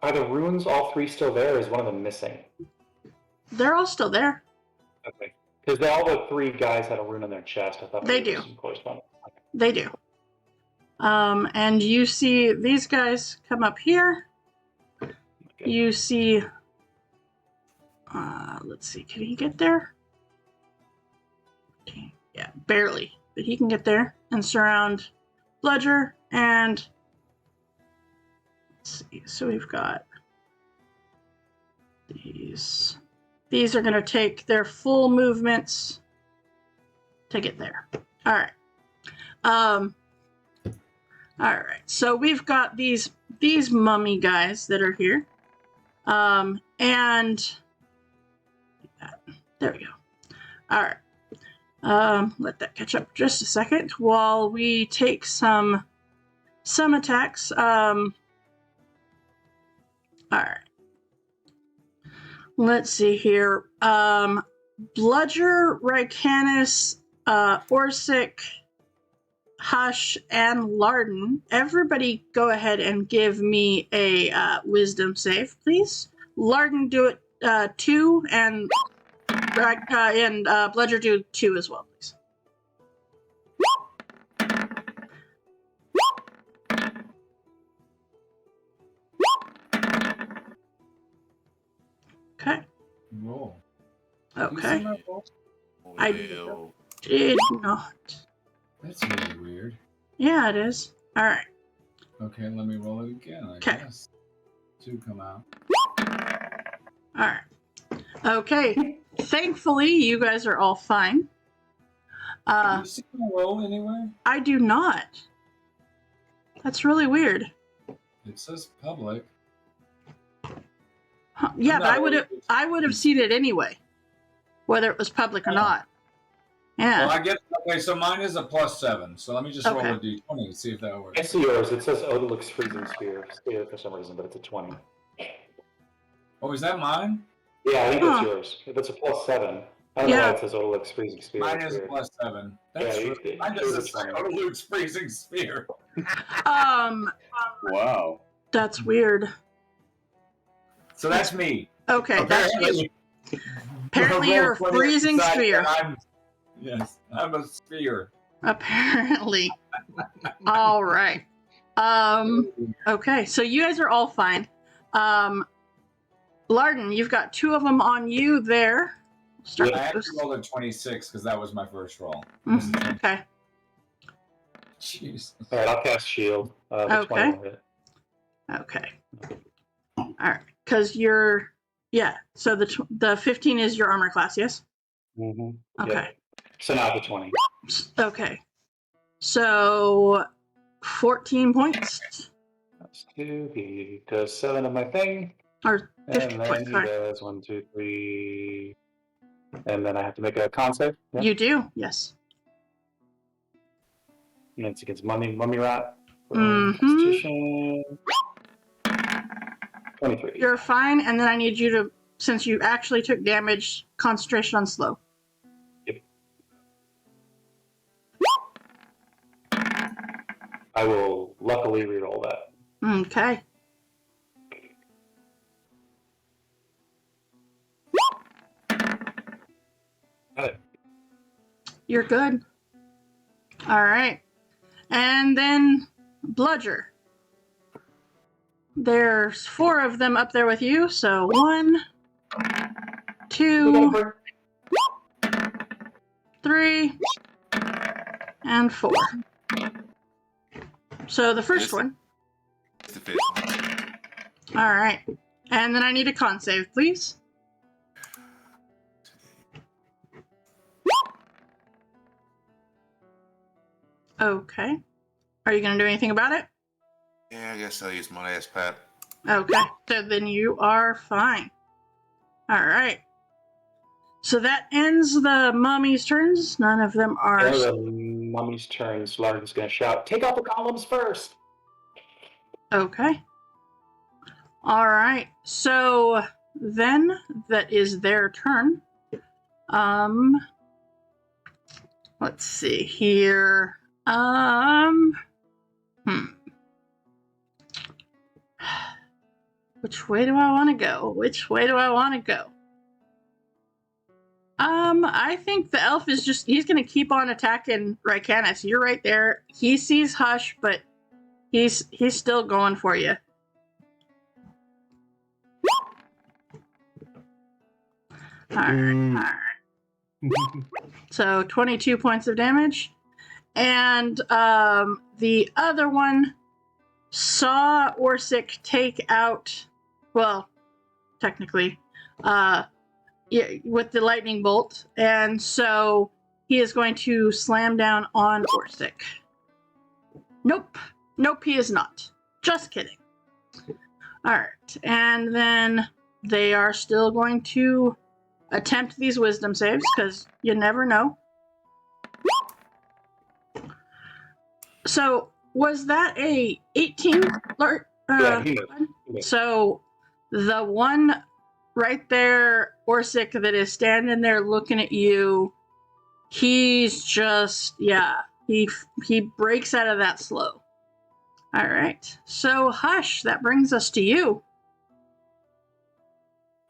Are the runes all 3 still there, or is one of them missing? They're all still there. Okay. Because all the 3 guys had a rune on their chest. I thought They there was do. some correspondence. Okay. They do. And you see these guys come up here. Okay. You see Let's see, can he get there? Yeah, barely, but he can get there and surround Bludger. And let's see, so we've got these. These are going to take their full movements to get there. All right. All right. So we've got these mummy guys that are here. And there we go. All right. Let that catch up just a second while we take some attacks. All right. Let's see here. Bludger, Rycanus, Orsic, Hush, and Larden. Everybody go ahead and give me a wisdom save, please. Larden, do it 2, and Bludger do 2 as well, please. Okay. Roll. Okay. I Will did not. That's really weird. Yeah, it is. All right. Okay, let me roll it again, I 'Kay. guess. 2 come out. All right. Okay. Thankfully, you guys are all fine. Do you see my roll anywhere? I do not. That's really weird. It says public. Huh. Yeah, I'm but not I would have seen it anyway, whether it was public or not. Yeah. Well, I get okay. So mine is a +7. So let me just roll Okay. a d20 and see if that I works. see yours. It says Odalix Freezing Spear for some reason, but it's a 20. Oh, is that mine? Yeah, I think Huh. that's yours. If it's a +7, I don't know why it says Odalix Freezing Spear. Mine It's is a weird. +7. That's Yeah, true. Mine yours doesn't is say 20. Luke's freezing spear. Wow. That's weird. So that's me. Okay, that's you. Apparently Roll you're a 20 freezing inside, sphere. and I'm a sphere. Apparently. All right. Okay, so you guys are all fine. Larden, you've got 2 of them on you there. Start I with actually those. rolled a 26 because that was my first roll. Okay. Jeez. All right, I'll cast Shield. The Okay. 20 will hit. Okay. All right, because you're, yeah. So the 15 is your armor class, yes? Mm-hmm. Okay. Yep. So now the 20. Okay. So 14 points That's 2. He does 7 of my thing. or 50 And then points. he Sorry. does 1, 2, 3. And then I have to make a con save. Yeah. You do, yes. And it's against Mummy Rat. Mhm. Constitution. 23. You're fine, and then I need you to, since you actually took damage, concentration on slow. Yep. I will luckily reroll that. Okay. Got it. You're good. All right. And then Bludger. There's 4 of them up there with you, so 1, 2, 3, and 4. So the first one. It's the 5th one. All right. And then I need a con save, please. Okay. Are you going to do anything about it? Yeah, I guess I'll use my last pet. Okay. So then you are fine. All right. So that ends the mummy's turns. None of them are. One of the mummy's turns, Larden's going to shout, "Take out the columns first!" Okay. All right. So then that is their turn. Let's see here. Which way do I want to go? Which way do I want to go? I think the elf is he's going to keep on attacking Rycanus. You're right there. He sees Hush, but he's still going for you. All right. So 22 points of damage. And the other one saw Orsic take out, well, technically, with the lightning bolt. And so he is going to slam down on Orsic. Nope. Nope, he is not. Just kidding. All right. And then they are still going to attempt these wisdom saves because you never know. So was that a 18? Yeah, he knows. So the one right there, Orsic, that is standing there looking at you, he's just, he breaks out of that slow. All right. So Hush, that brings us to you.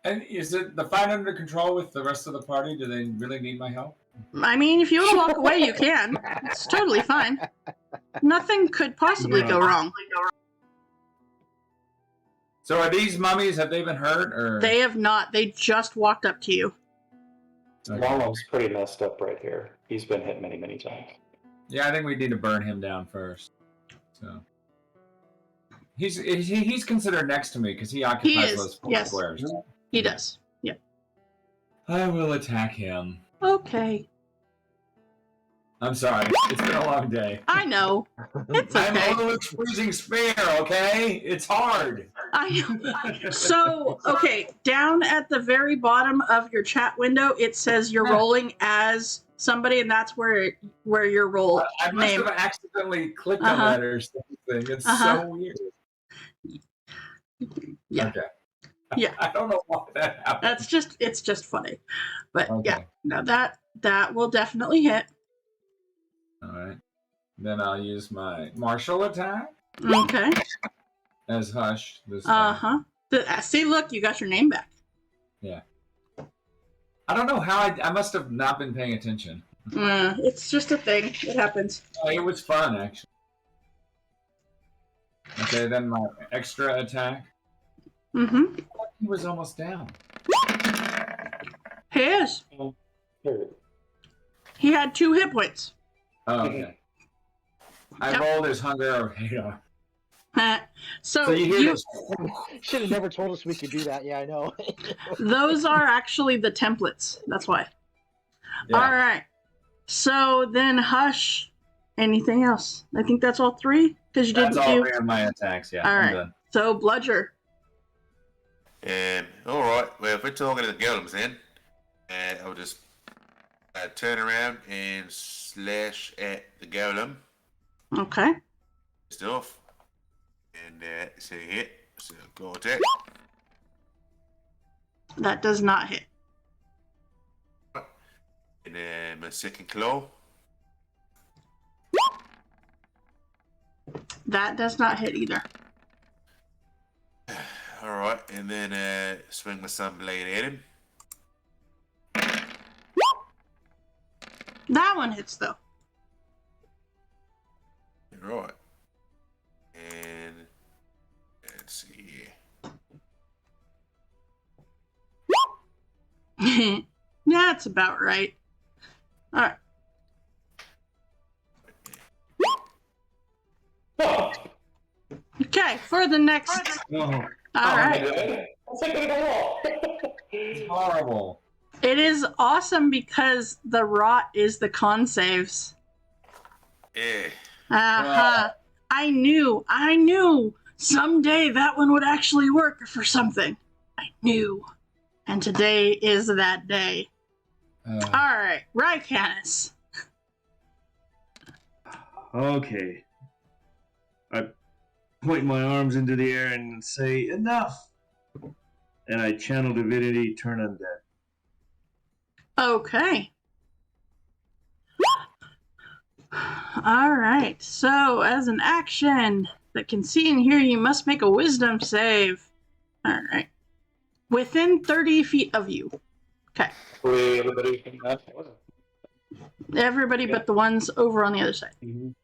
And is it the fight under control with the rest of the party? Do they really need my help? I mean, if you want to walk away, you can. It's totally fine. Nothing could possibly go wrong. So are these mummies, have they been hurt? Or They have not. They just walked up to you. Longum's pretty messed up right here. He's been hit many, many times. Yeah, I think we need to burn him down first. So he's considered next to me because he occupies those 4 squares. He does. Yeah. I will attack him. Okay. I'm sorry. It's been a long day. I know. It's okay. I'm Ulrich's freezing spear, okay? It's hard. So, okay, down at the very bottom of your chat window, it says you're rolling as somebody, and that's where your role I must name. have accidentally clicked on that or something. It's so weird. Yeah. Okay. Yeah. I don't know why that happened. It's just funny. But Okay. yeah, no, that will definitely hit. All right. Then I'll use my martial attack Okay. as Hush. This time. See, look, you got your name back. Yeah. I don't know how I must have not been paying attention. It's just a thing. It happens. It was fun, actually. Okay, then my extra attack. Mm-hmm. He was almost down. He is. He had 2 hit points. Oh, okay. I rolled his hunger or radar. So you hear this? Should have never told us we could do that. Yeah, I know. Those are actually the templates. That's why. Yeah. All right. So then Hush. Anything else? I think that's all 3 because you didn't That's all do. 3 of my attacks. Yeah. All I'm right. done. So Bludger. All right. Well, if we're talking to the golems, then I'll just turn around and slash at the golem. Okay. Stuff. And so hit. So go attack. That does not hit. And then my second claw. That does not hit either. All right, and then swing my sunblade at him. That one hits though. Right. And let's see here. That's about right. All right. Oh, Okay, for the next. All right. That's a good roll. It's horrible. It is awesome because the rot is the con saves. Yeah. I knew someday that one would actually work for something. I knew. And today is that day. Alright, Rycanis. Okay. I point my arms into the air and say, enough! And I channel divinity, turn undead. Okay. Alright, so as an action that can see and hear, you must make a wisdom save. Alright. Within 30 feet of you. Okay. Everybody can Everybody but the ones over on the other side. And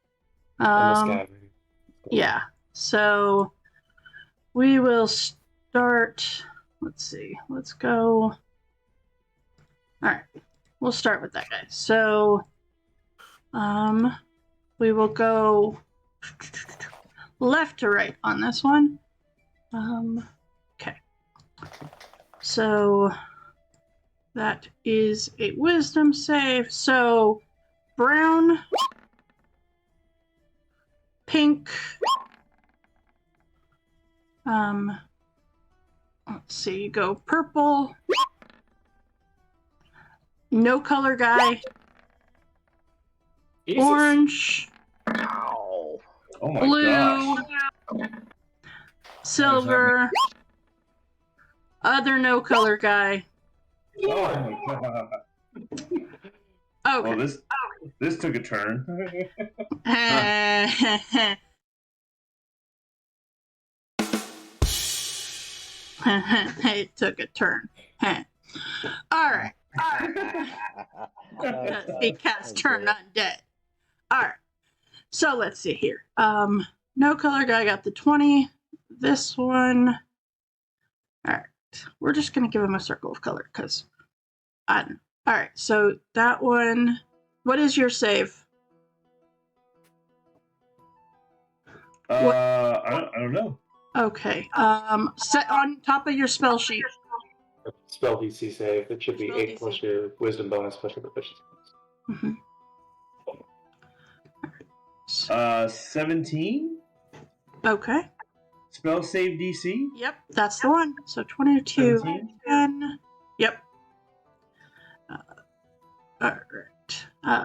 this guy. Yeah. So we will start. Let's see. Let's go. All right, we'll start with that guy. So, we will go left to right on this one. Okay. So that is a wisdom save. So brown, pink, let's see, you go purple, no color guy, Jesus. orange, Ow. Oh my blue, gosh. silver, other no color guy. Oh my god. Okay. Oh, this took a turn. It took a turn. All right. He cast turn undead. All right. So let's see here. No color guy got the 20. This one. All right. We're just gonna give him a circle of color because I don't know. All right. So that one. What is your save? I don't know. Okay. Set on top of your spell sheet. Spell DC save. It should be Spell 8 plus DC. your wisdom bonus plus your proficiency bonus. Mm-hmm. 17? Okay. Spell save DC? Yep, that's the one. So 22, 17? 10. Yep. All right.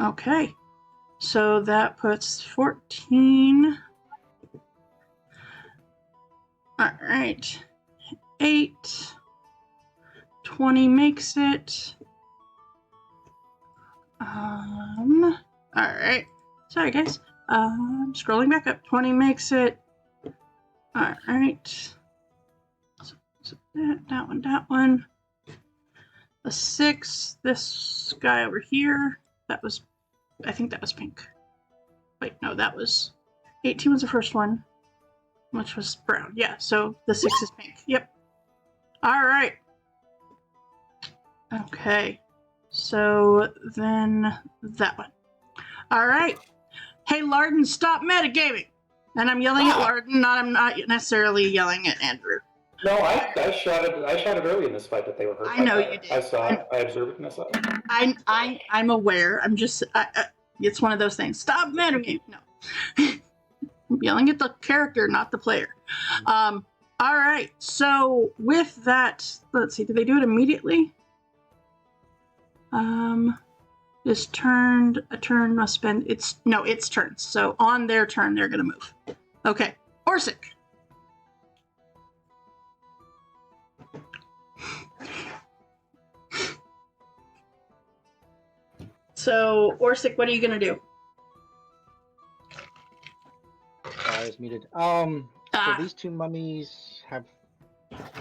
Okay. So that puts 14. All right. 8. 20 makes it. All right. Sorry, guys. Scrolling back up. 20 makes it. All right. So that one. A 6. This guy over here. That was, I think that was pink. Wait, no, that was 18 was the first one, which was brown. Yeah, so the 6 is pink. Yep. All right. Okay. So then that one. All right. Hey, Larden, stop metagaming. And I'm yelling at Larden, I'm not necessarily yelling at Andrew. No, I shot it early in this fight that they were hurt. I know you did. I saw it. I observed it and I saw it. I'm aware. I'm just, it's one of those things. Stop metagaming. No. I'm yelling at the character, not the player. All right. So with that, let's see. Did they do it immediately? This turned. A turn must spend. It's turns. So on their turn, they're gonna move. Okay. Orsic. So Orsic, what are you gonna do? I was muted. So these two mummies have,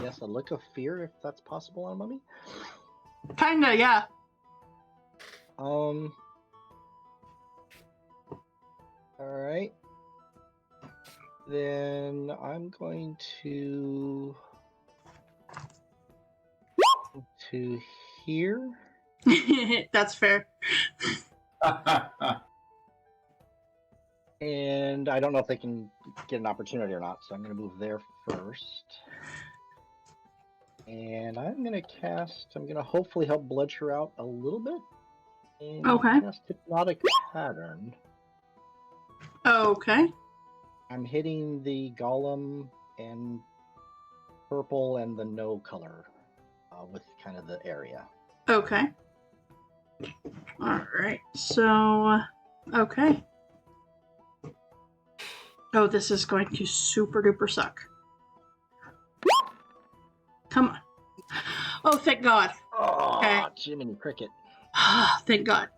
yes, a look of fear, if that's possible on a mummy. Kinda, yeah. All right. Then I'm going to here. That's fair. And I don't know if they can get an opportunity or not, so I'm going to move there first. And I'm going to hopefully help Bloodsher out a little bit. And Okay. cast Hypnotic Pattern. Okay. I'm hitting the Golem and purple and the no color with kind of the area. Okay. All right. So, okay. Oh, this is going to super duper suck. Come on. Oh, thank God. Oh, Okay. Jiminy Cricket. Thank God.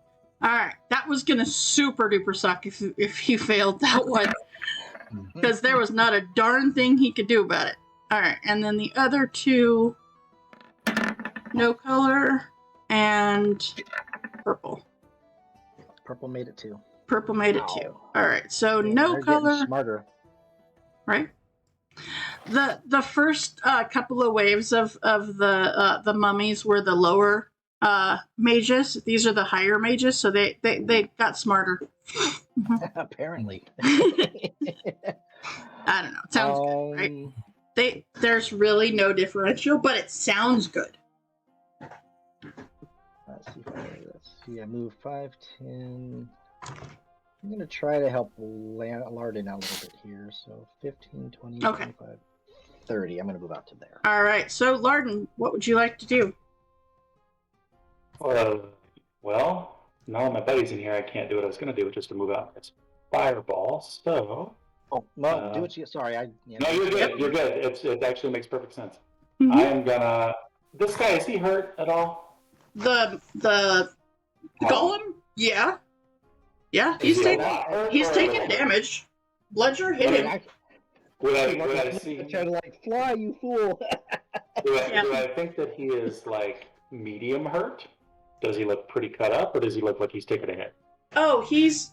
All right. That was going to super duper suck if you failed that one. Because there was not a darn thing he could do about it. All right. And then the other two, no color and purple. Purple made it too. Purple made it too. All right. So Yeah, no they're color. getting smarter. Right. The first couple of waves of the mummies were the lower mages. These are the higher mages, so they got smarter. Apparently. I don't know. It sounds good, right? There's really no differential, but it sounds good. Let's see. I move 5, 10. I'm going to try to help Larden out a little bit here. So 15, 20, Okay. 25, 30. I'm going to move out to there. All right. So, Larden, what would you like to do? Well, now that my buddy's in here, I can't do what I was going to do, which is to move out its fireball. So. Oh, no, do what you. Sorry. No, you're good. Yep. You're good. It actually makes perfect sense. Mhm. I am gonna. This guy, is he hurt at all? The golem? Yeah. Yeah, he's taking damage. Bludger hit him. Would I see? Try to fly, you fool. Do I think that he is medium hurt? Does he look pretty cut up, or does he look like he's taken a hit? Oh, he's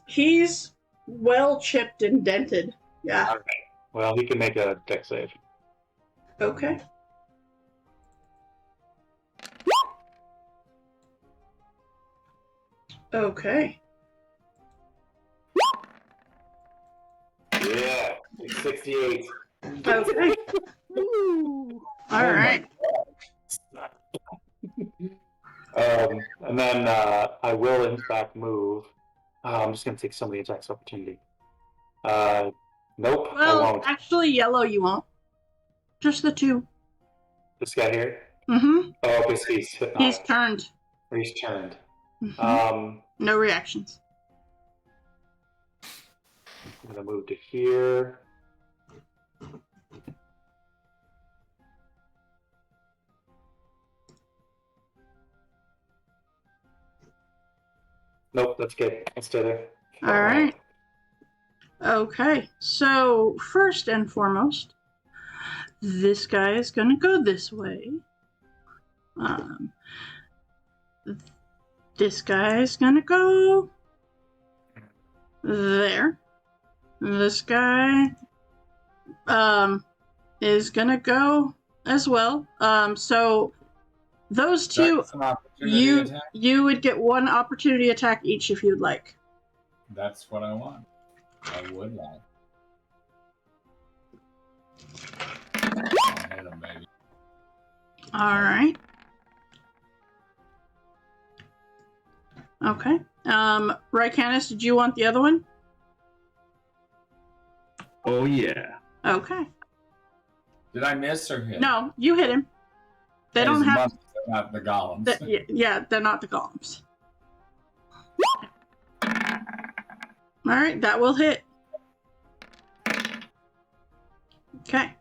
well chipped and dented. Yeah. Okay. Well, he can make a dex save. Okay. Okay. Yeah, 68. Okay. All right. And then I will, in fact, move. I'm just going to take some of the attacks opportunity. Nope, I Well, won't. actually, yellow you won't. Just the two. This guy here? Mm-hmm. Oh, because he's turned. He's turned. Mm-hmm. No reactions. I'm going to move to here. Nope, that's good. I'll stay there. All right. Okay, so first and foremost, this guy is going to go this way. This guy is going to go there. This guy is going to go as well. So those two, you would get one opportunity attack each if you'd like. That's what I want. I would like. I'll hit him, baby. All right. Okay. Rycanis, did you want the other one? Oh, yeah. Okay. Did I miss or hit? No, you hit him. They don't have... They're not the golems. Yeah, they're not the golems. All right, that will hit. Okay.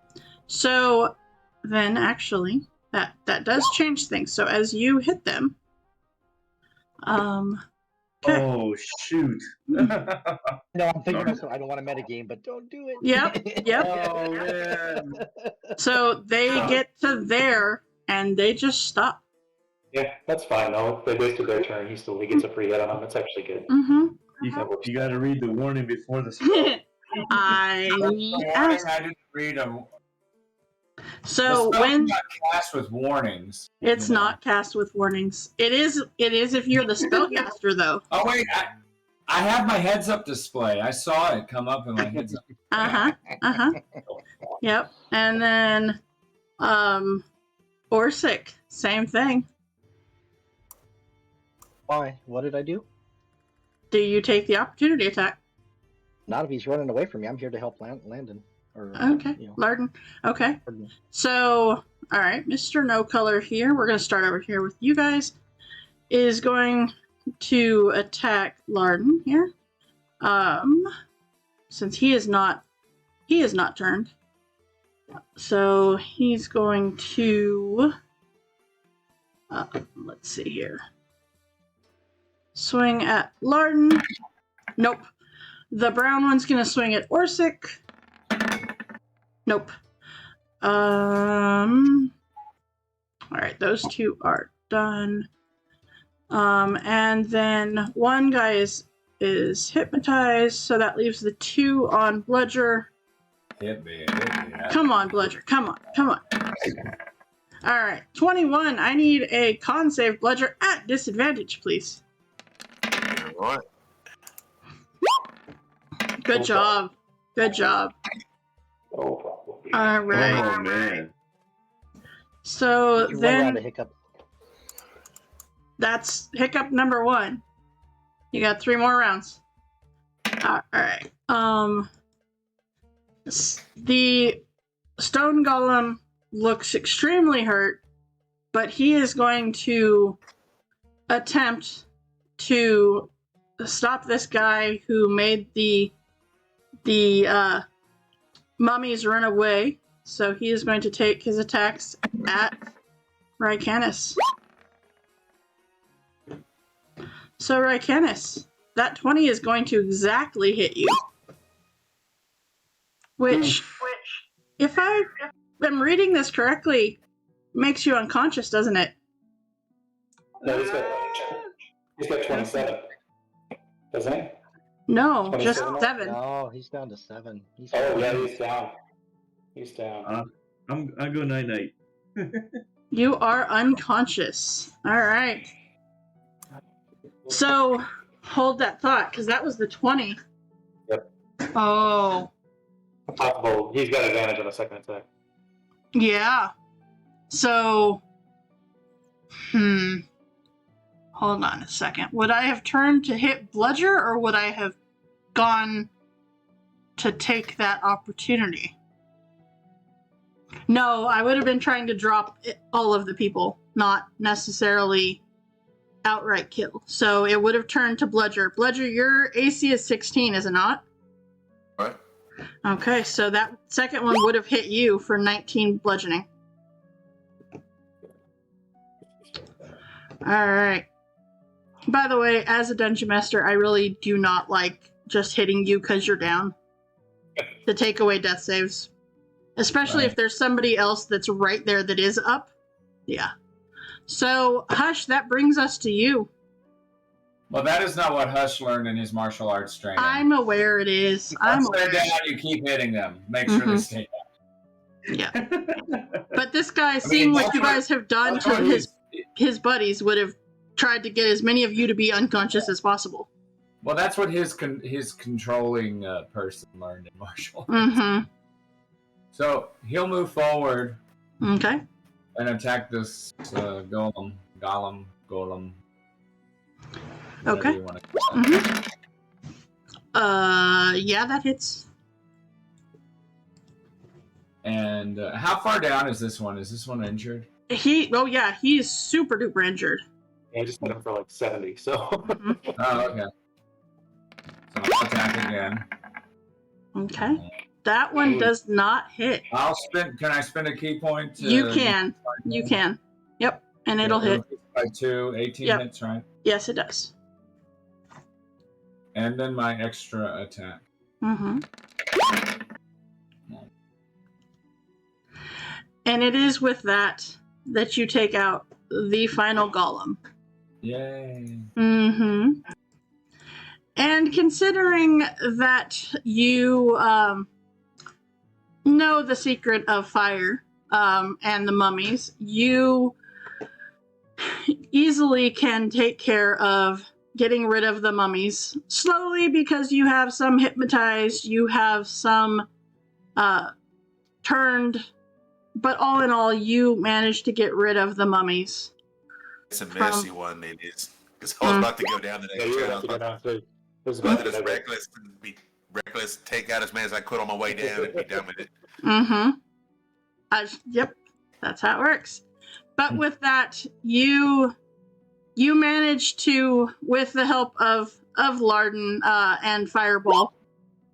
So then actually, that does change things. So as you hit them... Okay. Oh, shoot. No, I'm thinking also, I don't want to metagame, but don't do it. Yep. Oh, man. So they get to there, and they just stop. Yeah, that's fine, though. They wasted their turn. He gets a free hit on them. That's actually good. Mm-hmm. You got to read the warning before the spell. I didn't read them. So the when not cast with warnings, it's not cast with warnings, it is if you're the spellcaster though. Oh wait, I have my heads up display. I saw it come up in my heads up. Yep, and then Orsic, same thing. Why? What did I do? Do you take the opportunity attack? Not if he's running away from me. I'm here to help Landon. Okay, Larden. Okay. Larden. So, all right, Mr. No Color here. We're going to start over here with you guys. Is going to attack Larden here. Since he is not turned. So he's going to let's see here. Swing at Larden. Nope. The brown one's going to swing at Orsic. Nope. All right, those two are done. And then one guy is hypnotized, so that leaves the two on Bludger. Hit me. Come on, Bludger. Come on. All right, 21. I need a con save bludger at disadvantage, please. All right. Good job. Good job. No problem. All right. Oh man. So You can run around a then hiccup. that's hiccup number 1. You got 3 more rounds. All right. The stone golem looks extremely hurt, but he is going to attempt to stop this guy who made the mummies run away. So he is going to take his attacks at Rycanis. So Rycanis, that 20 is going to exactly hit you. Which, if I am reading this correctly, makes you unconscious, doesn't it? No, he's got 27. Doesn't he? No, just 27? 7. No, he's down to 7. Oh, yeah, he's down. He's down. I go night night. You are unconscious. All right. So hold that thought, because that was the 20. Yep. Oh, Possible. He's got advantage on the second attack. yeah. So, hold on a second. Would I have turned to hit bludger, or would I have gone to take that opportunity? No, I would have been trying to drop all of the people, not necessarily outright kill. So it would have turned to bludger. Bludger, your AC is 16, is it not? Right. Okay, so that second one would have hit you for 19 bludgeoning. Alright. By the way, as a dungeon master, I really do not like just hitting you because you're down to take away death saves. Especially if there's somebody else that's right there that is up. Yeah. So, Hush, that brings us to you. Well, that is not what Hush learned in his martial arts training. I'm aware it is. I'm Once they're aware. down, you keep hitting them. Make sure they stay down. Yeah. But this guy, seeing what you guys have done to his buddies, would have tried to get as many of you to be unconscious as possible. Well, that's what his controlling person learned in martial arts. Mm-hmm. So he'll move forward Okay. and attack this golem. Okay. You want to call it. Yeah, that hits. And how far down is this one? Is this one injured? Oh yeah, he's super duper injured. Yeah, I just hit him for like 70, so. Oh, okay. So I'll attack again. Okay. That one does not hit. Can I spend a key point? You can. You can. Yep. And it'll hit. By 2, 18 Yep. hits, right? Yes, it does. And then my extra attack. Mm-hmm. And it is with that you take out the final golem. Yay. Mm-hmm. And considering that you know the secret of fire and the mummies, you easily can take care of getting rid of the mummies slowly, because you have some hypnotized, you have some turned, but all in all, you managed to get rid of the mummies. It's a messy one, it is. Because I was about to go down the next round. I was about to just reckless, take out as many as I could on my way down and be done with it. Mm-hmm. Yep, that's how it works. But with that, you managed to, with the help of Larden and Fireball,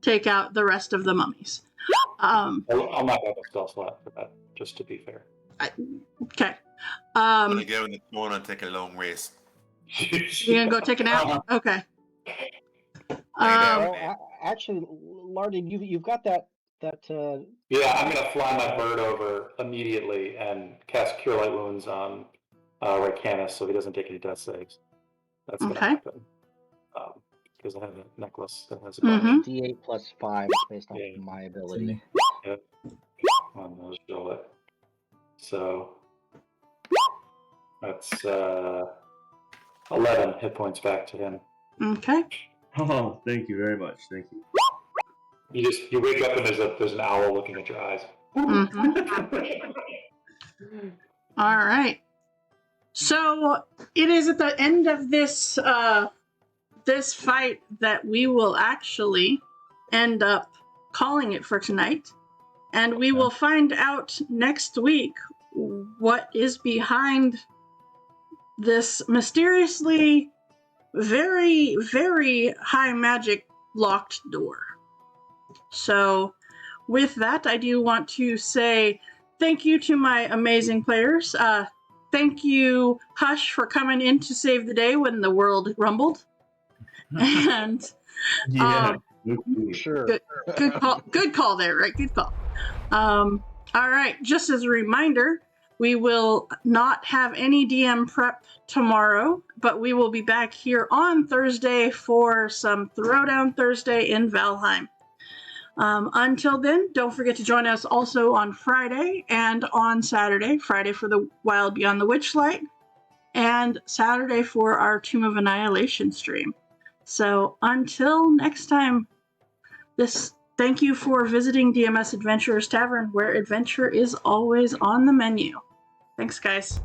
take out the rest of the mummies. I'll not have a spell slot for that, just to be fair. Okay. I'm going to go in the corner and take a long rest. You're going to go take a nap? Okay. Actually, Larden, you've got that. Yeah, I'm going to fly my bird over immediately and cast Cure Light Wounds on Rycanis so he doesn't take any death saves. That's going to happen. Because I have a necklace that has a bunch. D8 plus 5 based on my ability. Yep. On those roll it. So That's 11 hit points back to him. Okay. Oh, thank you very much. Thank you. You wake up and there's an owl looking at your eyes. Mhm. All right. So it is at the end of this this fight that we will actually end up calling it for tonight, and we will find out next week what is behind this mysteriously very, very high magic locked door. So with that, I do want to say thank you to my amazing players. Thank you, Hush, for coming in to save the day when the world rumbled. And Yeah. Sure. good call there, right? Good call. All right, just as a reminder, we will not have any DM prep tomorrow, but we will be back here on Thursday for some Throwdown Thursday in Valheim. Until then, don't forget to join us also on Friday and on Saturday. Friday for the Wild Beyond the Witchlight, and Saturday for our Tomb of Annihilation stream. So until next time, thank you for visiting DMS Adventurers Tavern, where adventure is always on the menu. Thanks, guys.